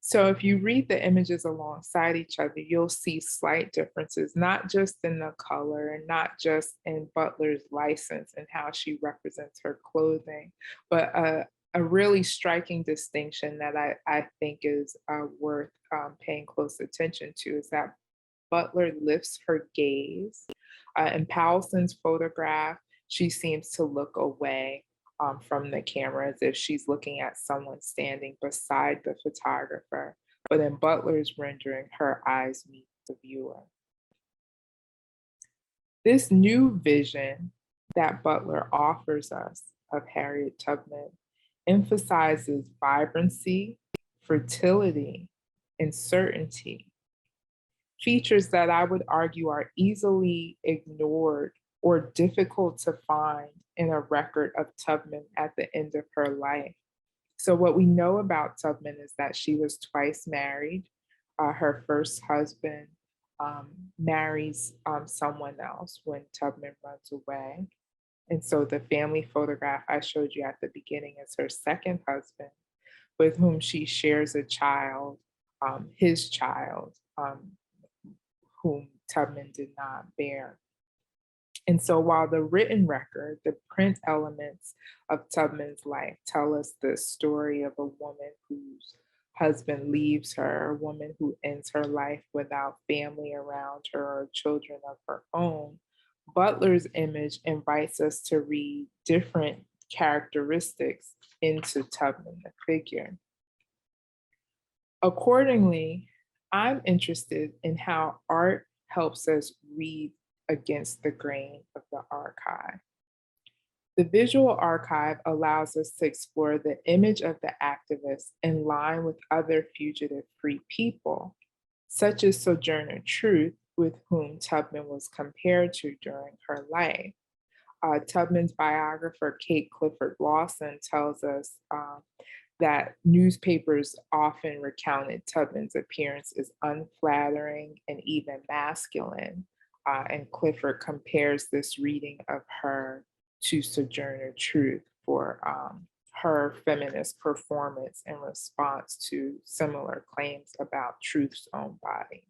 So if you read the images alongside each other, you'll see slight differences, not just in the color and not just in Butler's license and how she represents her clothing, but a really striking distinction that I think is worth paying close attention to is that Butler lifts her gaze. In Powelson's photograph, she seems to look away from the camera as if she's looking at someone standing beside the photographer. But in Butler's rendering, her eyes meet the viewer. This new vision that Butler offers us of Harriet Tubman emphasizes vibrancy, fertility, and certainty, features that I would argue are easily ignored or difficult to find in a record of Tubman at the end of her life. So what we know about Tubman is that she was twice married. Her first husband marries someone else when Tubman runs away. And so the family photograph I showed you at the beginning is her second husband, with whom she shares a child, his child, whom Tubman did not bear. And so while the written record, the print elements of Tubman's life tell us the story of a woman whose husband leaves her, a woman who ends her life without family around her or children of her own, Butler's image invites us to read different characteristics into Tubman, the figure. Accordingly, I'm interested in how art helps us read against the grain of the archive. The visual archive allows us to explore the image of the activist in line with other fugitive free people, such as Sojourner Truth, with whom Tubman was compared to during her life. Tubman's biographer, Kate Clifford Lawson, tells us that newspapers often recounted Tubman's appearance as unflattering and even masculine. And Clifford compares this reading of her to Sojourner Truth for her feminist performance in response to similar claims about Truth's own body.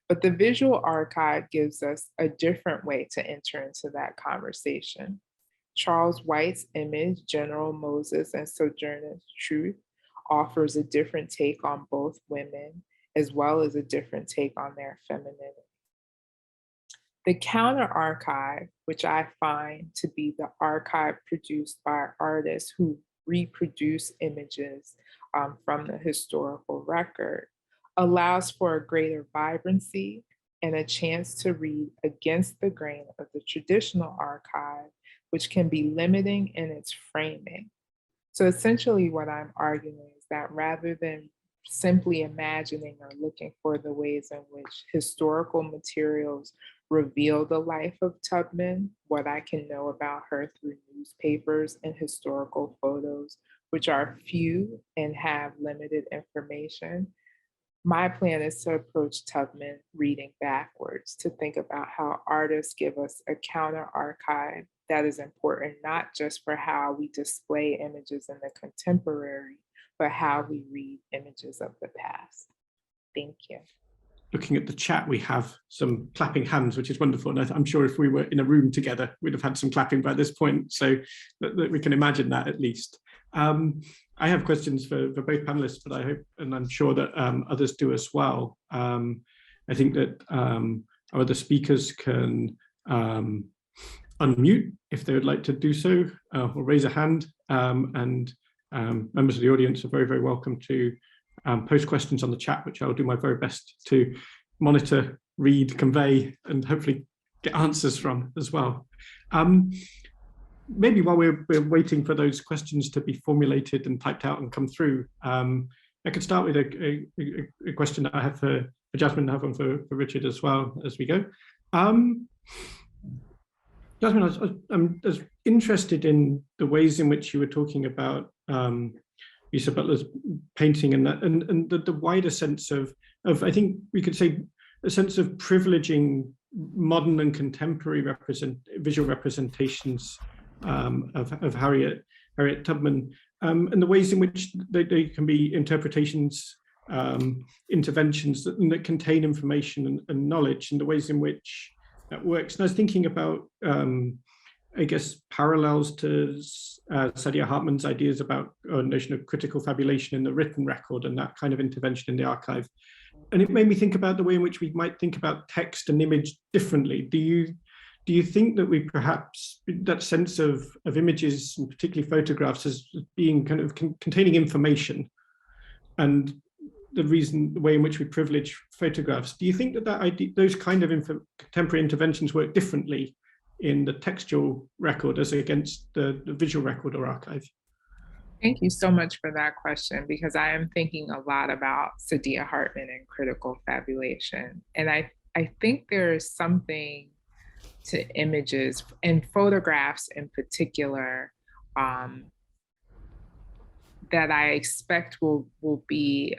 But the visual archive gives us a different way to enter into that conversation. Charles White's image, General Moses and Sojourner Truth, offers a different take on both women, as well as a different take on their femininity. The counter archive, which I find to be the archive produced by artists who reproduce images from the historical record, allows for a greater vibrancy and a chance to read against the grain of the traditional archive, which can be limiting in its framing. So essentially what I'm arguing is that rather than simply imagining or looking for the ways in which historical materials reveal the life of Tubman, what I can know about her through newspapers and historical photos, which are few and have limited information, my plan is to approach Tubman reading backwards, to think about how artists give us a counter archive that is important, not just for how we display images in the contemporary, but how we read images of the past. Thank you. Looking at the chat, we have some clapping hands, which is wonderful. And I'm sure if we were in a room together, we'd have had some clapping by this point. So that we can imagine that at least. I have questions for both panelists, but I hope, and I'm sure that others do as well. I think that our other speakers can unmute if they would like to do so, or raise a hand. And members of the audience are very, very welcome to post questions on the chat, which I'll do my very best to monitor, read, convey, and hopefully get answers from as well. Maybe while we're waiting for those questions to be formulated and typed out and come through, I could start with a question that I have for Jasmine, and have one for Richard as well as we go. Jasmine, I'm interested in the ways in which you were talking about Lisa Butler's painting and that, and the wider sense of I think we could say a sense of privileging modern and contemporary visual representations of Harriet Tubman, and the ways in which they can be interpretations, interventions that contain information and knowledge, and the ways in which that works. And I was thinking about, I guess, parallels to Saidiya Hartman's ideas about a notion of critical fabulation in the written record and that kind of intervention in the archive. And it made me think about the way in which we might think about text and image differently. Do you think that we perhaps, that sense of images, and particularly photographs, as being kind of containing information, and the way in which we privilege photographs, do you think that idea, those kind of contemporary interventions work differently in the textual record as against the visual record or archive? Thank you so much for that question, because I am thinking a lot about Saidiya Hartman and critical fabulation. And I think there is something to images and photographs in particular that I expect will be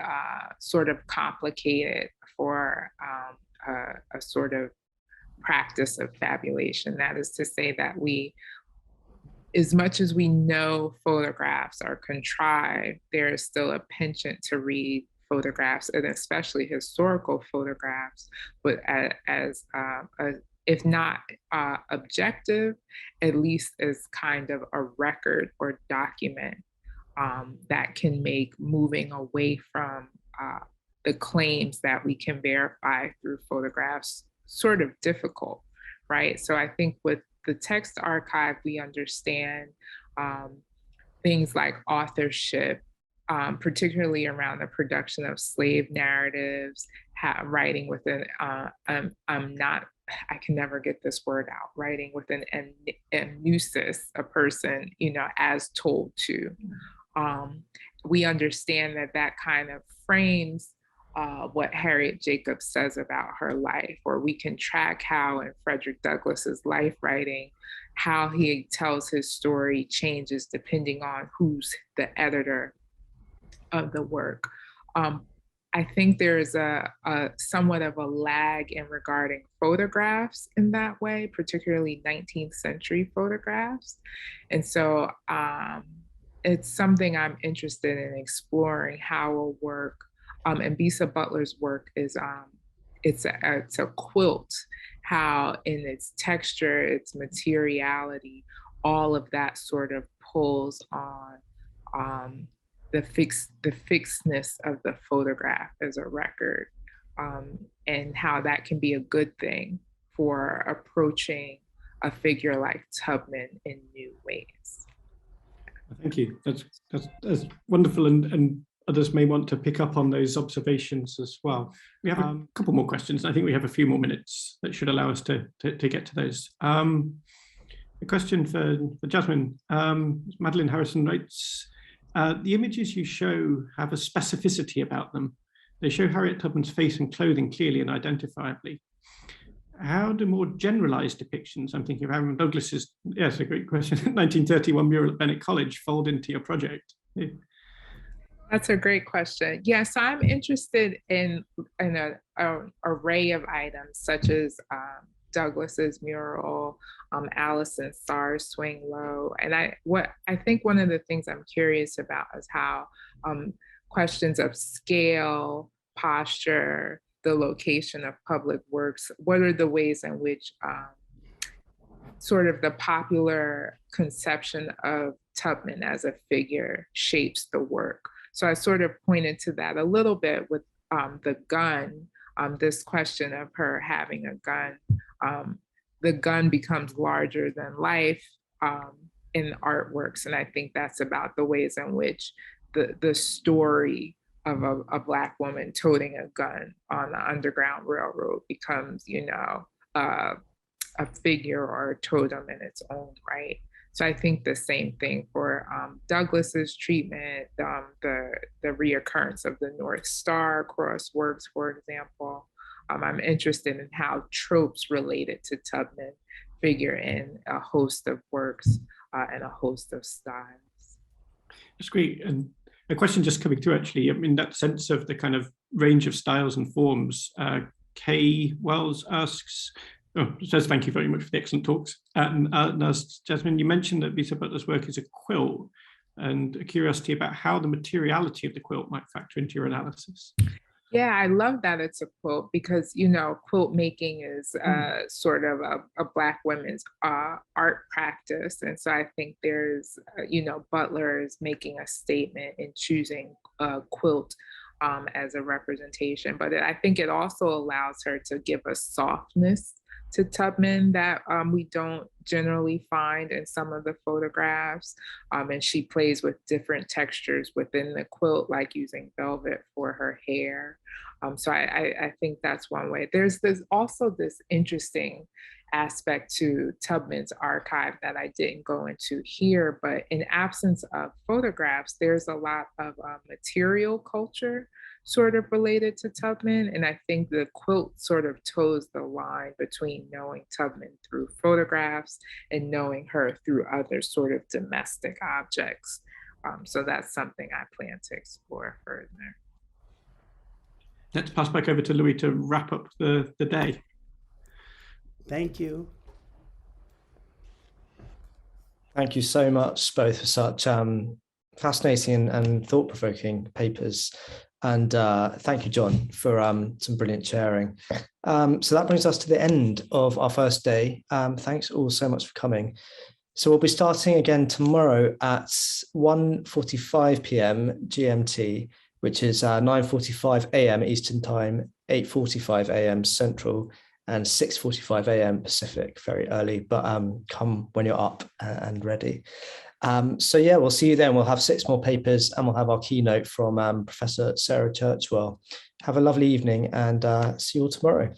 sort of complicated for a sort of practice of fabulation. That is to say that we, as much as we know photographs are contrived, there is still a penchant to read photographs, and especially historical photographs, but as if not objective, at least as kind of a record or document that can make moving away from the claims that we can verify through photographs sort of difficult, right? So I think with the text archive, we understand things like authorship, particularly around the production of slave narratives, writing within, I can never get this word out, writing with an amusis, a person, as told to. We understand that kind of frames what Harriet Jacobs says about her life, or we can track how in Frederick Douglass's life writing, how he tells his story changes depending on who's the editor of the work. I think there's a somewhat of a lag in regarding photographs in that way, particularly 19th century photographs. And so it's something I'm interested in exploring, how a work, and Bisa Butler's work is, it's a quilt, how in its texture, its materiality, all of that sort of pulls on the fixedness of the photograph as a record, and how that can be a good thing for approaching a figure like Tubman in new ways. Thank you. That's wonderful, and others may want to pick up on those observations as well. We have a couple more questions. I think we have a few more minutes that should allow us to get to those. A question for Jasmine. Madeline Harrison writes, the images you show have a specificity about them. They show Harriet Tubman's face and clothing clearly and identifiably. How do more generalized depictions, I'm thinking of Aaron Douglas's, yes, a great question, 1931 mural at Bennett College, fold into your project? Yeah. That's a great question. Yes, I'm interested in an array of items, such as Douglas's mural, Allison Starr's Swing Low. And I think one of the things I'm curious about is how questions of scale, posture, the location of public works? What are the ways in which sort of the popular conception of Tubman as a figure shapes the work? So I sort of pointed to that a little bit with the gun, this question of her having a gun. The gun becomes larger than life in artworks. And I think that's about the ways in which the story of a Black woman toting a gun on the Underground Railroad becomes, you know, a figure or a totem in its own right. So I think the same thing for Douglas's treatment, the reoccurrence of the North Star across works, for example. I'm interested in how tropes related to Tubman figure in a host of works and a host of styles. That's great. And a question just coming through, actually, I mean, that sense of the kind of range of styles and forms. Kay Wells asks, says thank you very much for the excellent talks. And asks, Jasmine, you mentioned that Lisa Butler's work is a quilt, and a curiosity about how the materiality of the quilt might factor into your analysis. Yeah, I love that it's a quilt because, you know, quilt making is sort of a Black women's art practice. And so I think there's, you know, Butler is making a statement in choosing a quilt as a representation. But I think it also allows her to give a softness to Tubman that we don't generally find in some of the photographs. And she plays with different textures within the quilt, like using velvet for her hair. So I think that's one way. There's also this interesting aspect to Tubman's archive that I didn't go into here, but in absence of photographs, there's a lot of material culture sort of related to Tubman. And I think the quilt sort of toes the line between knowing Tubman through photographs and knowing her through other sort of domestic objects. So that's something I plan to explore further. Let's pass back over to Louis to wrap up the day. Thank you. Thank you so much both for such fascinating and thought-provoking papers. And thank you, John, for some brilliant sharing. So that brings us to the end of our first day. Thanks all so much for coming. So we'll be starting again tomorrow at 1:45 p.m. GMT, which is 9:45 a.m. Eastern Time, 8:45 a.m. Central, and 6:45 a.m. Pacific, very early, but come when you're up and ready. So yeah, we'll see you then. We'll have 6 more papers and we'll have our keynote from Professor Sarah Churchwell. Have a lovely evening and see you all tomorrow.